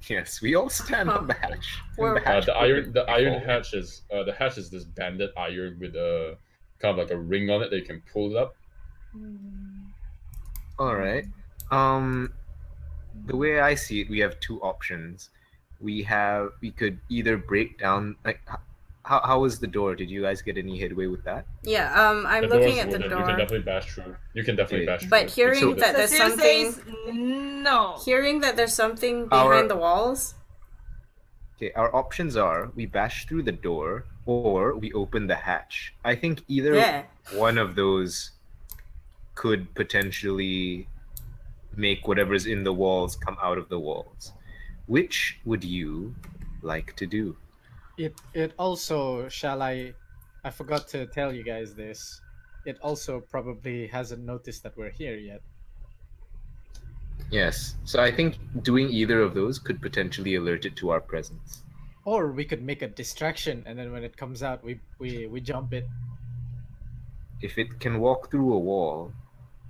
Speaker 2: Yes, we all stand on the hatch.
Speaker 5: Where-
Speaker 2: And the hatch
Speaker 1: The
Speaker 2: opens
Speaker 1: iron
Speaker 2: before-
Speaker 1: hatch is the hatch is this banded iron with a kind of like a ring on it that you can pull it up.
Speaker 2: All right. The way I see it, we have two options. We could either break down, like, how was the door? Did you guys get any headway with that?
Speaker 5: Yeah, I'm
Speaker 1: The
Speaker 5: looking
Speaker 1: door's
Speaker 5: at the
Speaker 1: wooden.
Speaker 5: door.
Speaker 1: You can definitely bash through. You can definitely
Speaker 2: Okay.
Speaker 1: bash through.
Speaker 5: But
Speaker 1: it.
Speaker 5: hearing
Speaker 1: So
Speaker 5: that there's
Speaker 3: Cecile
Speaker 5: something,
Speaker 3: says no.
Speaker 5: hearing that there's something behind the walls.
Speaker 2: Okay, our options are we bash through the door or we open the hatch. I think either
Speaker 5: Yeah.
Speaker 2: one of those could potentially make whatever's in the walls come out of the walls. Which would you like to do?
Speaker 4: It also I forgot to tell you guys this. It also probably hasn't noticed that we're here yet.
Speaker 2: Yes. So I think doing either of those could potentially alert it to our presence.
Speaker 4: Or we could make a distraction and then when it comes out we jump it.
Speaker 2: If it can walk through a wall,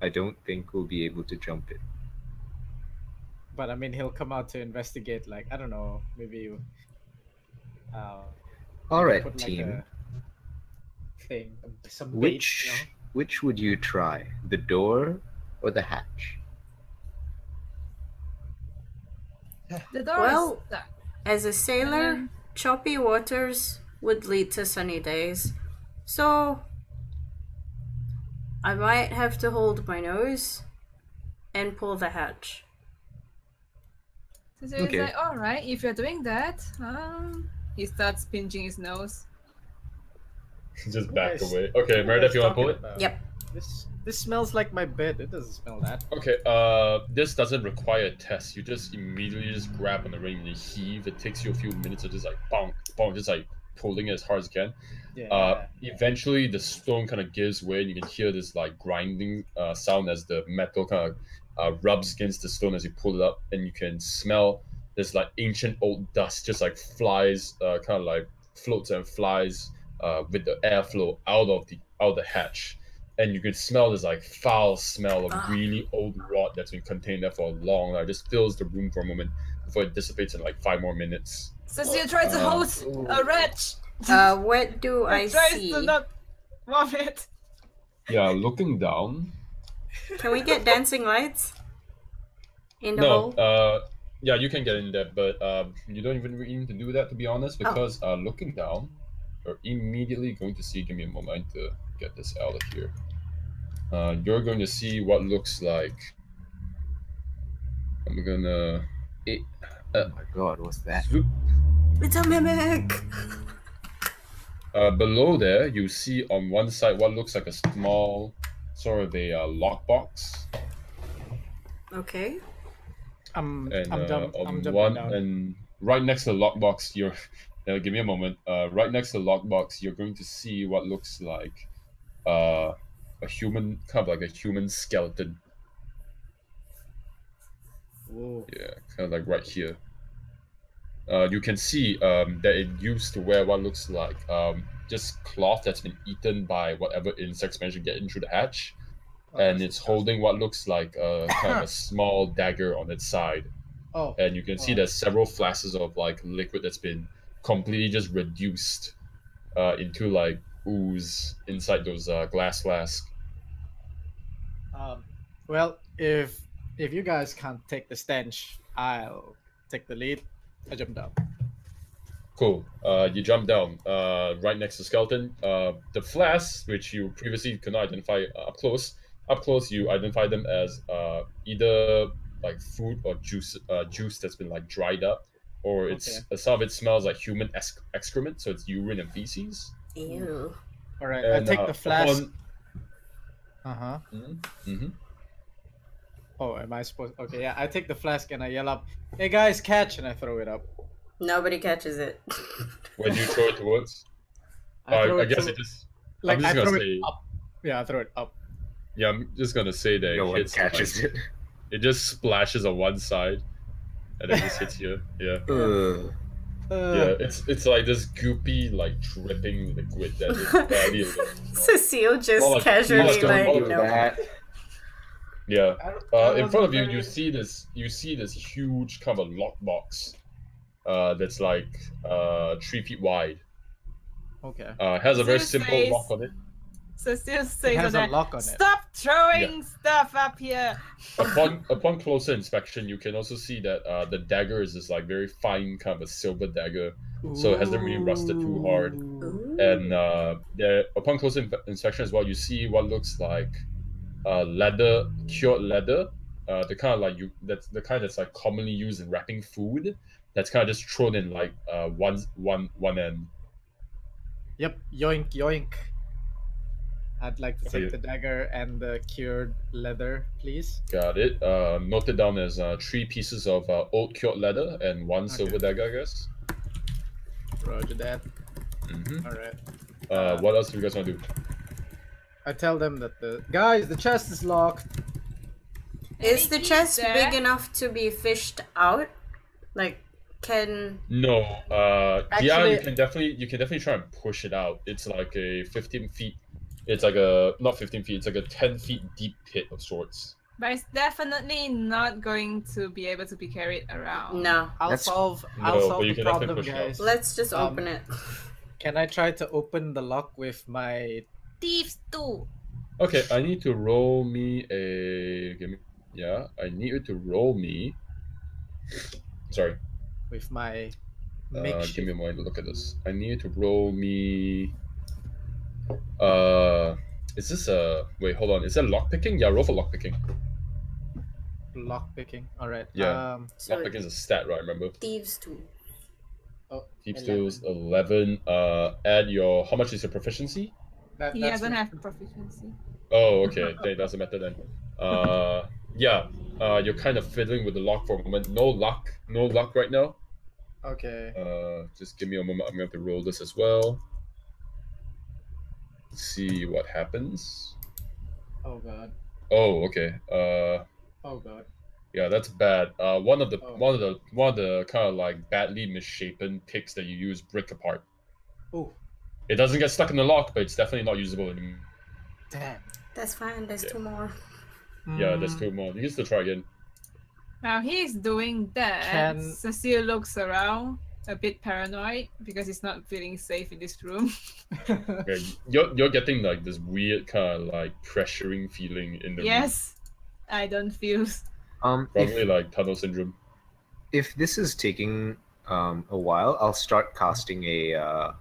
Speaker 2: I don't think we'll be able to jump it.
Speaker 4: But I mean he'll come out to investigate, like, I don't know, maybe
Speaker 2: All right,
Speaker 4: put like
Speaker 2: team.
Speaker 4: a thing, some bait,
Speaker 2: Which would you try? The door or the hatch?
Speaker 3: The door
Speaker 5: Well,
Speaker 3: is stuck.
Speaker 5: As a sailor, choppy waters would lead to sunny days. So I might have to hold my nose and pull the hatch.
Speaker 3: So he's
Speaker 2: Okay.
Speaker 3: like, all right, if you're doing that, he starts pinching his nose.
Speaker 1: Just back
Speaker 4: Guys,
Speaker 1: away. Okay,
Speaker 4: what
Speaker 1: Marydeth,
Speaker 4: are
Speaker 1: you want to
Speaker 4: you
Speaker 1: pull it?
Speaker 4: talking about?
Speaker 5: Yep.
Speaker 4: This smells like my bed. It doesn't smell that.
Speaker 1: Okay, this doesn't require a test. You just immediately just grab on the ring and you heave. It takes you a few minutes of just like bonk, bonk, just like pulling it as hard as you can.
Speaker 4: Yeah.
Speaker 1: Eventually the stone kind of gives way and you can hear this like grinding sound as the metal kind of rubs against the stone as you pull it up, and you can smell this like ancient old dust just like flies, kind of like floats and flies with the airflow out of the hatch. And you can smell this like foul smell of really old rot that's been contained there for a long time. It just fills the room for a moment before it dissipates in like 5 more minutes.
Speaker 3: Cecile tries to host a wretch.
Speaker 5: What do I
Speaker 3: Tries
Speaker 5: see?
Speaker 3: to not vomit.
Speaker 1: Yeah, looking down.
Speaker 5: Can we get dancing lights? In the
Speaker 1: No,
Speaker 5: hole?
Speaker 1: yeah, you can get in there, but you don't even really need to do that, to be honest, because looking down, you're immediately going to see. Give me a moment to get this out of here. You're going to see what looks like. I'm gonna.
Speaker 2: Oh my god, what's that?
Speaker 1: Zoop.
Speaker 5: It's a mimic!
Speaker 1: Below there, you see on one side what looks like a small, sort of a lockbox.
Speaker 5: Okay.
Speaker 4: I'm
Speaker 1: On
Speaker 4: jumping
Speaker 1: one
Speaker 4: down.
Speaker 1: and right next to the lockbox, you're. Give me a moment. Right next to the lockbox, you're going to see what looks like a human, kind of like a human skeleton.
Speaker 4: Whoa.
Speaker 1: Yeah, kind of like right here. You can see that it used to wear what looks like just cloth that's been eaten by whatever insects managed to get in through the hatch,
Speaker 4: Oh,
Speaker 1: and
Speaker 4: that's
Speaker 1: it's
Speaker 4: disgusting.
Speaker 1: holding what looks like kind of a small dagger on its side.
Speaker 4: Oh.
Speaker 1: And you can see there's several flasks of like liquid that's been completely just reduced into like ooze inside those glass flasks.
Speaker 4: Well, if you guys can't take the stench, I'll take the lead. I jump down.
Speaker 1: Cool. You jump down right next to skeleton. The flasks, which you previously could not identify up close, you identify them as either like food or juice that's been like dried up, or it's some of it smells like human excrement, so it's urine and feces.
Speaker 5: Ew.
Speaker 4: All right,
Speaker 1: And,
Speaker 4: I take the flask.
Speaker 1: upon... Mm-hmm.
Speaker 4: Oh, am I supposed? Okay, yeah. I take the flask and I yell up, "Hey guys, catch!" and I throw it up.
Speaker 5: Nobody catches it.
Speaker 1: When you throw it towards,
Speaker 4: throw
Speaker 1: I
Speaker 4: it
Speaker 1: guess
Speaker 4: to-
Speaker 1: it just.
Speaker 4: Like
Speaker 1: I'm just
Speaker 4: I
Speaker 1: gonna
Speaker 4: throw
Speaker 1: say,
Speaker 4: it up. Yeah, I throw it up.
Speaker 1: Yeah, I'm just gonna say that
Speaker 2: No
Speaker 1: it
Speaker 2: one
Speaker 1: hits.
Speaker 2: catches
Speaker 1: Like, it just splashes on one side, and then just hits you. Yeah.
Speaker 2: Ugh.
Speaker 1: Yeah, it's like this goopy, like dripping liquid that is barely.
Speaker 5: Cecile just
Speaker 1: More like-
Speaker 5: casually
Speaker 1: more like a-
Speaker 5: like,
Speaker 1: more
Speaker 5: you
Speaker 1: like
Speaker 5: know.
Speaker 2: That.
Speaker 1: Yeah.
Speaker 4: I
Speaker 1: In front of you,
Speaker 4: wasn't
Speaker 1: you
Speaker 4: very-
Speaker 1: see this huge kind of lockbox, that's like 3 feet wide.
Speaker 4: Okay.
Speaker 1: Has a very
Speaker 3: Zeus
Speaker 1: simple
Speaker 3: says-
Speaker 1: lock on it.
Speaker 3: Cecile
Speaker 4: It
Speaker 3: says
Speaker 4: has a
Speaker 3: that,
Speaker 4: lock on it.
Speaker 3: stop throwing stuff up here.
Speaker 1: Upon closer inspection, you can also see that the dagger is this like very fine kind of a silver dagger, so it hasn't really rusted too hard.
Speaker 5: Ooh.
Speaker 1: And upon closer inspection as well, you see what looks like leather, cured leather. The kind of like that's the kind that's like commonly used in wrapping food. That's kind of just thrown in like one end.
Speaker 4: Yep. Yoink yoink. I'd like to
Speaker 1: Okay.
Speaker 4: take the dagger and the cured leather, please.
Speaker 1: Got it. Noted down as 3 pieces of old cured leather and 1 silver dagger, I guess.
Speaker 4: Roger that.
Speaker 1: Mm-hmm.
Speaker 4: All right.
Speaker 1: What else do you guys want to do?
Speaker 4: I tell them that the chest is locked.
Speaker 5: Is the
Speaker 3: Anything
Speaker 5: chest
Speaker 3: there?
Speaker 5: big enough to be fished out? Like, can...
Speaker 1: No. Yeah,
Speaker 4: Actually-
Speaker 1: you can definitely try and push it out. It's like a 15 feet. It's like a not 15 feet. It's like a 10 feet deep pit of sorts.
Speaker 3: But it's definitely not going to be able to be carried around.
Speaker 5: No.
Speaker 4: I'll
Speaker 2: That's-
Speaker 4: solve
Speaker 1: but you
Speaker 4: the
Speaker 1: can definitely
Speaker 4: problem,
Speaker 1: push it out.
Speaker 4: guys.
Speaker 5: Let's just open it.
Speaker 4: Can I try to open the lock with my?
Speaker 3: Thieves too.
Speaker 1: Okay, I need to roll me a. I need you to roll me. Sorry.
Speaker 4: With my
Speaker 1: Give
Speaker 4: makeshift.
Speaker 1: me a moment to look at this. I need you to roll me. Is this a wait? Hold on. Is that lock picking? Yeah, roll for lock picking.
Speaker 4: Lock picking. All right.
Speaker 1: Yeah.
Speaker 5: So
Speaker 1: Lock picking is a stat, right? Remember?
Speaker 5: thieves too.
Speaker 1: Thieves
Speaker 4: 11.
Speaker 1: tools 11. Add your. How much is your proficiency?
Speaker 3: He
Speaker 4: That's
Speaker 3: doesn't have proficiency.
Speaker 1: Oh, okay. That doesn't matter then. Yeah. You're kind of fiddling with the lock for a moment. No luck right now.
Speaker 4: Okay.
Speaker 1: Just give me a moment. I'm going to roll this as well. See what happens.
Speaker 4: Oh god.
Speaker 1: Oh, okay.
Speaker 4: Oh god.
Speaker 1: Yeah, that's bad. One of the kind of like badly misshapen picks that you use break apart.
Speaker 4: Oh
Speaker 1: It doesn't get stuck in the lock, but it's definitely not usable anymore.
Speaker 4: damn.
Speaker 5: That's fine. There's 2 more.
Speaker 1: Yeah, there's 2 more. You can still try again.
Speaker 3: Now he's doing that.
Speaker 4: Can-
Speaker 3: Cecile looks around, a bit paranoid because he's not feeling safe in this room.
Speaker 1: Okay, you're getting like this weird kind of like pressuring feeling in the room.
Speaker 3: Yes, I don't feel
Speaker 1: Probably like tunnel syndrome.
Speaker 2: If this is taking a while, I'll start casting a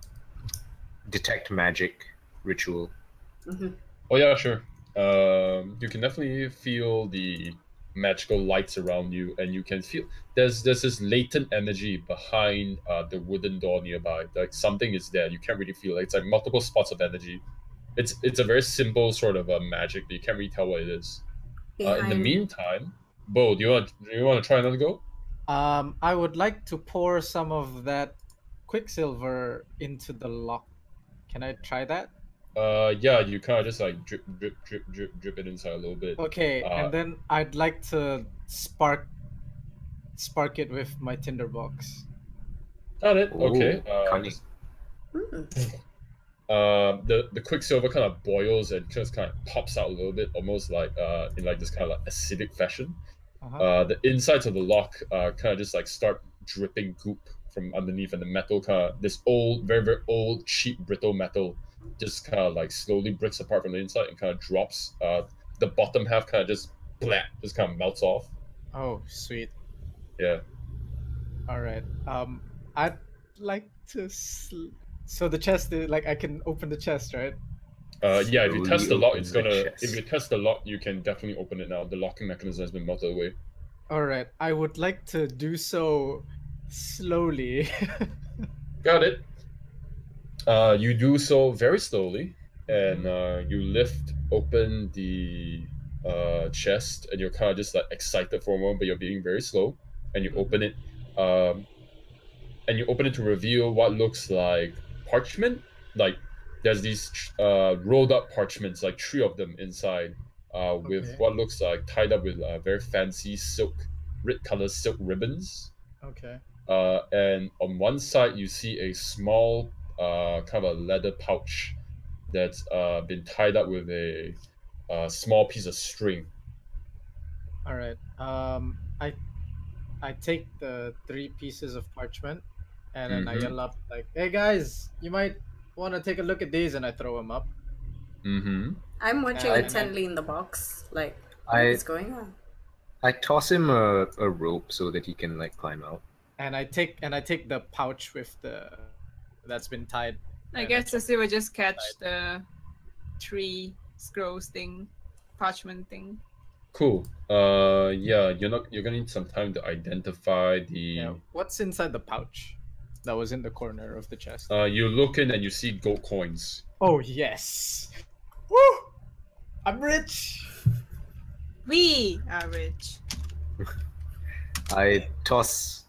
Speaker 2: detect magic ritual.
Speaker 1: Oh yeah, sure. You can definitely feel the magical lights around you, and you can feel there's this latent energy behind the wooden door nearby. Like something is there. You can't really feel it. It's like multiple spots of energy. It's a very simple sort of magic, but you can't really tell what it is. In the
Speaker 5: Behind.
Speaker 1: meantime, Bo, do you want to try another go?
Speaker 4: I would like to pour some of that quicksilver into the lock. Can I try that?
Speaker 1: Yeah, you kind of just like drip it inside a little bit.
Speaker 4: Okay, and then I'd like to spark it with my tinderbox.
Speaker 1: Got it.
Speaker 2: Ooh,
Speaker 1: Okay.
Speaker 2: cunning.
Speaker 1: The quicksilver kind of boils and just kind of pops out a little bit, almost like in like this kind of like acidic fashion. The insides of the lock kind of just like start dripping goop from underneath, and the metal kind of this old, very very old, cheap brittle metal just kind of like slowly breaks apart from the inside and kind of drops. The bottom half kind of just just kind of melts off.
Speaker 4: Oh, sweet.
Speaker 1: Yeah.
Speaker 4: All right. I'd like to. So the chest, like I can open the chest, right?
Speaker 1: Yeah. If you test the lock, it's
Speaker 2: Slowly
Speaker 1: gonna.
Speaker 2: open the
Speaker 1: If you test the lock, you can definitely open it now. The locking mechanism has been melted away.
Speaker 4: All right. I would like to do so slowly.
Speaker 1: Got it. You do so very slowly, and you lift open the chest, and you're kind of just like excited for a moment, but you're being very slow, and you open it, to reveal what looks like parchment. Like there's these rolled up parchments, like 3 of them inside, with
Speaker 4: Okay.
Speaker 1: what looks like tied up with very fancy red color silk ribbons.
Speaker 4: Okay.
Speaker 1: And on one side you see a small kind of a leather pouch that's been tied up with a small piece of string.
Speaker 4: All right. I take the 3 pieces of parchment, and then I yell up like, "Hey guys, you might want to take a look at these," and I throw them up.
Speaker 5: I'm watching
Speaker 4: And-
Speaker 5: intently in the box. Like, what is going on?
Speaker 2: I toss him a rope so that he can like climb out.
Speaker 4: And I take the pouch with that's been tied.
Speaker 3: I
Speaker 4: and
Speaker 3: guess
Speaker 4: chop
Speaker 3: Cecil will just catch the 3 scrolls thing, parchment thing.
Speaker 1: Cool. Yeah, you're gonna need some time to identify the.
Speaker 4: Yeah. What's inside the pouch that was in the corner of the chest?
Speaker 1: You look in and you see gold coins.
Speaker 4: Oh yes. Woo! I'm rich.
Speaker 3: We are rich.
Speaker 2: I toss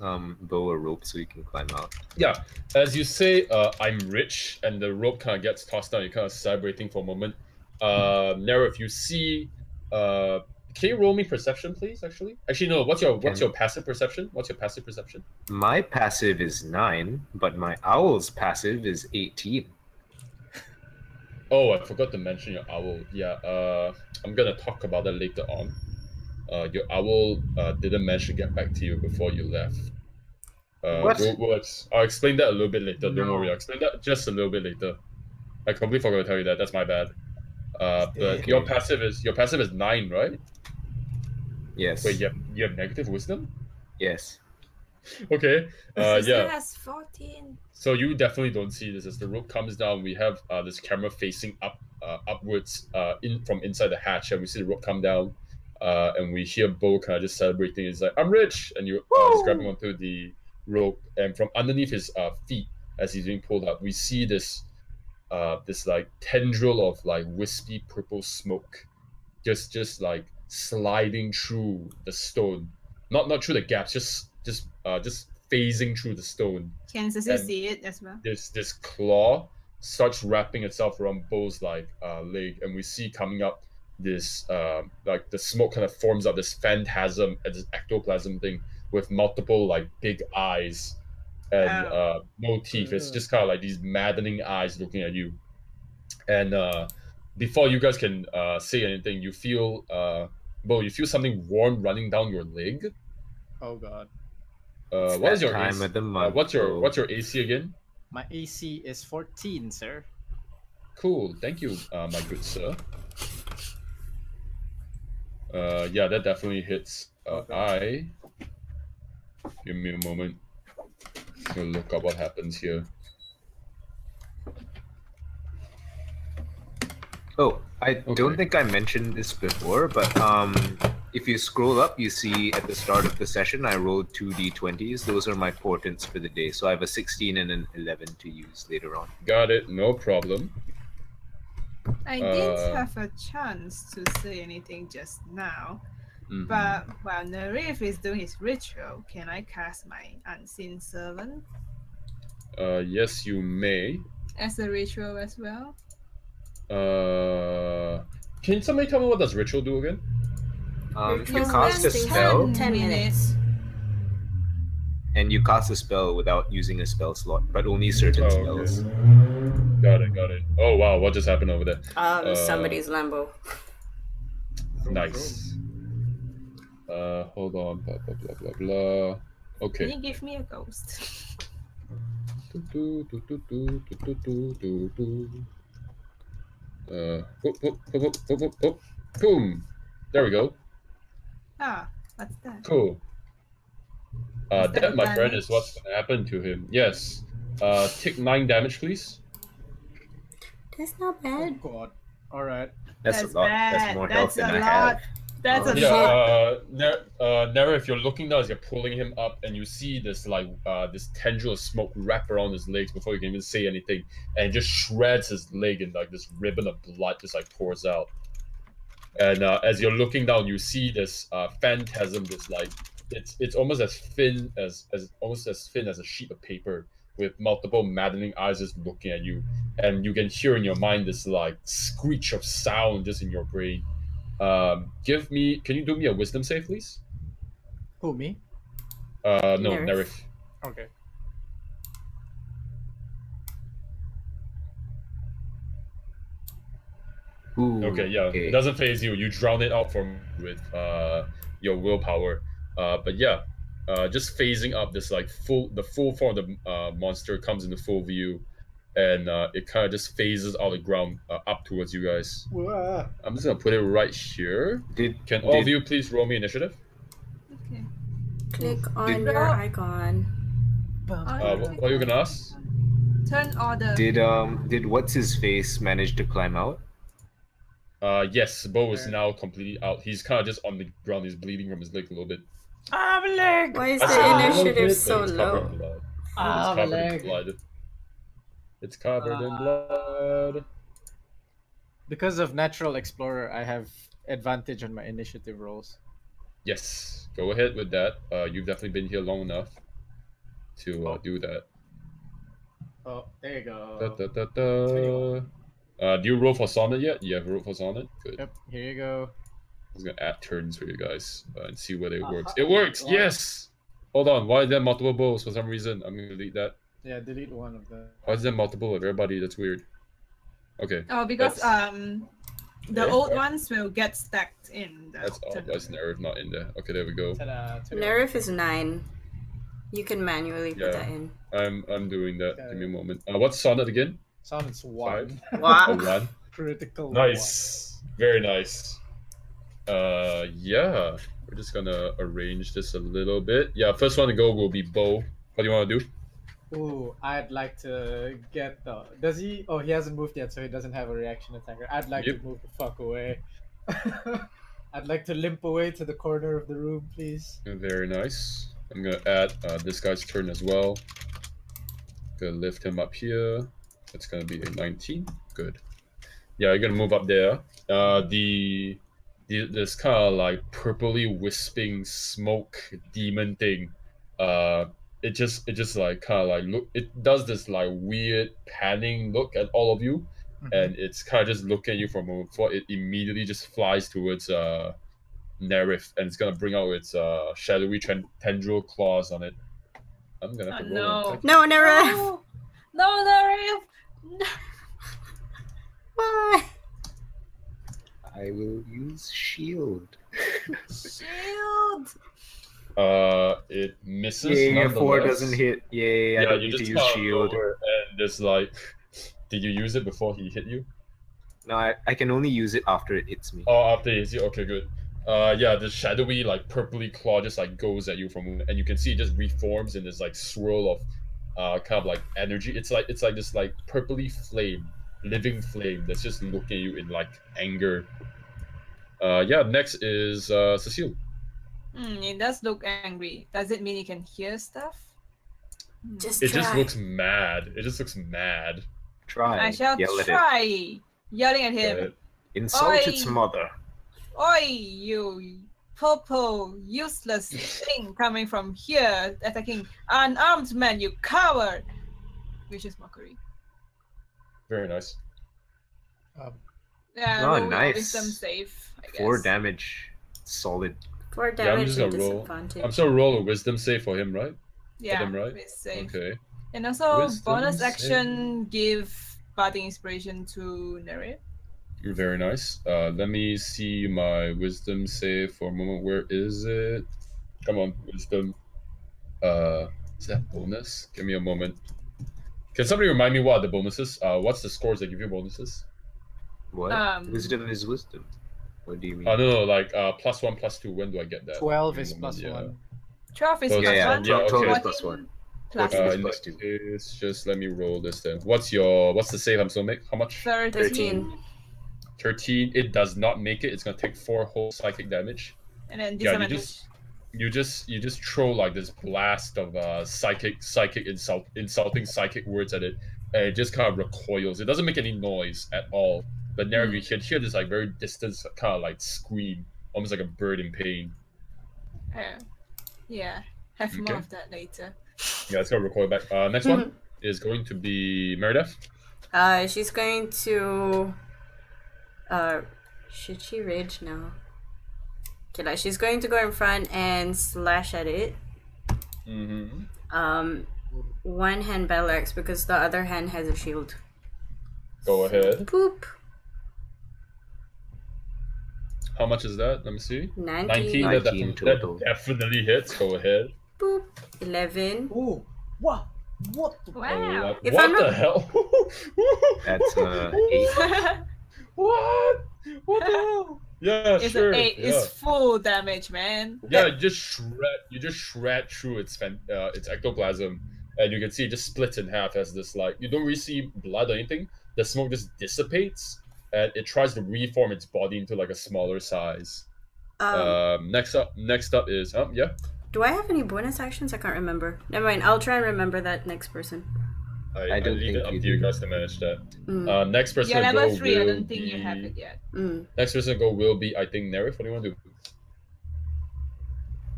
Speaker 2: Bo a rope so he can climb out.
Speaker 1: Yeah, as you say, I'm rich, and the rope kind of gets tossed down. You're kind of celebrating for a moment. Nero, if you see, can you roll me perception, please? Actually, no. What's your passive perception? What's your passive perception?
Speaker 2: My passive is 9, but my owl's passive is 18.
Speaker 1: Oh, I forgot to mention your owl. Yeah, I'm gonna talk about that later on. Your owl didn't manage to get back to you before you left.
Speaker 2: What?
Speaker 1: I'll explain that a little bit later. Don't
Speaker 2: No.
Speaker 1: worry, I'll explain that just a little bit later. I completely forgot to tell you that. That's my bad. But
Speaker 2: Okay.
Speaker 1: your passive is 9, right?
Speaker 2: Yes.
Speaker 1: Wait, you have negative wisdom?
Speaker 2: Yes.
Speaker 1: Okay.
Speaker 3: Cecil
Speaker 1: Yeah.
Speaker 3: has 14.
Speaker 1: So you definitely don't see this as the rope comes down. We have this camera facing upwards from inside the hatch, and we see the rope come down, and we hear Bo kind of just celebrating. He's like, "I'm rich," and you he's grabbing onto the rope, and from underneath his feet, as he's being pulled up, we see this like tendril of like wispy purple smoke, just like sliding through the stone, not through the gaps, just phasing through the stone.
Speaker 3: Can Cecil
Speaker 1: And
Speaker 3: see it as well?
Speaker 1: This claw starts wrapping itself around Bo's like leg, and we see coming up this like the smoke kind of forms up this phantasm, this ectoplasm thing with multiple like big eyes and no teeth. It's just kind of like these maddening eyes looking at you. And before you guys can say anything, you feel Bo, you feel something warm running down your leg.
Speaker 4: Oh god.
Speaker 1: What is your
Speaker 2: time
Speaker 1: AC?
Speaker 2: of the month,
Speaker 1: what's your
Speaker 2: Bo.
Speaker 1: AC again?
Speaker 4: My AC is 14, sir.
Speaker 1: Cool, thank you, my good sir. Yeah, that definitely hits.
Speaker 4: Okay.
Speaker 1: Give me a moment. I'm gonna look up what happens here.
Speaker 2: Oh, I don't think I mentioned this before, but if you scroll up, you see at the start of the session, I rolled 2 d20s. Those are my portents for the day. So I have a 16 and an 11 to use later on.
Speaker 1: Got it, no problem.
Speaker 3: I didn't have a chance to say anything just now, but while Nerif is doing his ritual, can I cast my Unseen Servant?
Speaker 1: Yes, you may.
Speaker 3: As a ritual as well?
Speaker 1: Can somebody tell me what does ritual do again?
Speaker 2: You cast a spell,
Speaker 5: 10 minutes.
Speaker 2: and you cast a spell without using a spell slot, but only certain spells.
Speaker 1: Got it. Oh wow, what just happened over there?
Speaker 5: Somebody's Lambo.
Speaker 1: Nice. Hold on. Blah blah blah blah blah. Okay.
Speaker 3: Can you give me a ghost?
Speaker 1: Boom. There we go.
Speaker 3: Ah, what's that?
Speaker 1: Cool. That, my friend, is
Speaker 3: damage?
Speaker 1: what's gonna happen to him. Yes. Take 9 damage, please.
Speaker 5: That's not
Speaker 4: Oh
Speaker 5: bad.
Speaker 4: god. Alright.
Speaker 2: That's a lot. That's more health than I
Speaker 3: lot.
Speaker 2: have.
Speaker 3: That's a
Speaker 1: Yeah,
Speaker 3: lot.
Speaker 1: Nera, if you're looking down as you're pulling him up, and you see this this tendril of smoke wrap around his legs before you can even say anything, and it just shreds his leg, and like this ribbon of blood just like pours out. And as you're looking down, you see this phantasm, this like it's almost as thin as a sheet of paper, with multiple maddening eyes just looking at you, and you can hear in your mind this like screech of sound just in your brain. Can you do me a wisdom save, please?
Speaker 4: Who, me?
Speaker 1: No,
Speaker 5: Nerif.
Speaker 1: Nerif.
Speaker 4: Okay.
Speaker 2: Ooh,
Speaker 1: Okay, yeah, it doesn't phase you. You drown it out with your willpower. But yeah, just phasing up this like the full form of the monster comes into full view, and it kind of just phases out the ground up towards you guys.
Speaker 4: Whoa.
Speaker 1: I'm just gonna put it right here. Can all of you please roll me initiative?
Speaker 3: Okay.
Speaker 5: Click on your icon.
Speaker 1: What are you gonna ask?
Speaker 3: Turn order.
Speaker 2: Did what's his face manage to climb out?
Speaker 1: Yes, Bo is now completely out. He's kind of just on the ground. He's bleeding from his leg a little bit.
Speaker 5: Why is
Speaker 1: I said
Speaker 5: the
Speaker 1: a little
Speaker 5: initiative
Speaker 1: bit,
Speaker 5: so
Speaker 1: but it's covered
Speaker 5: low?
Speaker 1: in blood. It's covered in blood. It's covered in blood.
Speaker 4: Because of Natural Explorer, I have advantage on my initiative rolls.
Speaker 1: Yes, go ahead with that. You've definitely been here long enough to do that.
Speaker 4: Oh, there you go.
Speaker 1: Da, da, da, da. Do you roll for Sonnet yet? You have rolled for Sonnet? Good.
Speaker 4: Yep, here you go.
Speaker 1: I was gonna add turns for you guys and see whether it works. It works! Yes! Hold on, why is there multiple bows for some reason? I'm gonna delete that.
Speaker 4: Yeah, delete one of them.
Speaker 1: Why is there multiple of everybody? That's weird. Okay.
Speaker 3: Oh, because the old ones will get stacked in the
Speaker 1: That's odd. Why is Nerif not in there? Okay, there we go.
Speaker 4: Ta-da, ta-da.
Speaker 5: Nerif is 9. You can manually put
Speaker 1: Yeah.
Speaker 5: that in.
Speaker 1: I'm doing that. Give me a moment. What's Sonnet again?
Speaker 4: Sonnet's 1.
Speaker 5: Wow.
Speaker 1: Oh, 1.
Speaker 4: Critical.
Speaker 1: Nice. Very nice. Yeah. We're just gonna arrange this a little bit. Yeah, first one to go will be Bo. What do you want to do?
Speaker 4: Ooh, I'd like to get the... Does he... Oh, he hasn't moved yet, so he doesn't have a reaction attacker. I'd like to move the fuck away. I'd like to limp away to the corner of the room, please.
Speaker 1: Very nice. I'm gonna add this guy's turn as well. Gonna lift him up here. That's gonna be a 19. Good. Yeah, you're gonna move up there. This kind of like purpley wisping smoke demon thing. It just like kind of like look. It does this like weird panning look at all of you, and it's kind of just looking at you for a moment before it immediately just flies towards Nerif, and it's gonna bring out its shadowy tendril claws on it. I'm gonna have to roll an attack.
Speaker 5: No, Nerif!
Speaker 3: No, Nerif!
Speaker 5: Why?
Speaker 2: I will use shield.
Speaker 3: Shield!
Speaker 1: It misses.
Speaker 2: Yay, a 4
Speaker 1: nonetheless.
Speaker 2: doesn't hit. Yay, I
Speaker 1: Yeah,
Speaker 2: don't
Speaker 1: you
Speaker 2: need to
Speaker 1: just
Speaker 2: use
Speaker 1: can't
Speaker 2: shield.
Speaker 1: lower and just like, did you use it before he hit you?
Speaker 2: No, I can only use it after it hits me.
Speaker 1: Oh, after he hits you. Okay, good. Yeah, the shadowy like purpley claw just like goes at you from, and you can see it just reforms in this like swirl of kind of like energy. It's like this like purpley flame, living flame that's just looking at you in like anger. Yeah, next is Cecile.
Speaker 3: It does look angry. Does it mean you can hear stuff?
Speaker 5: Just
Speaker 1: It
Speaker 5: try.
Speaker 1: just looks mad. It just looks mad.
Speaker 2: Try.
Speaker 3: I shall
Speaker 2: Yell at it.
Speaker 3: try. Yelling at him.
Speaker 1: Right.
Speaker 2: Insult its
Speaker 3: Oi.
Speaker 2: mother.
Speaker 3: Oi, you popo, useless thing coming from here, attacking unarmed men, you coward! Vicious mockery.
Speaker 1: Very nice.
Speaker 3: Yeah,
Speaker 2: Oh,
Speaker 3: roll your
Speaker 2: nice.
Speaker 3: wisdom save, I guess.
Speaker 2: 4 damage. Solid.
Speaker 5: 4
Speaker 1: Yeah, I'm
Speaker 5: damage
Speaker 1: just
Speaker 5: and
Speaker 1: gonna roll.
Speaker 5: disadvantage.
Speaker 1: I'm just gonna roll a wisdom save for him, right?
Speaker 3: Yeah,
Speaker 1: them, right?
Speaker 3: with save.
Speaker 1: Okay.
Speaker 3: And also,
Speaker 1: Wisdom
Speaker 3: bonus
Speaker 1: save.
Speaker 3: action, give bardic inspiration to narrate.
Speaker 1: Very nice. Let me see my wisdom save for a moment. Where is it? Come on, wisdom. Is that bonus? Give me a moment. Can somebody remind me what are the bonuses? What's the scores that give you bonuses?
Speaker 2: What? Wisdom is wisdom. What do you mean?
Speaker 1: No, like +1, +2. When do I get that?
Speaker 4: 12
Speaker 1: Give
Speaker 4: is
Speaker 1: me a moment,
Speaker 4: plus
Speaker 1: yeah.
Speaker 4: 1.
Speaker 3: 12 is
Speaker 1: So
Speaker 3: plus
Speaker 1: yeah,
Speaker 3: 1.
Speaker 1: yeah,
Speaker 2: 12
Speaker 1: okay.
Speaker 2: is plus 1.
Speaker 3: Plus
Speaker 2: Uh,
Speaker 1: In
Speaker 2: plus
Speaker 1: that
Speaker 2: 2.
Speaker 1: case, just let me roll this then. What's the save I'm still make? How much?
Speaker 3: 13.
Speaker 1: 13. It does not make it. It's gonna take 4 whole psychic damage.
Speaker 3: And then
Speaker 1: Yeah,
Speaker 3: disadvantage.
Speaker 1: you just throw like this blast of insulting psychic words at it, and it just kind of recoils. It doesn't make any noise at all. But now you can hear this like very distant kind of like scream, almost like a bird in pain.
Speaker 3: Yeah, have more
Speaker 1: Okay.
Speaker 3: of that later.
Speaker 1: Yeah, it's gonna recoil back. Next one is going to be Marydeth.
Speaker 5: She's going to. Should she rage now? Okay, like she's going to go in front and slash at it.
Speaker 1: Mm-hmm.
Speaker 5: One hand battle axe because the other hand has a shield.
Speaker 1: Go ahead.
Speaker 5: Boop.
Speaker 1: How much is that? Let me see.
Speaker 5: 19.
Speaker 1: 19.
Speaker 2: 19 total.
Speaker 1: That definitely hits. Go ahead.
Speaker 5: Boop. 11.
Speaker 4: Ooh, what? What?
Speaker 3: Wow.
Speaker 5: If
Speaker 1: what
Speaker 5: I'm
Speaker 1: the
Speaker 5: not-
Speaker 1: hell?
Speaker 2: That's 8.
Speaker 1: What? What the hell? Yeah,
Speaker 3: It's
Speaker 1: sure.
Speaker 3: an 8.
Speaker 1: Yeah.
Speaker 3: It's full damage, man.
Speaker 1: Yeah, you just shred through its ectoplasm, and you can see it just splits in half as this like you don't really see blood or anything. The smoke just dissipates, and it tries to reform its body into like a smaller size. Next up is yeah.
Speaker 5: Do I have any bonus actions? I can't remember. Never mind. I'll try and remember that next person.
Speaker 1: I
Speaker 2: don't
Speaker 1: leave it
Speaker 2: think
Speaker 1: up
Speaker 2: you
Speaker 1: to you
Speaker 2: do.
Speaker 1: guys to manage that.
Speaker 5: Mm.
Speaker 1: Next person
Speaker 3: You're
Speaker 1: to
Speaker 3: level
Speaker 1: go
Speaker 3: 3. I
Speaker 1: will
Speaker 3: don't think
Speaker 1: be...
Speaker 3: you have it yet.
Speaker 5: Mm.
Speaker 1: Next person to go will be I think Nerif. What do you want to do?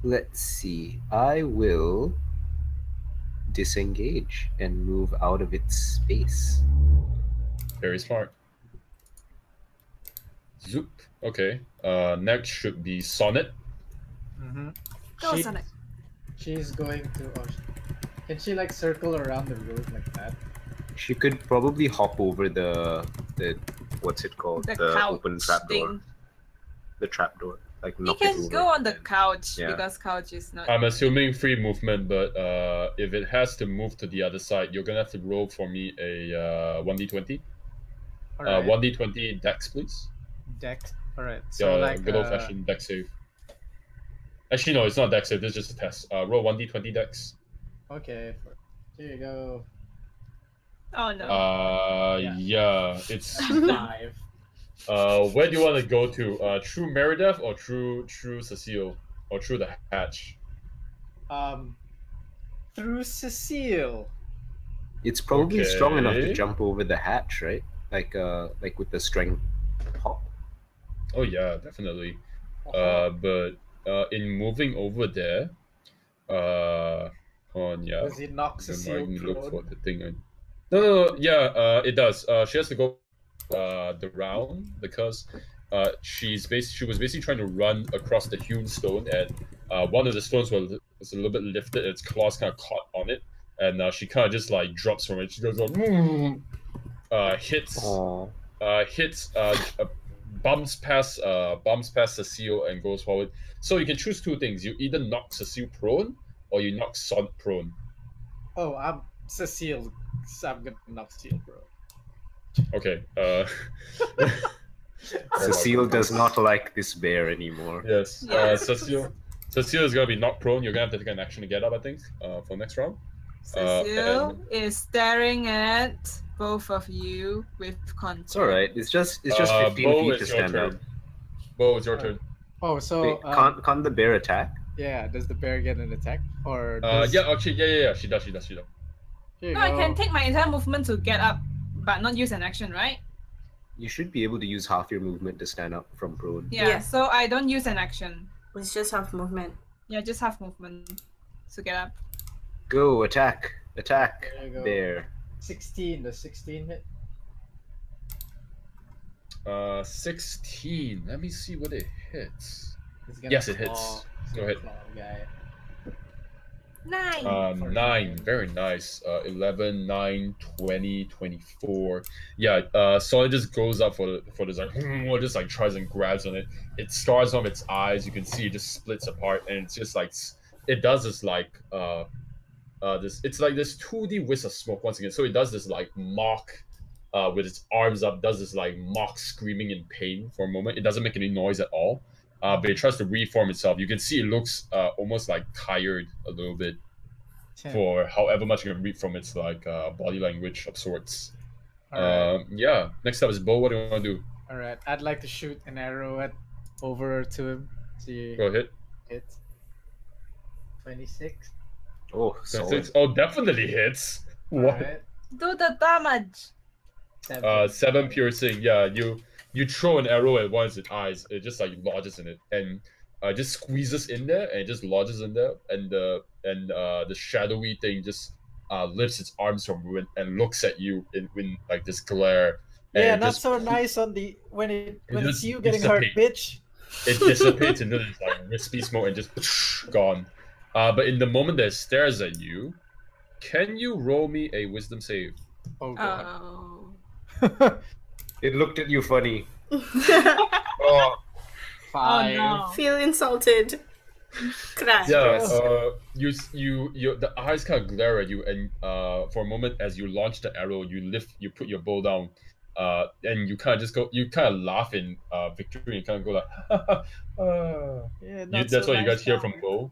Speaker 2: Let's see. I will disengage and move out of its space.
Speaker 1: Very smart. Zoop. Okay. Next should be Sonnet.
Speaker 4: Mm-hmm.
Speaker 3: Go, Sonnet.
Speaker 4: She's going to. Can she like circle around the room like that?
Speaker 2: She could probably hop over the what's it called?
Speaker 3: The
Speaker 2: The
Speaker 3: couch
Speaker 2: open trapdoor.
Speaker 3: thing.
Speaker 2: The trapdoor. Like
Speaker 3: You
Speaker 2: knock it
Speaker 3: can
Speaker 2: over.
Speaker 3: go on the
Speaker 2: and-
Speaker 3: couch
Speaker 2: Yeah.
Speaker 3: because couch is not.
Speaker 1: I'm assuming free movement, but if it has to move to the other side, you're gonna have to roll for me a 1d20.
Speaker 4: Alright.
Speaker 1: 1d20 dex, please.
Speaker 4: Dex. Alright. So like.
Speaker 1: good old fashioned dex save. Actually, no, it's not dex save. This is just a test. Roll 1d20 dex.
Speaker 4: Okay. Here you go.
Speaker 3: Oh no.
Speaker 1: Yeah, it's
Speaker 4: 5.
Speaker 1: where do you want to go to? Through Marydeth or through Cecile or through the hatch?
Speaker 4: Through Cecile.
Speaker 2: It's probably strong enough to
Speaker 1: Okay.
Speaker 2: jump over the hatch, right? Like with the strength hop.
Speaker 1: Oh yeah, definitely. But in moving over there, hold on, yeah.
Speaker 4: Does he knock
Speaker 1: I'm
Speaker 4: Cecile
Speaker 1: gonna look for
Speaker 4: prone?
Speaker 1: the thing. No, yeah, it does. She has to go the round because she was basically trying to run across the hewn stone, and one of the stones was a little bit lifted, and its claws kind of caught on it, and she kind of just like drops from it. She goes on, hits, bumps past Cecile and goes forward. So you can choose two things: you either knock Cecile prone or you knock Sonnet prone.
Speaker 4: Oh, I'm Cecile. So I'm gonna knock Cecile, bro.
Speaker 1: Okay.
Speaker 2: Cecil does not like this bear anymore.
Speaker 1: Yes.
Speaker 3: Yeah.
Speaker 1: Cecil is gonna be knocked prone. You're gonna have to take an action to get up, I think, for next round.
Speaker 3: Cecil is staring at both of you with contempt.
Speaker 2: It's alright. It's just 15
Speaker 1: Bo,
Speaker 2: feet
Speaker 1: it's
Speaker 2: to
Speaker 1: your
Speaker 2: stand up.
Speaker 1: turn. Bo, it's your turn.
Speaker 4: Oh, so
Speaker 2: Wait, can't the bear attack?
Speaker 4: yeah, does the bear get an attack or?
Speaker 1: Yeah, actually, yeah. She does.
Speaker 4: Here you
Speaker 3: No, I
Speaker 4: go.
Speaker 3: can take my entire movement to get up, but not use an action, right?
Speaker 2: You should be able to use half your movement to stand up from prone.
Speaker 3: Yeah,
Speaker 5: Yeah.
Speaker 3: so I don't use an action.
Speaker 5: It's just half movement.
Speaker 3: Yeah, just half movement to get up.
Speaker 2: Go, attack. Attack,
Speaker 4: There you go.
Speaker 2: bear.
Speaker 4: 16. Does 16 hit?
Speaker 1: 16. Let me see what it hits.
Speaker 4: He's gonna
Speaker 1: Yes, it
Speaker 4: claw-
Speaker 1: hits.
Speaker 4: he's
Speaker 1: Go
Speaker 4: gonna
Speaker 1: ahead.
Speaker 4: claw the guy.
Speaker 3: 9.
Speaker 1: 9, very nice. 11, 9, 20, 24. Yeah, Sonnet just goes up for this, like, or just like tries and grabs on it. It scars on its eyes. You can see it just splits apart, and it's just like it does this like it's like this 2D wisp of smoke once again. So it does this like mock with its arms up, does this like mock screaming in pain for a moment. It doesn't make any noise at all. But it tries to reform itself. You can see it looks almost like tired a little bit for however much you can read from its like body language of sorts.
Speaker 4: Alright.
Speaker 1: Yeah. Next up is Bo. What do you want to do?
Speaker 4: Alright, I'd like to shoot an arrow over to him. See
Speaker 1: Go ahead.
Speaker 4: hit. 26.
Speaker 2: Oh, solid.
Speaker 1: Oh, definitely hits. What?
Speaker 4: Alright.
Speaker 3: Do the damage.
Speaker 1: 7 piercing. Yeah, you throw an arrow at one of its eyes. It just like lodges in it and just squeezes in there and it just lodges in there. And the shadowy thing just lifts its arms from ruin and looks at you in like this glare. And
Speaker 4: Yeah,
Speaker 1: it
Speaker 4: not
Speaker 1: just-
Speaker 4: so nice on the when it's
Speaker 1: just
Speaker 4: you getting hurt,
Speaker 1: dissipates.
Speaker 4: bitch.
Speaker 1: It dissipates into this like wispy smoke and just gone. But in the moment that it stares at you, can you roll me a wisdom save?
Speaker 4: Oh god.
Speaker 3: Oh.
Speaker 2: It looked at you funny.
Speaker 3: Oh
Speaker 4: 5.
Speaker 3: no.
Speaker 5: Feel insulted. Cry.
Speaker 1: Yeah, you the eyes kind of glare at you, and for a moment as you launch the arrow, you put your bow down, and you kind of laugh in victory and kind of go like,
Speaker 4: Yeah,
Speaker 1: that's what you guys hear from Bo.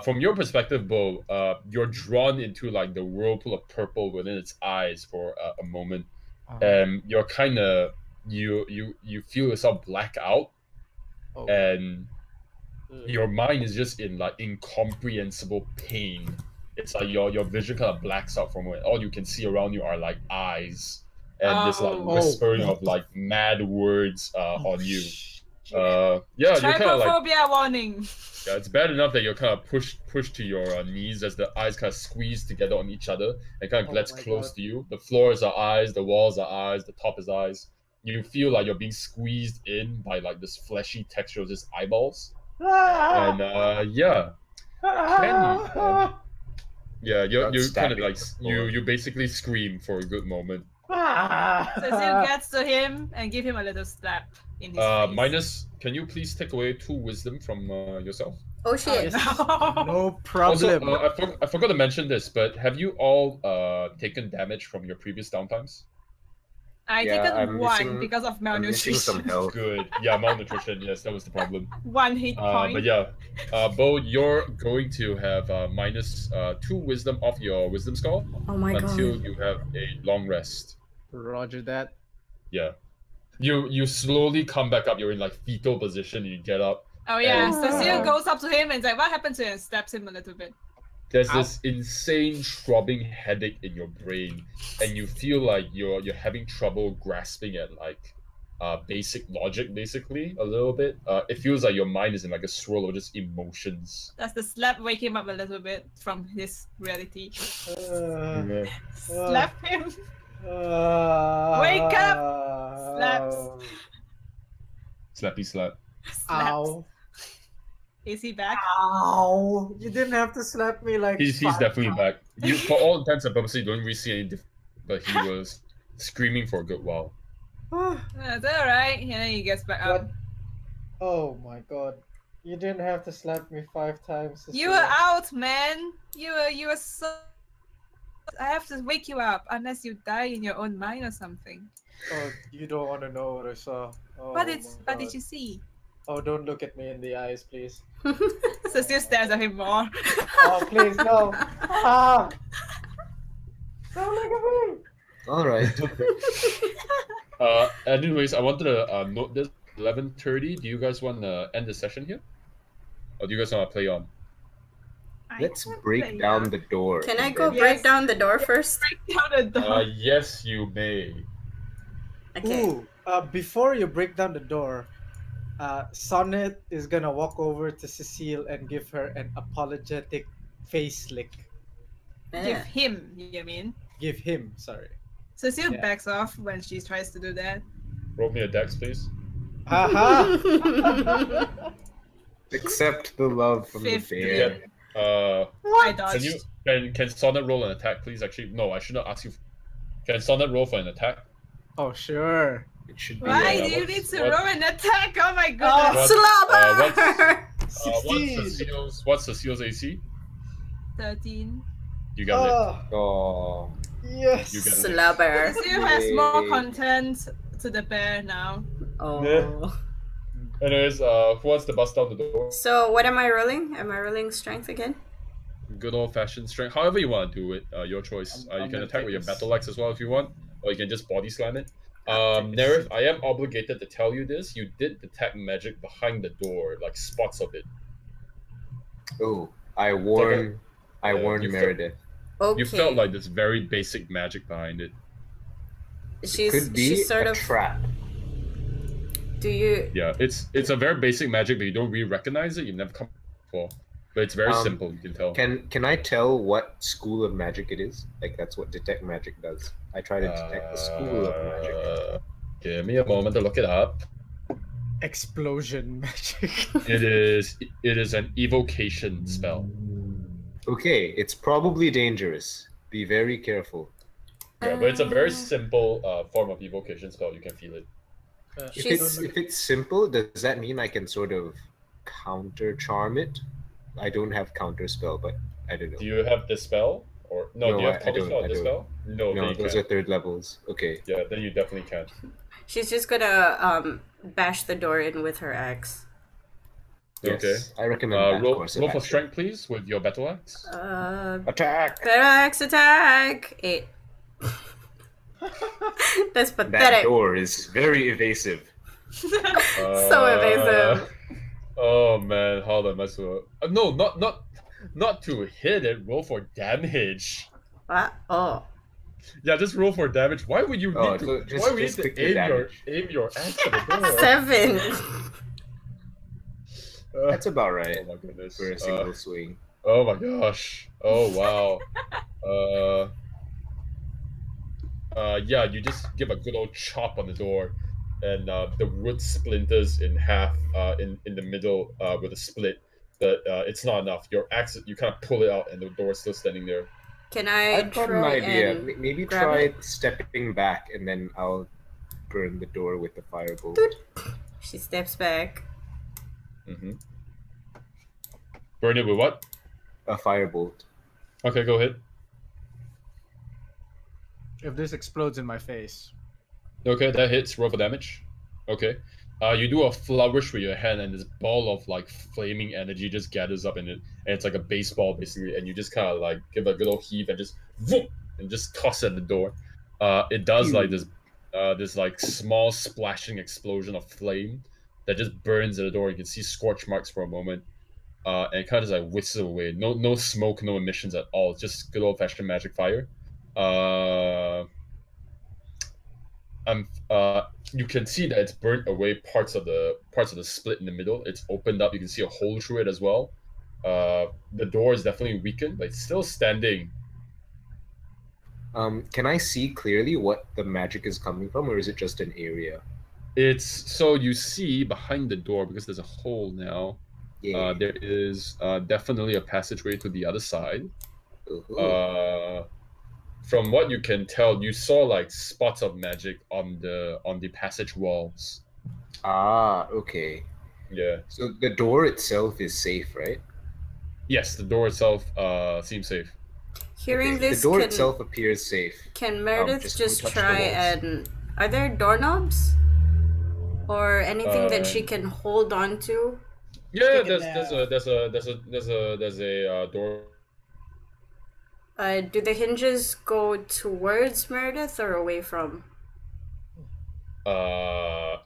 Speaker 1: From your perspective, Bo, you're drawn into like the whirlpool of purple within its eyes for a moment, and you're kind of you feel yourself black out, and your mind is just in like incomprehensible pain. It's like your vision kind of blacks out from it. All you can see around you are like eyes and this like whispering of like mad words on you. Yeah, you're kind of like
Speaker 3: Trypophobia warning.
Speaker 1: yeah, it's bad enough that you're kind of pushed to your knees as the eyes kind of squeeze together on each other and kind of gets
Speaker 4: my
Speaker 1: close
Speaker 4: God.
Speaker 1: to you. The floors are eyes, the walls are eyes, the top is eyes. You feel like you're being squeezed in by like this fleshy texture of just eyeballs. And yeah, can you? Yeah, you kind of
Speaker 2: stabbing
Speaker 1: like
Speaker 2: the floor.
Speaker 1: you basically scream for a good moment.
Speaker 3: Cecil gets to him and give him a little slap in his face.
Speaker 1: Minus, can you please take away 2 wisdom from yourself?
Speaker 5: Oh shit.
Speaker 4: No problem.
Speaker 1: Also, I forgot to mention this, but have you all taken damage from your previous downtimes?
Speaker 3: I
Speaker 2: Yeah,
Speaker 3: taken
Speaker 2: I'm
Speaker 3: one
Speaker 2: missing-
Speaker 3: because of
Speaker 2: I'm missing some
Speaker 3: malnutrition.
Speaker 2: health.
Speaker 1: Good. Yeah, malnutrition. Yes, that was the problem.
Speaker 3: 1 hit point.
Speaker 1: But yeah, Bo, you're going to have minus 2 wisdom off your wisdom score
Speaker 5: Oh my
Speaker 1: until
Speaker 5: god.
Speaker 1: you have a long rest.
Speaker 4: Roger that.
Speaker 1: Yeah. You slowly come back up. You're in like fetal position. You get up.
Speaker 3: Oh yeah,
Speaker 1: and-
Speaker 3: Cecile goes up to him and is like, "What happened to you?" and stabs him a little bit.
Speaker 1: There's this insane throbbing headache in your brain, and you feel like you're having trouble grasping at like basic logic, basically a little bit. It feels like your mind is in like a swirl of just emotions.
Speaker 3: Does the slap wake him up a little bit from his reality?
Speaker 4: Uh,
Speaker 3: Slap him. Wake up! Slaps.
Speaker 1: Slappy slap.
Speaker 3: Slaps.
Speaker 4: Ow.
Speaker 3: Is he back?
Speaker 4: Ow. You didn't have to slap me like
Speaker 1: He's definitely back. You, for all intents and purposes, you don't really see any difference, but he was screaming for a good while.
Speaker 3: That's alright. And then he gets back up.
Speaker 4: What? Oh my god. You didn't have to slap me 5 times.
Speaker 3: You were out, man. You were so I have to wake you up unless you die in your own mind or something.
Speaker 4: Oh, you don't want to know what I saw. Oh,
Speaker 3: What
Speaker 4: my
Speaker 3: did
Speaker 4: God.
Speaker 3: you see?
Speaker 4: Oh, don't look at me in the eyes, please.
Speaker 3: Cecil stares at him more.
Speaker 4: Oh, please, no. Ah! Don't look at me!
Speaker 2: All right.
Speaker 1: Anyways, I wanted to note this 11:30. Do you guys want to end the session here, or do you guys want to play on?
Speaker 2: Let's break down the door.
Speaker 5: Can I
Speaker 2: and
Speaker 5: go
Speaker 2: then-
Speaker 5: break down the door first?
Speaker 3: Break down the door.
Speaker 1: Yes, you may.
Speaker 5: Okay.
Speaker 4: Ooh, before you break down the door, Sonnet is gonna walk over to Cecile and give her an apologetic face lick.
Speaker 3: Give
Speaker 5: Yeah.
Speaker 3: him, you mean?
Speaker 4: Give him, sorry.
Speaker 3: Cecile
Speaker 4: Yeah.
Speaker 3: backs off when she tries to do that.
Speaker 1: Roll me a dex, please.
Speaker 4: Haha!
Speaker 2: Accept the love from the
Speaker 3: 50.
Speaker 2: bear.
Speaker 3: I
Speaker 1: Can
Speaker 3: dodged.
Speaker 1: you can Sonnet roll an attack, please? Actually, no, I should not ask you. Can Sonnet roll for an attack?
Speaker 4: Oh, sure.
Speaker 2: It should be.
Speaker 3: Why
Speaker 1: Yeah,
Speaker 3: do you
Speaker 1: what's-
Speaker 3: need to
Speaker 1: what-
Speaker 3: roll an attack? Oh my goodness.
Speaker 1: What-
Speaker 5: Slobber!
Speaker 1: What's Cecile's AC?
Speaker 3: 13.
Speaker 1: You got it.
Speaker 4: Oh,
Speaker 2: Oh,
Speaker 4: yes.
Speaker 1: You get it.
Speaker 5: Slobber.
Speaker 3: Cecile has more
Speaker 2: Yay.
Speaker 3: content to the bear now.
Speaker 5: Oh.
Speaker 1: Anyways, who wants to bust down the door?
Speaker 5: So what am I rolling? Am I rolling strength again?
Speaker 1: Good old fashioned strength. However you want to do it, your choice.
Speaker 4: I'm
Speaker 1: You can
Speaker 4: gonna
Speaker 1: attack
Speaker 4: take
Speaker 1: with your
Speaker 4: this.
Speaker 1: battle axe as well if you want, or you can just body slam it.
Speaker 5: I'll take
Speaker 1: Nerif, I am obligated to tell you this. You did detect magic behind the door, like spots of it.
Speaker 2: oh! I warn
Speaker 1: Yeah,
Speaker 2: warned
Speaker 1: you felt-
Speaker 2: Marydeth.
Speaker 5: Okay.
Speaker 1: You felt like this very basic magic behind it.
Speaker 2: Could be
Speaker 5: she's sort
Speaker 2: a
Speaker 5: of.
Speaker 2: trap.
Speaker 5: Do you?
Speaker 1: Yeah, it's a very basic magic, but you don't really recognize it. You never come before, but it's very simple. You can tell.
Speaker 2: Can I tell what school of magic it is? Like that's what detect magic does. I try to detect the school of magic.
Speaker 1: Give me a moment to look it up.
Speaker 4: Explosion magic.
Speaker 1: It is an evocation spell.
Speaker 2: Okay, it's probably dangerous. Be very careful.
Speaker 1: Yeah, but it's a very simple form of evocation spell. You can feel it.
Speaker 2: If it's simple, does that mean I can sort of counter charm it? I don't have counter spell, but I don't know.
Speaker 1: Do you have dispel or no?
Speaker 2: No,
Speaker 1: do you have
Speaker 2: I
Speaker 1: counter
Speaker 2: don't,
Speaker 1: spell or
Speaker 2: I don't.
Speaker 1: dispel? No,
Speaker 2: No,
Speaker 1: then you
Speaker 2: those
Speaker 1: can't.
Speaker 2: are third levels. Okay.
Speaker 1: Yeah, then you definitely can.
Speaker 5: She's just gonna bash the door in with her axe.
Speaker 2: Yes,
Speaker 1: Okay.
Speaker 2: I recommend that
Speaker 1: Roll
Speaker 2: course of
Speaker 1: for
Speaker 2: action.
Speaker 1: strength, please, with your battle axe.
Speaker 2: Attack!
Speaker 5: Better axe attack! 8. That's
Speaker 2: That
Speaker 5: pathetic.
Speaker 2: door is very evasive.
Speaker 5: So evasive.
Speaker 1: Oh man, hold on, let's no, not to hit it. Roll for damage.
Speaker 5: What? Oh.
Speaker 1: Yeah, just roll for damage. Why would you
Speaker 2: Oh,
Speaker 1: need
Speaker 2: so
Speaker 1: to?
Speaker 2: just-
Speaker 1: Why would you
Speaker 2: just
Speaker 1: need
Speaker 2: click
Speaker 1: to
Speaker 2: the
Speaker 1: aim
Speaker 2: damage.
Speaker 1: your axe at the door?
Speaker 5: 7.
Speaker 2: That's about right
Speaker 1: Oh my goodness.
Speaker 2: for a single swing.
Speaker 1: Oh my gosh. Oh wow. Yeah, you just give a good old chop on the door, and the wood splinters in half in the middle with a split. But it's not enough. Your axe, you kind of pull it out, and the door is still standing there.
Speaker 5: Can I
Speaker 2: I've got an
Speaker 5: try
Speaker 2: idea.
Speaker 5: and
Speaker 2: Maybe
Speaker 5: grab
Speaker 2: try
Speaker 5: it?
Speaker 2: stepping back, and then I'll burn the door with the firebolt.
Speaker 5: She steps back.
Speaker 1: Mm-hmm. Burn it with what?
Speaker 2: A firebolt.
Speaker 1: Okay, go ahead.
Speaker 4: If this explodes in my face.
Speaker 1: Okay, that hits. Roll for damage. Okay. You do a flourish with your hand, and this ball of like flaming energy just gathers up in it, and it's like a baseball basically. And you just kind of like give a good old heave and just whoop, and just toss it at the door. It does like this, this like small splashing explosion of flame that just burns at the door. You can see scorch marks for a moment, and it kind of just like whistles away. No smoke, no emissions at all. It's just good old fashioned magic fire. You can see that it's burnt away parts of the split in the middle. It's opened up. You can see a hole through it as well. The door is definitely weakened, but it's still standing.
Speaker 2: Can I see clearly what the magic is coming from, or is it just an area?
Speaker 1: It's so you see behind the door, because there's a hole now.
Speaker 2: Yeah.
Speaker 1: There is definitely a passageway to the other side.
Speaker 2: Ooh.
Speaker 1: From what you can tell, you saw like spots of magic on the passage walls.
Speaker 2: Ah, okay.
Speaker 1: Yeah.
Speaker 2: So the door itself is safe, right?
Speaker 1: Yes, the door itself seems safe.
Speaker 5: Hearing
Speaker 2: Okay,
Speaker 5: this,
Speaker 2: the door
Speaker 5: can,
Speaker 2: itself appears safe.
Speaker 5: can Marydeth
Speaker 2: just
Speaker 5: just
Speaker 2: don't touch the
Speaker 5: try
Speaker 2: walls.
Speaker 5: and... Are there doorknobs? Or anything that she
Speaker 1: Uh,
Speaker 5: can hold on to?
Speaker 1: Yeah,
Speaker 6: Stick it
Speaker 1: there's a door.
Speaker 5: Do the hinges go towards Marydeth or away from?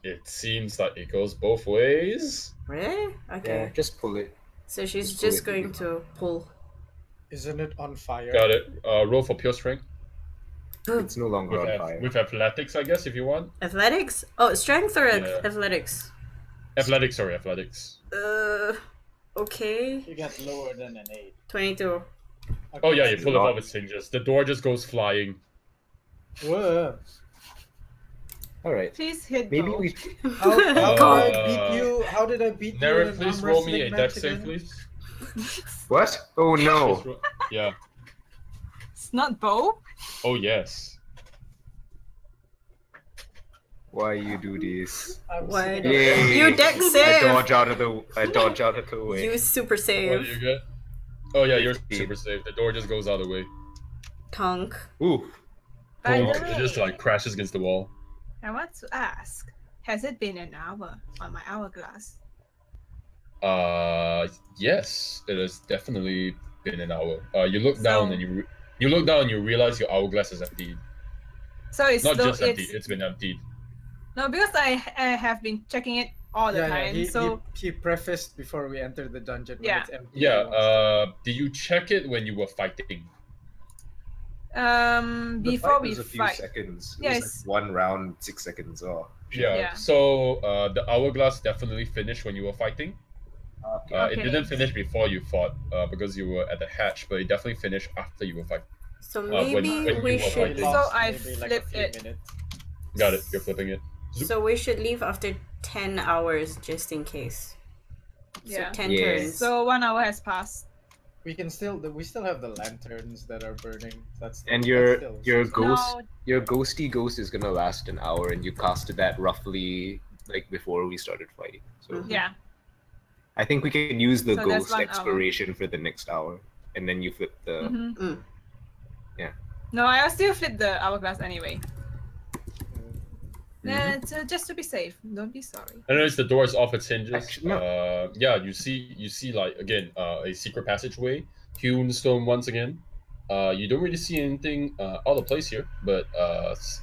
Speaker 1: It seems like it goes both ways.
Speaker 5: Really? Okay.
Speaker 2: Yeah, just pull it.
Speaker 5: So she's
Speaker 2: just pull
Speaker 5: just
Speaker 2: it,
Speaker 5: going
Speaker 2: maybe.
Speaker 5: to pull.
Speaker 4: Isn't it on fire?
Speaker 1: Got it. Roll for pure strength
Speaker 2: It's no longer
Speaker 1: with,
Speaker 2: on fire.
Speaker 1: with athletics, I guess, if you want.
Speaker 5: Athletics? Oh, strength or
Speaker 1: Yeah.
Speaker 5: athletics?
Speaker 1: Athletics, sorry, athletics.
Speaker 5: Okay.
Speaker 6: You got lower than an 8.
Speaker 5: 22.
Speaker 6: Okay.
Speaker 1: Oh yeah, you pull it
Speaker 2: Not-
Speaker 1: off its hinges. The door just goes flying.
Speaker 6: Whoa.
Speaker 2: All right.
Speaker 3: Please hit
Speaker 2: Maybe
Speaker 3: both.
Speaker 2: we.
Speaker 6: How did I
Speaker 1: God.
Speaker 6: beat you? How did I beat you?
Speaker 1: Nara,
Speaker 6: in an
Speaker 1: please
Speaker 6: arm
Speaker 1: roll me a
Speaker 6: wrestling
Speaker 1: dex
Speaker 6: match
Speaker 1: save,
Speaker 6: again?
Speaker 1: please.
Speaker 2: What? Oh no!
Speaker 1: Please yeah.
Speaker 3: It's not both.
Speaker 1: Oh yes.
Speaker 2: Why you do this?
Speaker 6: I'm
Speaker 5: Why
Speaker 6: sitting
Speaker 5: do-
Speaker 6: up there.
Speaker 2: Yay.
Speaker 5: You dex
Speaker 2: I
Speaker 5: save!
Speaker 2: dodge out of the way.
Speaker 5: You super
Speaker 1: What do
Speaker 5: save.
Speaker 1: you get? Oh yeah, you're
Speaker 2: 15.
Speaker 1: super safe. The door just goes out of the way.
Speaker 5: Tonk.
Speaker 2: Ooh.
Speaker 3: By
Speaker 1: Oh,
Speaker 3: the
Speaker 1: it just
Speaker 3: way,
Speaker 1: like crashes against the wall.
Speaker 3: I want to ask, has it been an hour on my hourglass?
Speaker 1: Yes, it has definitely been an hour. You look down
Speaker 3: So-
Speaker 1: and you look down and you realize your hourglass is emptied.
Speaker 3: So it's
Speaker 1: Not
Speaker 3: still,
Speaker 1: just emptied,
Speaker 3: it's
Speaker 1: it's been emptied.
Speaker 3: no, because I have been checking it all the time. So
Speaker 4: he prefaced before we entered the dungeon. When
Speaker 3: Yeah.
Speaker 4: it's empty,
Speaker 1: Yeah,
Speaker 4: he wants
Speaker 1: did you check it when you were fighting?
Speaker 2: The
Speaker 3: before
Speaker 2: fight
Speaker 3: we
Speaker 2: was a few
Speaker 3: fight,
Speaker 2: seconds. It
Speaker 3: Yes.
Speaker 2: was like 1 round, 6 seconds. Oh.
Speaker 1: Yeah.
Speaker 3: Yeah.
Speaker 1: So the hourglass definitely finished when you were fighting.
Speaker 2: Okay.
Speaker 1: It
Speaker 3: Okay.
Speaker 1: didn't finish before you fought, because you were at the hatch, but it definitely finished after you were fighting.
Speaker 5: So
Speaker 1: when
Speaker 5: maybe
Speaker 1: you
Speaker 5: we
Speaker 1: were
Speaker 5: should.
Speaker 6: We
Speaker 3: So
Speaker 6: lost
Speaker 3: I
Speaker 6: maybe like a
Speaker 3: flipped
Speaker 6: few
Speaker 3: it.
Speaker 6: minutes.
Speaker 1: Got it. You're flipping it.
Speaker 5: So we should leave after 10 hours just in case.
Speaker 3: yeah.
Speaker 5: So 10
Speaker 2: Yeah.
Speaker 5: turns.
Speaker 3: So 1 hour has passed.
Speaker 4: we still have the lanterns that are burning. That's
Speaker 2: And
Speaker 4: that's
Speaker 2: your
Speaker 4: still-
Speaker 2: your ghost
Speaker 3: No,
Speaker 2: your ghosty ghost is gonna last an hour, and you casted that roughly like before we started fighting. So
Speaker 5: Mhm.
Speaker 3: yeah.
Speaker 2: I think we can use the
Speaker 3: So that's
Speaker 2: ghost
Speaker 3: 1 hour.
Speaker 2: expiration for the next hour, and then you flip the.
Speaker 3: Mhm.
Speaker 5: Mm.
Speaker 2: Yeah.
Speaker 3: No, I'll still flip the hourglass anyway.
Speaker 2: Mhm.
Speaker 3: Just to be safe. Don't be sorry.
Speaker 1: I notice the door is off its hinges.
Speaker 2: Actually, no.
Speaker 1: Yeah, you see like again a secret passageway, hewn stone once again. You don't really see anything out of place here, but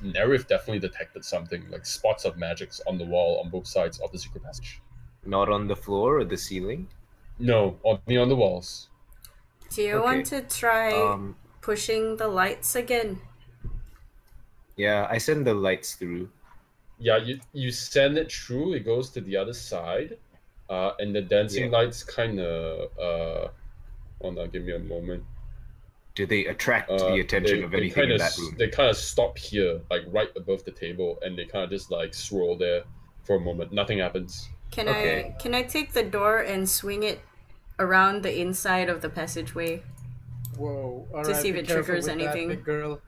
Speaker 1: Nerif definitely detected something like spots of magics on the wall on both sides of the secret passage.
Speaker 2: Not on the floor or the ceiling.
Speaker 1: No, only on the walls.
Speaker 5: Do you
Speaker 2: Okay.
Speaker 5: want to try
Speaker 2: Um.
Speaker 5: pushing the lights again?
Speaker 2: Yeah, I send the lights through.
Speaker 1: Yeah, you send it through. It goes to the other side, and the dancing
Speaker 2: Yeah.
Speaker 1: lights kind of. Hold on, give me a moment.
Speaker 2: Do they attract the attention of anything in that room?
Speaker 1: They kind of stop here, like right above the table, and they kind of just like swirl there for a moment. Nothing happens.
Speaker 5: Can
Speaker 2: Okay.
Speaker 5: I take the door and swing it around the inside of the passageway?
Speaker 4: Whoa! All
Speaker 5: To
Speaker 4: right,
Speaker 5: see if
Speaker 4: be
Speaker 5: it
Speaker 4: careful
Speaker 5: triggers
Speaker 4: with that,
Speaker 5: anything.
Speaker 4: big girl.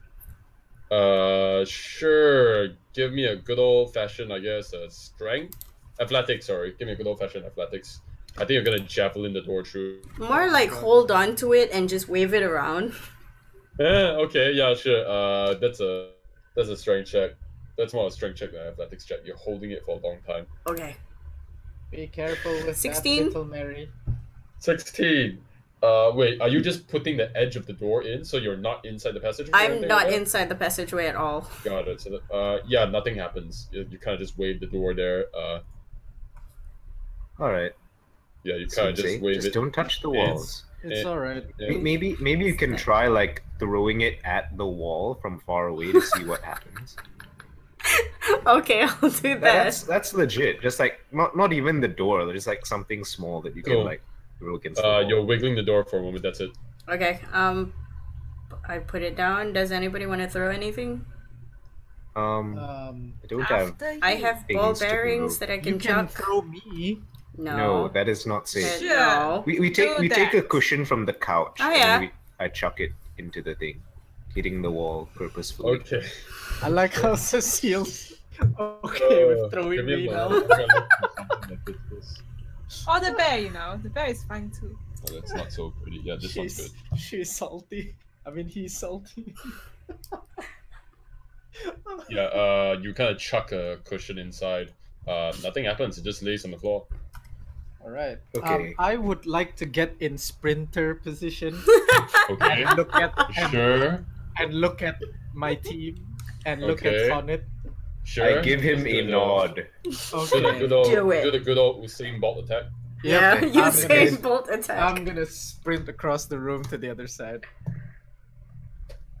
Speaker 1: Sure. Give me a good old fashioned, I guess, strength, athletics. Sorry, give me a good old fashioned athletics. I think you're gonna javelin the door through.
Speaker 5: More like hold on to it and just wave it around.
Speaker 1: Okay, yeah, sure. That's a strength check. That's more a strength check than an athletics check. You're holding it for a long time.
Speaker 5: Okay.
Speaker 4: Be careful with
Speaker 5: 16?
Speaker 4: that, little Mary.
Speaker 1: 16. Wait, are you just putting the edge of the door in so you're not inside the passageway? or
Speaker 5: I'm
Speaker 1: anything
Speaker 5: not
Speaker 1: like that?
Speaker 5: inside the passageway at all.
Speaker 1: Got it. So, yeah, nothing happens. You kind of just wave the door there.
Speaker 2: All right.
Speaker 1: Yeah, you kind of
Speaker 2: Seems
Speaker 1: just
Speaker 2: safe.
Speaker 1: wave
Speaker 2: Just
Speaker 1: it.
Speaker 2: don't touch the walls.
Speaker 4: It's
Speaker 1: Eh,
Speaker 4: all right.
Speaker 1: Yeah.
Speaker 2: Maybe you can try like throwing it at the wall from far away to see what happens.
Speaker 5: Okay, I'll do that.
Speaker 2: That's legit. Just like not even the door. Just like something small that you can
Speaker 1: Cool.
Speaker 2: like throw against the wall.
Speaker 1: You're wiggling the door for a moment. That's it.
Speaker 5: Okay, I put it down. Does anybody want to throw anything?
Speaker 2: I don't have.
Speaker 3: After
Speaker 5: I
Speaker 3: you.
Speaker 5: have ball
Speaker 2: Things to
Speaker 5: bearings
Speaker 2: promote.
Speaker 5: that I
Speaker 4: You
Speaker 5: can
Speaker 4: can
Speaker 5: chuck.
Speaker 4: throw me.
Speaker 2: No, that is not safe.
Speaker 3: Sure.
Speaker 5: No.
Speaker 2: We take
Speaker 3: Do
Speaker 2: a
Speaker 3: that.
Speaker 2: cushion from the couch.
Speaker 5: Oh,
Speaker 2: and
Speaker 5: yeah.
Speaker 2: I chuck it into the thing, hitting the wall purposefully.
Speaker 1: Okay.
Speaker 4: I like how Cecil's okay with throwing
Speaker 1: give me
Speaker 4: me
Speaker 1: a
Speaker 4: now.
Speaker 1: moment. I'm gonna look for something that fits this.
Speaker 3: Oh, the bear, the bear is fine too.
Speaker 1: Oh, that's not so pretty. Yeah, this one's
Speaker 4: She's
Speaker 1: good.
Speaker 4: she's salty. I mean, he's salty.
Speaker 1: Yeah, you kind of chuck a cushion inside. Nothing happens. It just lays on the floor.
Speaker 4: All right.
Speaker 2: Okay.
Speaker 4: I would like to get in sprinter position
Speaker 1: Okay.
Speaker 4: and look at
Speaker 1: Sure.
Speaker 4: my team and look at
Speaker 1: Okay.
Speaker 4: Sonnet.
Speaker 1: Sure.
Speaker 2: I give him
Speaker 1: Just
Speaker 2: a
Speaker 1: do the-
Speaker 2: nod.
Speaker 1: Do the
Speaker 4: Okay.
Speaker 1: good old,
Speaker 5: Do it.
Speaker 1: do the good old Usain Bolt attack.
Speaker 5: Yeah,
Speaker 4: Yep.
Speaker 5: you
Speaker 4: I'm
Speaker 5: say
Speaker 4: gonna-
Speaker 5: bolt attack.
Speaker 4: I'm gonna sprint across the room to the other side.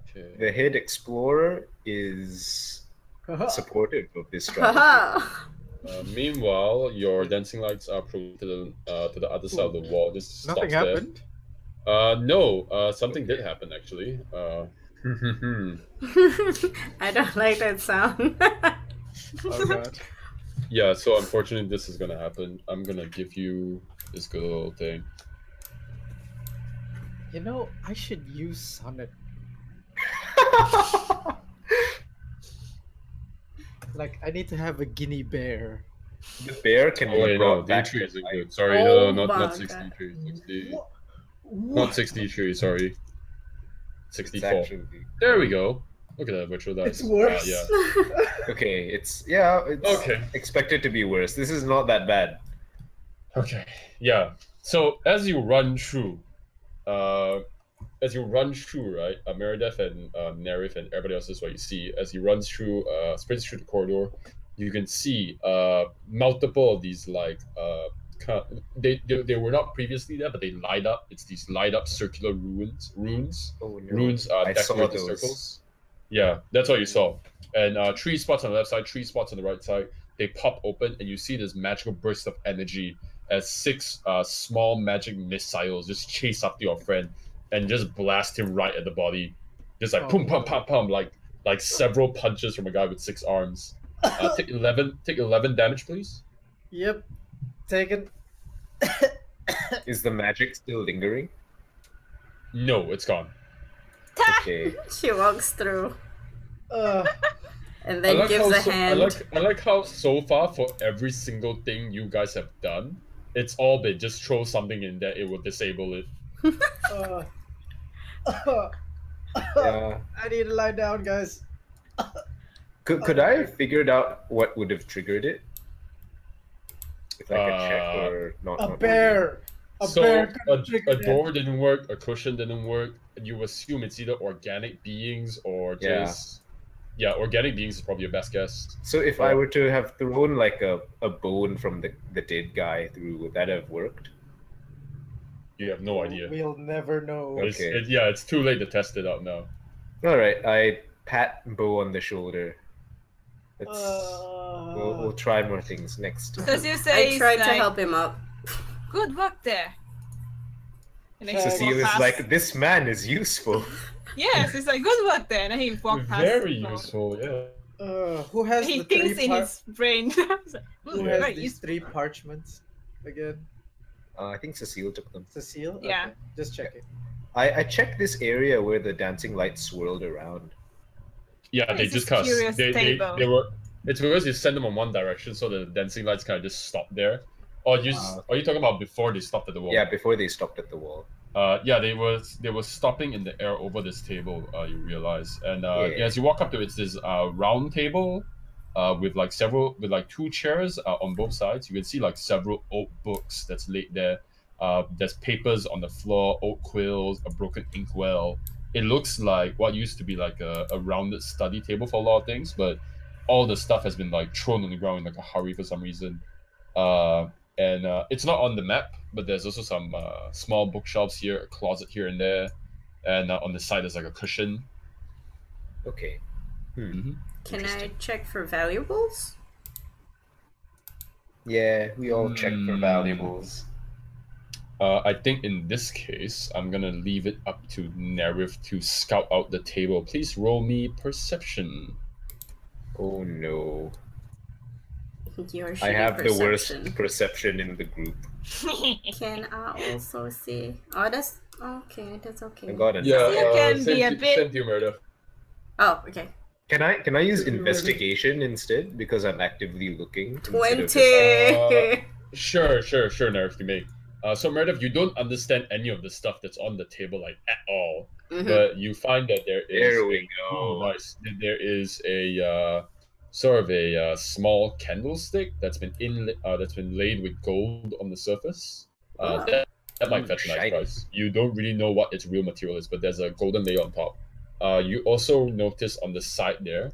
Speaker 1: Okay.
Speaker 2: The head explorer is supportive of this strategy.
Speaker 5: Haha.
Speaker 1: Meanwhile, your dancing lights are to the other side of the wall. Just stops
Speaker 4: Nothing
Speaker 1: there.
Speaker 4: happened.
Speaker 1: No. Something did happen actually.
Speaker 5: I don't like that sound.
Speaker 4: Oh god.
Speaker 1: Yeah. So unfortunately, this is gonna happen. I'm gonna give you this good little thing.
Speaker 4: You know, I should use Sonnet. Like, I need to have a guinea bear.
Speaker 2: The bear can
Speaker 1: Oh
Speaker 2: be
Speaker 1: wait, no,
Speaker 2: brought back
Speaker 1: D3
Speaker 2: to
Speaker 1: isn't
Speaker 2: life.
Speaker 1: good. Sorry,
Speaker 5: Oh
Speaker 1: no,
Speaker 5: my
Speaker 1: not
Speaker 5: God.
Speaker 1: 63. 60,
Speaker 4: What?
Speaker 1: not 63. Sorry,
Speaker 2: It's
Speaker 1: 64.
Speaker 2: actually
Speaker 1: There we go. Look at that virtual dice.
Speaker 6: It's worse.
Speaker 1: Yeah.
Speaker 2: okay. It's
Speaker 1: Okay.
Speaker 2: expected to be worse. This is not that bad.
Speaker 1: Okay. Yeah. So as you run through, right, Marydeth and Nerif and everybody else is what you see as he runs through, sprints through the corridor. You can see multiple of these they were not previously there, but they light up. It's these light up circular runes.
Speaker 2: Oh no.
Speaker 1: Runes
Speaker 2: I saw
Speaker 1: decorate the
Speaker 2: those.
Speaker 1: circles. Yeah, that's what you saw. And 3 spots on the left side, 3 spots on the right side. They pop open, and you see this magical burst of energy as 6 small magic missiles just chase up to your friend and just blast him right at the body. Just like pum pum pum pum, like several punches from a guy with 6 arms. Take 11 damage, please.
Speaker 4: Yep. Taken.
Speaker 2: Is the magic still lingering?
Speaker 1: No, it's gone.
Speaker 2: Okay.
Speaker 5: She walks through
Speaker 4: Uh,
Speaker 5: and then gives a hand.
Speaker 1: I like how so far for every single thing you guys have done, it's all been just throw something in there, it will disable it.
Speaker 2: Yeah.
Speaker 4: I need to lie down, guys.
Speaker 2: Could I have figured out what would have triggered it? If I could check or not?
Speaker 6: A
Speaker 2: not
Speaker 6: bear. A
Speaker 1: So
Speaker 6: bear.
Speaker 1: a door didn't work, a cushion didn't work. You assume it's either organic beings or
Speaker 2: Yeah.
Speaker 1: just organic beings is probably your best guess.
Speaker 2: So if I were to have thrown like a bone from the dead guy through, would that have worked?
Speaker 1: You have no idea.
Speaker 6: We'll never know.
Speaker 2: Okay.
Speaker 1: It's too late to test it out now.
Speaker 2: All right, I pat Bo on the shoulder. Let's
Speaker 6: Uh,
Speaker 2: we'll try more things next.
Speaker 3: Does you say
Speaker 5: I tried to
Speaker 3: like,
Speaker 5: help him up.
Speaker 3: good work there? And then he
Speaker 2: Cecile
Speaker 3: walked
Speaker 2: is
Speaker 3: past.
Speaker 2: like, this man is useful.
Speaker 3: Yes, it's like good work there. And then he walked past.
Speaker 1: Very
Speaker 3: the-
Speaker 1: useful, yeah.
Speaker 6: who has
Speaker 3: He
Speaker 6: the
Speaker 3: thinks
Speaker 6: three
Speaker 3: in
Speaker 6: par-
Speaker 3: his brain. It's like,
Speaker 6: Who
Speaker 3: "Hmm,
Speaker 6: has
Speaker 3: right,
Speaker 6: these
Speaker 3: you-
Speaker 6: 3 parchments again?
Speaker 2: I think Cecile took them.
Speaker 6: Cecile?
Speaker 3: Yeah.
Speaker 6: Okay, just checking.
Speaker 2: I checked this area where the dancing lights swirled around.
Speaker 1: Yeah,
Speaker 3: What
Speaker 1: they
Speaker 3: is
Speaker 1: just
Speaker 3: this
Speaker 1: kind
Speaker 3: curious
Speaker 1: of they
Speaker 3: table?
Speaker 1: were. It's because you send them on one direction, so the dancing lights kind of just stop there. Or are you talking about before they stopped at the wall?
Speaker 2: Yeah, before they stopped at the wall.
Speaker 1: Yeah, they were stopping in the air over this table. You realize, and
Speaker 2: Yeah.
Speaker 1: as you walk up to it, it's this round table, with like 2 chairs on both sides. You can see like several old books that's laid there. There's papers on the floor, old quills, a broken inkwell. It looks like what used to be like a rounded study table for a lot of things, but all the stuff has been like thrown on the ground in like a hurry for some reason. And it's not on the map, but there's also some small bookshelves here, a closet here and there, and on the side there's like a cushion.
Speaker 2: Okay.
Speaker 5: Can I
Speaker 2: Interesting.
Speaker 5: check for valuables?
Speaker 2: Yeah, we all check for valuables.
Speaker 1: I think in this case, I'm gonna leave it up to Nerif to scout out the table. Please roll me perception.
Speaker 2: Oh no.
Speaker 5: Your
Speaker 2: I have the worst
Speaker 5: perception.
Speaker 2: perception in the group.
Speaker 5: Can I also see? Oh, that's okay. That's okay.
Speaker 2: I got it.
Speaker 3: You can be a bit-
Speaker 1: Send to you, Marydeth.
Speaker 5: Oh, okay.
Speaker 2: Can I use investigation instead because I'm actively looking? instead of
Speaker 5: 20.
Speaker 2: just-
Speaker 1: Sure, Nerif, you may. So Marydeth, you don't understand any of the stuff that's on the table like at all. but you find that there is
Speaker 2: There we go.
Speaker 1: nice. There is a sort of a small candlestick that's been laid with gold on the surface. That might fetch a nice
Speaker 2: shiny.
Speaker 1: price. You don't really know what its real material is, but there's a golden layer on top. You also notice on the side there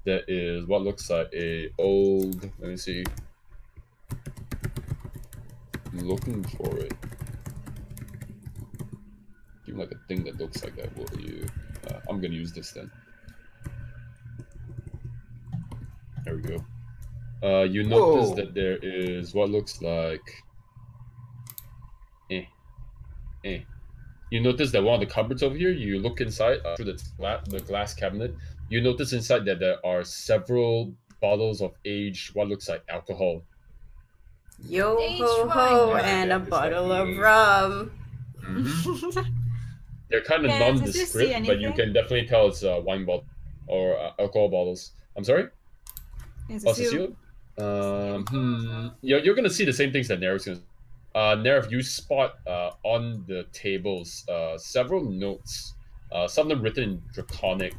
Speaker 1: is what looks like a old. Let me see. I'm looking for it. Give me like a thing that looks like that. Will you? I'm gonna use this then. There we go. You notice
Speaker 2: Whoa.
Speaker 1: that there is what looks like. You notice that one of the cupboards over here. You look inside through the glass cabinet. You notice inside that there are several bottles of aged what looks like alcohol.
Speaker 5: Yo
Speaker 3: H
Speaker 5: ho
Speaker 3: wine.
Speaker 5: ho,
Speaker 2: Yeah,
Speaker 5: and a
Speaker 2: that is
Speaker 5: bottle
Speaker 2: like
Speaker 5: of
Speaker 2: the-
Speaker 5: rum.
Speaker 1: They're kind of
Speaker 3: Can you see
Speaker 1: nondescript, but you
Speaker 3: anything?
Speaker 1: can definitely tell it's wine bottle or alcohol bottles. I'm sorry.
Speaker 3: It's
Speaker 1: Oh,
Speaker 3: a seal.
Speaker 1: Cecil? You're gonna see the same things that Nerev's gonna. Nerev, you spot on the tables several notes, some of them written in Draconic,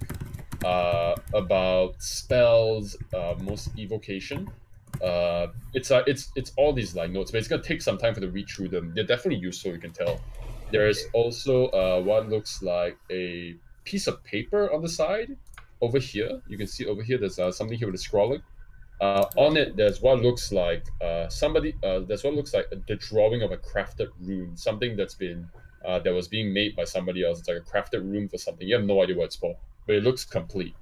Speaker 1: about spells, most evocation. It's all these like notes, but it's gonna take some time for to read through them. They're definitely useful, you can tell. There's also what looks like a piece of paper on the side over here. You can see over here there's something here with a scrawling. On it, there's what looks like there's what looks like the drawing of a crafted rune, something that's been that was being made by somebody else. It's like a crafted rune for something. You have no idea what it's for, but it looks complete.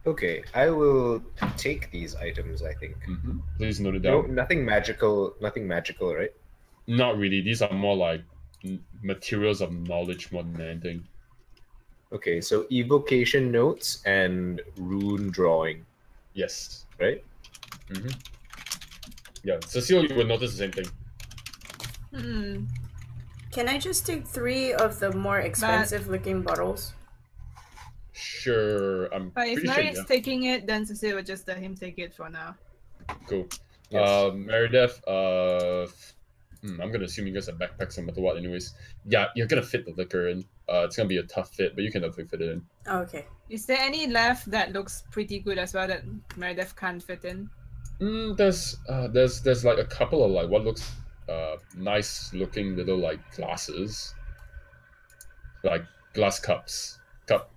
Speaker 2: Okay, I will take these items, I think.
Speaker 1: Please note it
Speaker 2: No,
Speaker 1: down.
Speaker 2: nothing magical, right?
Speaker 1: Not really. These are more like materials of knowledge more than anything.
Speaker 2: Okay, so evocation notes and rune drawing,
Speaker 1: Yes.
Speaker 2: right?
Speaker 1: Yeah, Cecile, you would notice the same thing.
Speaker 5: Can I just take 3 of the more expensive looking bottles?
Speaker 1: Sure, I'm
Speaker 3: But if
Speaker 1: pretty sure.
Speaker 3: Nary's taking it, then Cecil will just let him take it for now.
Speaker 1: Cool.
Speaker 2: Yes.
Speaker 1: Marydeth, I'm gonna assume you guys have backpacks no matter what anyways. Yeah, you're gonna fit the liquor in. It's gonna be a tough fit, but you can definitely fit it in.
Speaker 5: Okay.
Speaker 3: Is there any left that looks pretty good as well that Marydeth can't fit in?
Speaker 1: There's like a couple of like what looks nice looking little like glasses. Like glass cups.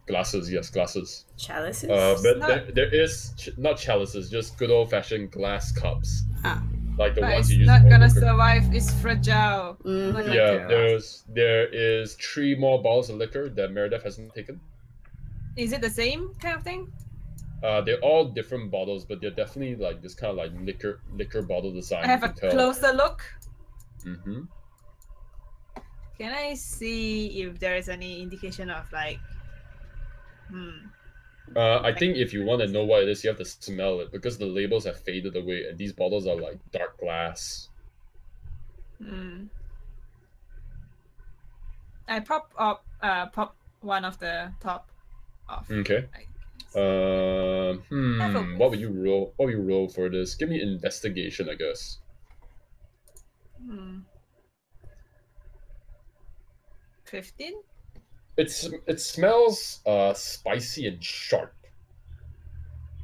Speaker 1: Glasses, yes, glasses.
Speaker 5: Chalices?
Speaker 1: But
Speaker 3: not-
Speaker 1: there is not chalices, just good old fashioned glass cups.
Speaker 5: Ah.
Speaker 1: Like the
Speaker 3: But
Speaker 1: ones
Speaker 3: it's
Speaker 1: you use
Speaker 3: not
Speaker 1: for
Speaker 3: gonna
Speaker 1: liquor.
Speaker 3: survive. It's fragile.
Speaker 5: Mhm.
Speaker 3: Like
Speaker 1: Yeah,
Speaker 3: it.
Speaker 1: there is 3 more bottles of liquor that Marydeth hasn't taken.
Speaker 3: Is it the same kind of thing?
Speaker 1: They're all different bottles, but they're definitely like this kind of like liquor bottle design.
Speaker 3: I have
Speaker 1: you
Speaker 3: a
Speaker 1: can tell.
Speaker 3: closer look. Can I see if there is any indication of like,
Speaker 1: I think if you want to know what it is, you have to smell it because the labels have faded away, and these bottles are like dark glass.
Speaker 3: I pop one of the top off.
Speaker 1: Okay.
Speaker 3: I
Speaker 1: What would you roll? What would you roll for this? Give me investigation, I guess.
Speaker 3: 15?
Speaker 1: It smells spicy and sharp.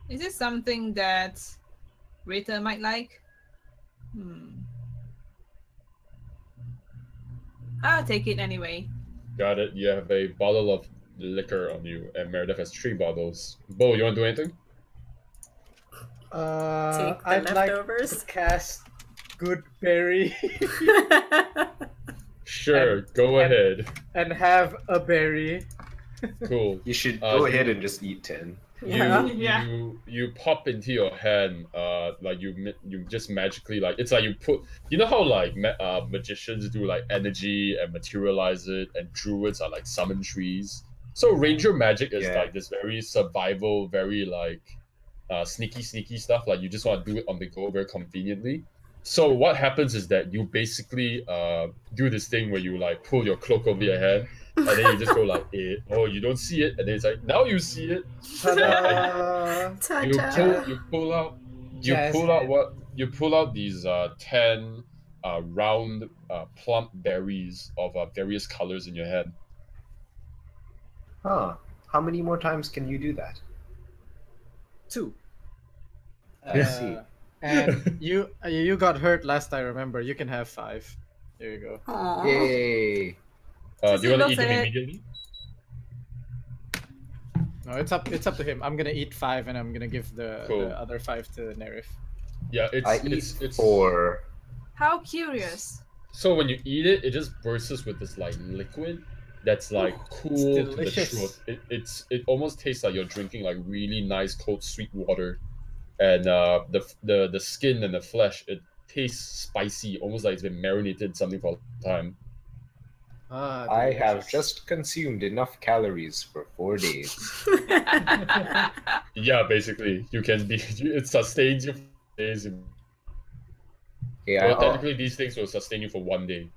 Speaker 3: Is it something that Rita might like? I'll take it anyway.
Speaker 1: Got it. You have a bottle of liquor on you, and Marydeth has 3 bottles. Bo, you want to do anything?
Speaker 5: Take the
Speaker 6: I'd like
Speaker 5: leftovers.
Speaker 6: to cast Good Berry
Speaker 1: Sure, go ahead.
Speaker 6: and have a berry.
Speaker 1: Cool.
Speaker 2: You should
Speaker 1: Uh,
Speaker 2: go ahead and just eat 10.
Speaker 5: Yeah.
Speaker 1: You pop into your hand like you just magically like it's like you put how like magicians do like energy and materialize it, and druids are like summon trees. So ranger magic is
Speaker 2: Yeah.
Speaker 1: like this very survival, very like sneaky stuff. Like you just want to do it on the go very conveniently. So what happens is that you basically do this thing where you like pull your cloak over your head, and then you just go like, oh, you don't see it, and then it's like, now you see it.
Speaker 6: Ta-da!
Speaker 5: Ta-ta.
Speaker 1: You pull out
Speaker 6: Jazz
Speaker 1: you pull out these 10 round plump berries of various colors in your head.
Speaker 2: Huh. How many more times can you do that?
Speaker 4: 2.
Speaker 2: I see.
Speaker 4: And you got hurt last I remember. You can have 5. There you go.
Speaker 5: Aww.
Speaker 2: Yay!
Speaker 1: Do you want to
Speaker 3: looks
Speaker 1: eat him
Speaker 3: at it.
Speaker 1: immediately?
Speaker 4: No, it's up to him. I'm gonna eat 5 and I'm gonna give the
Speaker 1: Cool.
Speaker 4: other 5 to Nerif.
Speaker 1: Yeah,
Speaker 2: I
Speaker 1: it's
Speaker 2: eat 4.
Speaker 3: How curious.
Speaker 1: So when you eat it, it just bursts with this like liquid that's like cool to the
Speaker 4: delicious.
Speaker 1: throat. It almost tastes like you're drinking like really nice cold sweet water, and the skin and the flesh, it tastes spicy, almost like it's been marinated in something for a long time.
Speaker 4: Ah,
Speaker 2: I have
Speaker 4: delicious.
Speaker 2: just consumed enough calories for 4 days.
Speaker 1: Yeah, basically you can be it sustains you for days.
Speaker 2: Okay,
Speaker 1: Well, technically these things will sustain you for 1 day.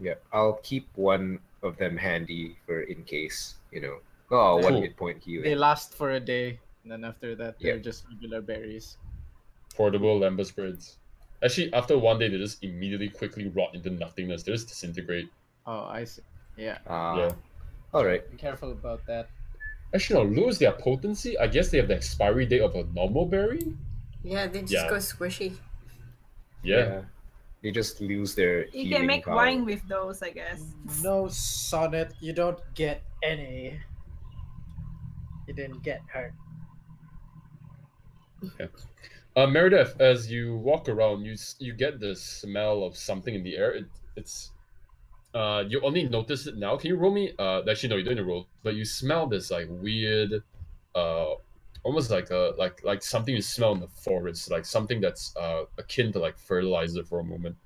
Speaker 2: yeah, I'll keep one of them handy for in case, you know. Oh,
Speaker 1: Cool.
Speaker 2: 1 hit point
Speaker 4: They
Speaker 2: healing.
Speaker 4: last for a day, and then after that they're
Speaker 2: Yep.
Speaker 4: just regular berries.
Speaker 1: Portable lambus spreads. Actually, after 1 day, they just immediately quickly rot into nothingness. They just disintegrate.
Speaker 4: Oh, I see. Yeah,
Speaker 1: Yeah.
Speaker 2: Alright.
Speaker 4: be careful about that.
Speaker 1: Actually, no, lose their potency. I guess they have the expiry date of a normal berry.
Speaker 5: Yeah, they just
Speaker 1: Yeah.
Speaker 5: go squishy.
Speaker 1: Yeah.
Speaker 2: They just lose their
Speaker 3: You
Speaker 2: healing
Speaker 3: can make
Speaker 2: power.
Speaker 3: wine with those, I guess.
Speaker 6: No, Sonnet, you don't get any. You didn't get hurt.
Speaker 1: Marydeth, as you walk around, you get the smell of something in the air. It's you only notice it now. Can you roll me? Actually, no, you don't need to roll. But you smell this like weird, almost like like something you smell in the forest, like something that's akin to like fertilizer for a moment.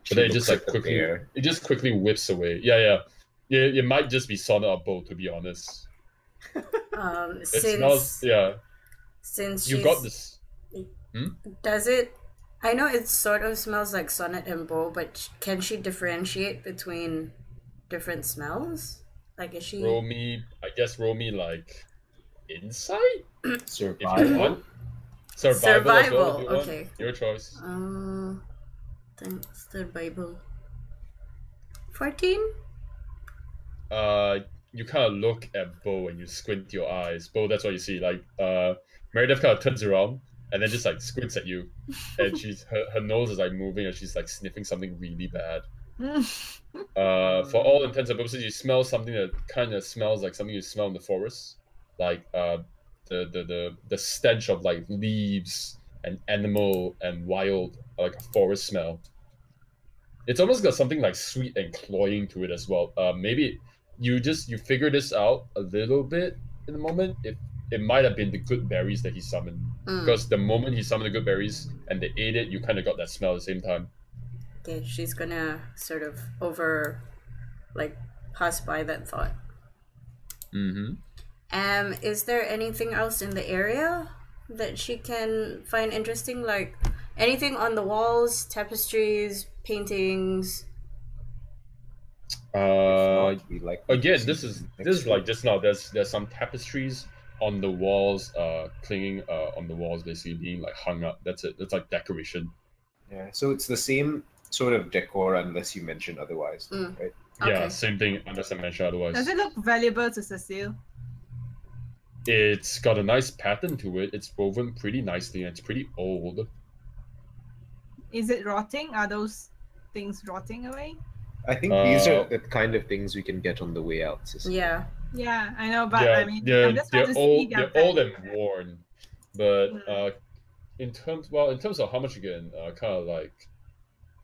Speaker 2: She
Speaker 1: But then it
Speaker 2: looks
Speaker 1: just like
Speaker 2: at the
Speaker 1: quickly,
Speaker 2: bear.
Speaker 1: it just quickly whips away. Yeah. It might just be Sonnet or Bo, to be honest. It smells. Yeah,
Speaker 5: Since
Speaker 1: you
Speaker 5: she's,
Speaker 1: got this.
Speaker 5: does it? I know it sort of smells like Sonnet and Bo, but can she differentiate between different smells? Like, is she?
Speaker 1: Roll me, I guess. Roll me like insight if you
Speaker 2: Survival?
Speaker 1: want. Survival as well, if you want.
Speaker 5: Okay.
Speaker 1: Your choice.
Speaker 5: Thanks, the Bible. 14.
Speaker 1: You kind of look at Bo and you squint your eyes. Bo, that's what you see. Like, Marydeth kind of turns around and then just like squints at you, and her nose is like moving and she's like sniffing something really bad. For all intents and purposes, you smell something that kind of smells like something you smell in the forest, like the stench of like leaves and animal and wild, like a forest smell. It's almost got something like sweet and cloying to it as well. Maybe you figure this out a little bit in the moment. It might have been the good berries that he summoned, because the moment he summoned the good berries and they ate it, you kind of got that smell at the same time.
Speaker 5: Okay, she's gonna sort of pass by that thought. Is there anything else in the area that she can find interesting? Like anything on the walls, tapestries, paintings?
Speaker 1: Again, this is like just now. There's some tapestries on the walls, clinging on the walls, basically being like hung up. That's it. That's like decoration.
Speaker 2: Yeah, so it's the same sort of decor unless you mention otherwise, right?
Speaker 1: Yeah,
Speaker 5: Okay.
Speaker 1: same thing unless I mention otherwise.
Speaker 3: Does it look valuable to Cecile?
Speaker 1: It's got a nice pattern to it. It's woven pretty nicely and it's pretty old.
Speaker 3: Is it rotting? Are those things rotting away?
Speaker 2: I think these are the kind of things we can get on the way out, Cecil.
Speaker 5: Yeah.
Speaker 3: Yeah, I know, but
Speaker 1: Yeah,
Speaker 3: I mean, I'm just trying to see
Speaker 1: they're
Speaker 3: their
Speaker 1: old
Speaker 3: value.
Speaker 1: and worn, but in terms of how much you can kind of like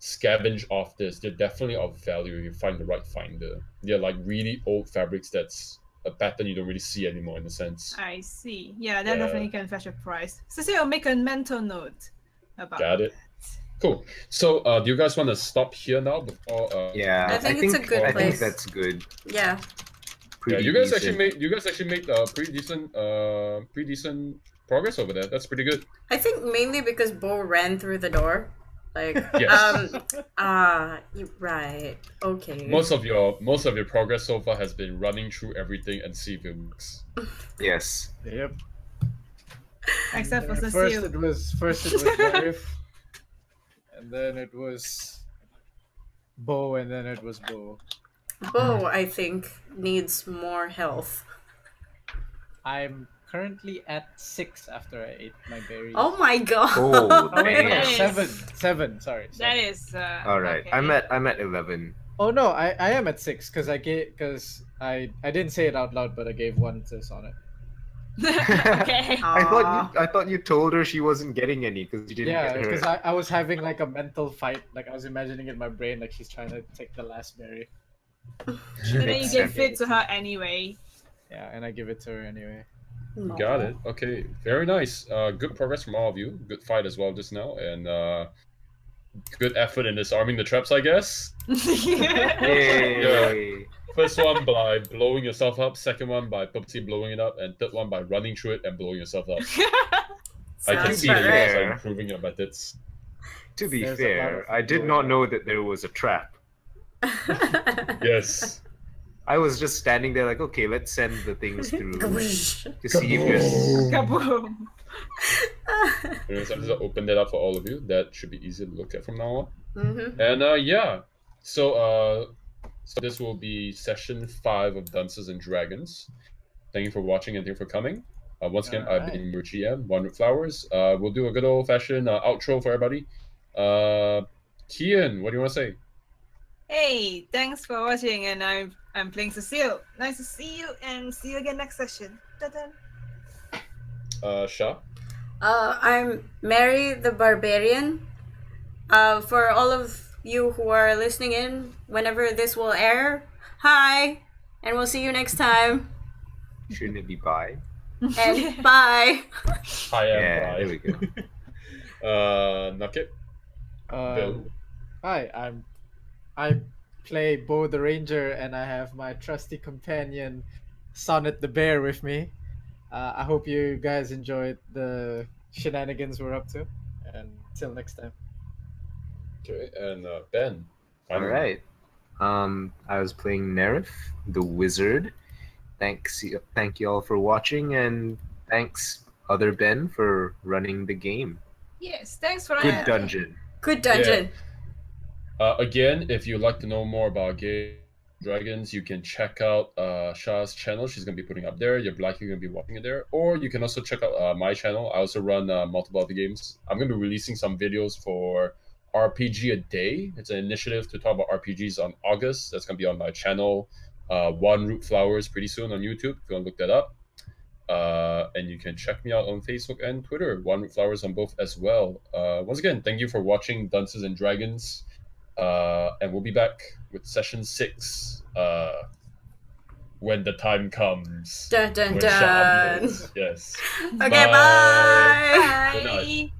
Speaker 1: scavenge off this, they're definitely of value if you find the right finder. They're like really old fabrics that's a pattern you don't really see anymore in a sense.
Speaker 3: I see. Yeah, that
Speaker 1: Yeah.
Speaker 3: definitely can fetch a price. Cecile, make a mental note about
Speaker 1: Got it. Cool. So, do you guys want to stop here now before?
Speaker 2: Yeah,
Speaker 5: I think it's a good
Speaker 2: I think
Speaker 5: place.
Speaker 2: that's good.
Speaker 5: Yeah.
Speaker 1: Yeah,
Speaker 2: Pretty
Speaker 1: you guys
Speaker 2: decent.
Speaker 1: actually made pretty decent progress over there. That's pretty good.
Speaker 5: I think mainly because Bo ran through the door. Like,
Speaker 1: Yes.
Speaker 5: you're right. Okay.
Speaker 1: Most of your progress so far has been running through everything and see if it works.
Speaker 2: Yes.
Speaker 4: Yep.
Speaker 3: Except for
Speaker 4: First
Speaker 3: Cecile.
Speaker 4: it was Nerif, and then it was Bo, and then it was Bo.
Speaker 5: Bo, I think, needs more health.
Speaker 6: I'm currently at 6 after I ate my berries.
Speaker 5: Oh my god.
Speaker 2: Oh,
Speaker 6: Oh wait, no,
Speaker 2: damn.
Speaker 3: Yes.
Speaker 6: 7. Sorry.
Speaker 3: That
Speaker 6: 7.
Speaker 3: is.
Speaker 2: All right,
Speaker 3: okay.
Speaker 2: I'm at 11.
Speaker 6: Oh no, I am at 6 because I didn't say it out loud, but I gave 1 to Sonnet.
Speaker 3: Okay.
Speaker 2: I thought you told her she wasn't getting any because you didn't
Speaker 6: Yeah,
Speaker 2: get
Speaker 6: because
Speaker 2: her.
Speaker 6: I was having like a mental fight. Like I was imagining in my brain like she's trying to take the last berry.
Speaker 3: And then you
Speaker 2: Makes
Speaker 3: give
Speaker 2: sense.
Speaker 3: it to her anyway.
Speaker 6: Yeah, and I give it to her anyway.
Speaker 5: No.
Speaker 1: Got it. Okay, very nice. Good progress from all of you. Good fight as well just now, and good effort in disarming the traps, I guess.
Speaker 2: Yay!
Speaker 1: First one by blowing yourself up, second one by purposely blowing it up, and third one by running through it and blowing yourself up. I can
Speaker 5: Sounds
Speaker 1: see that you
Speaker 5: about
Speaker 1: guys
Speaker 2: right.
Speaker 1: are improving your methods.
Speaker 2: To be
Speaker 6: There's a lot
Speaker 2: fair,
Speaker 6: of
Speaker 2: I did
Speaker 6: blowing
Speaker 2: not
Speaker 6: up.
Speaker 2: know that there was a trap.
Speaker 1: Yes.
Speaker 2: I was just standing there like, okay, let's send the things through to
Speaker 5: Goosh.
Speaker 2: see if there's.
Speaker 3: Kaboom.
Speaker 1: Anyways, I just opened that up for all of you. That should be easy to look at from now on.
Speaker 5: Mm-hmm.
Speaker 1: And yeah, so this will be session 5 of Dunces and Dragons. Thank you for watching and thank you for coming. Once again, I've been your GM, One Root Flowers. We'll do a good old-fashioned outro for everybody. Kian, what do you want to say?
Speaker 3: Hey, thanks for watching, and I'm playing Cecil. Nice to see you, and see you again next session. Ta-da.
Speaker 1: Shah?
Speaker 5: I'm Mary the Barbarian. For all of you who are listening in, whenever this will air, hi, and we'll see you next time.
Speaker 2: Shouldn't it be bye?
Speaker 5: And bye.
Speaker 1: Hi,
Speaker 2: Yeah, there we go.
Speaker 1: Nugget?
Speaker 6: Um, hi, I play Bo the Ranger, and I have my trusty companion Sonnet the Bear with me. I hope you guys enjoyed the shenanigans we're up to, and till next time.
Speaker 1: Okay, and Ben?
Speaker 2: All right. I was playing Nerith, the wizard. Thank you all for watching, and thanks other Ben for running the game.
Speaker 3: Yes, thanks for
Speaker 2: Good dungeon.
Speaker 5: Good dungeon.
Speaker 1: Again, if you'd like to know more about Game Dragons, you can check out Shah's channel. She's going to be putting up there. You're likely going to be watching it there. Or you can also check out my channel. I also run multiple other games. I'm going to be releasing some videos for RPG a Day. It's an initiative to talk about RPGs on August. That's going to be on my channel, One Root Flowers, pretty soon on YouTube, if you want to look that up. And you can check me out on Facebook and Twitter, One Root Flowers on both as well. Once again, thank you for watching Dunces and Dragons. And we'll be back with session 6 when the time comes.
Speaker 5: Dun dun
Speaker 1: When Shah
Speaker 5: dun.
Speaker 1: appears. Yes.
Speaker 5: Okay, bye.
Speaker 1: Good night.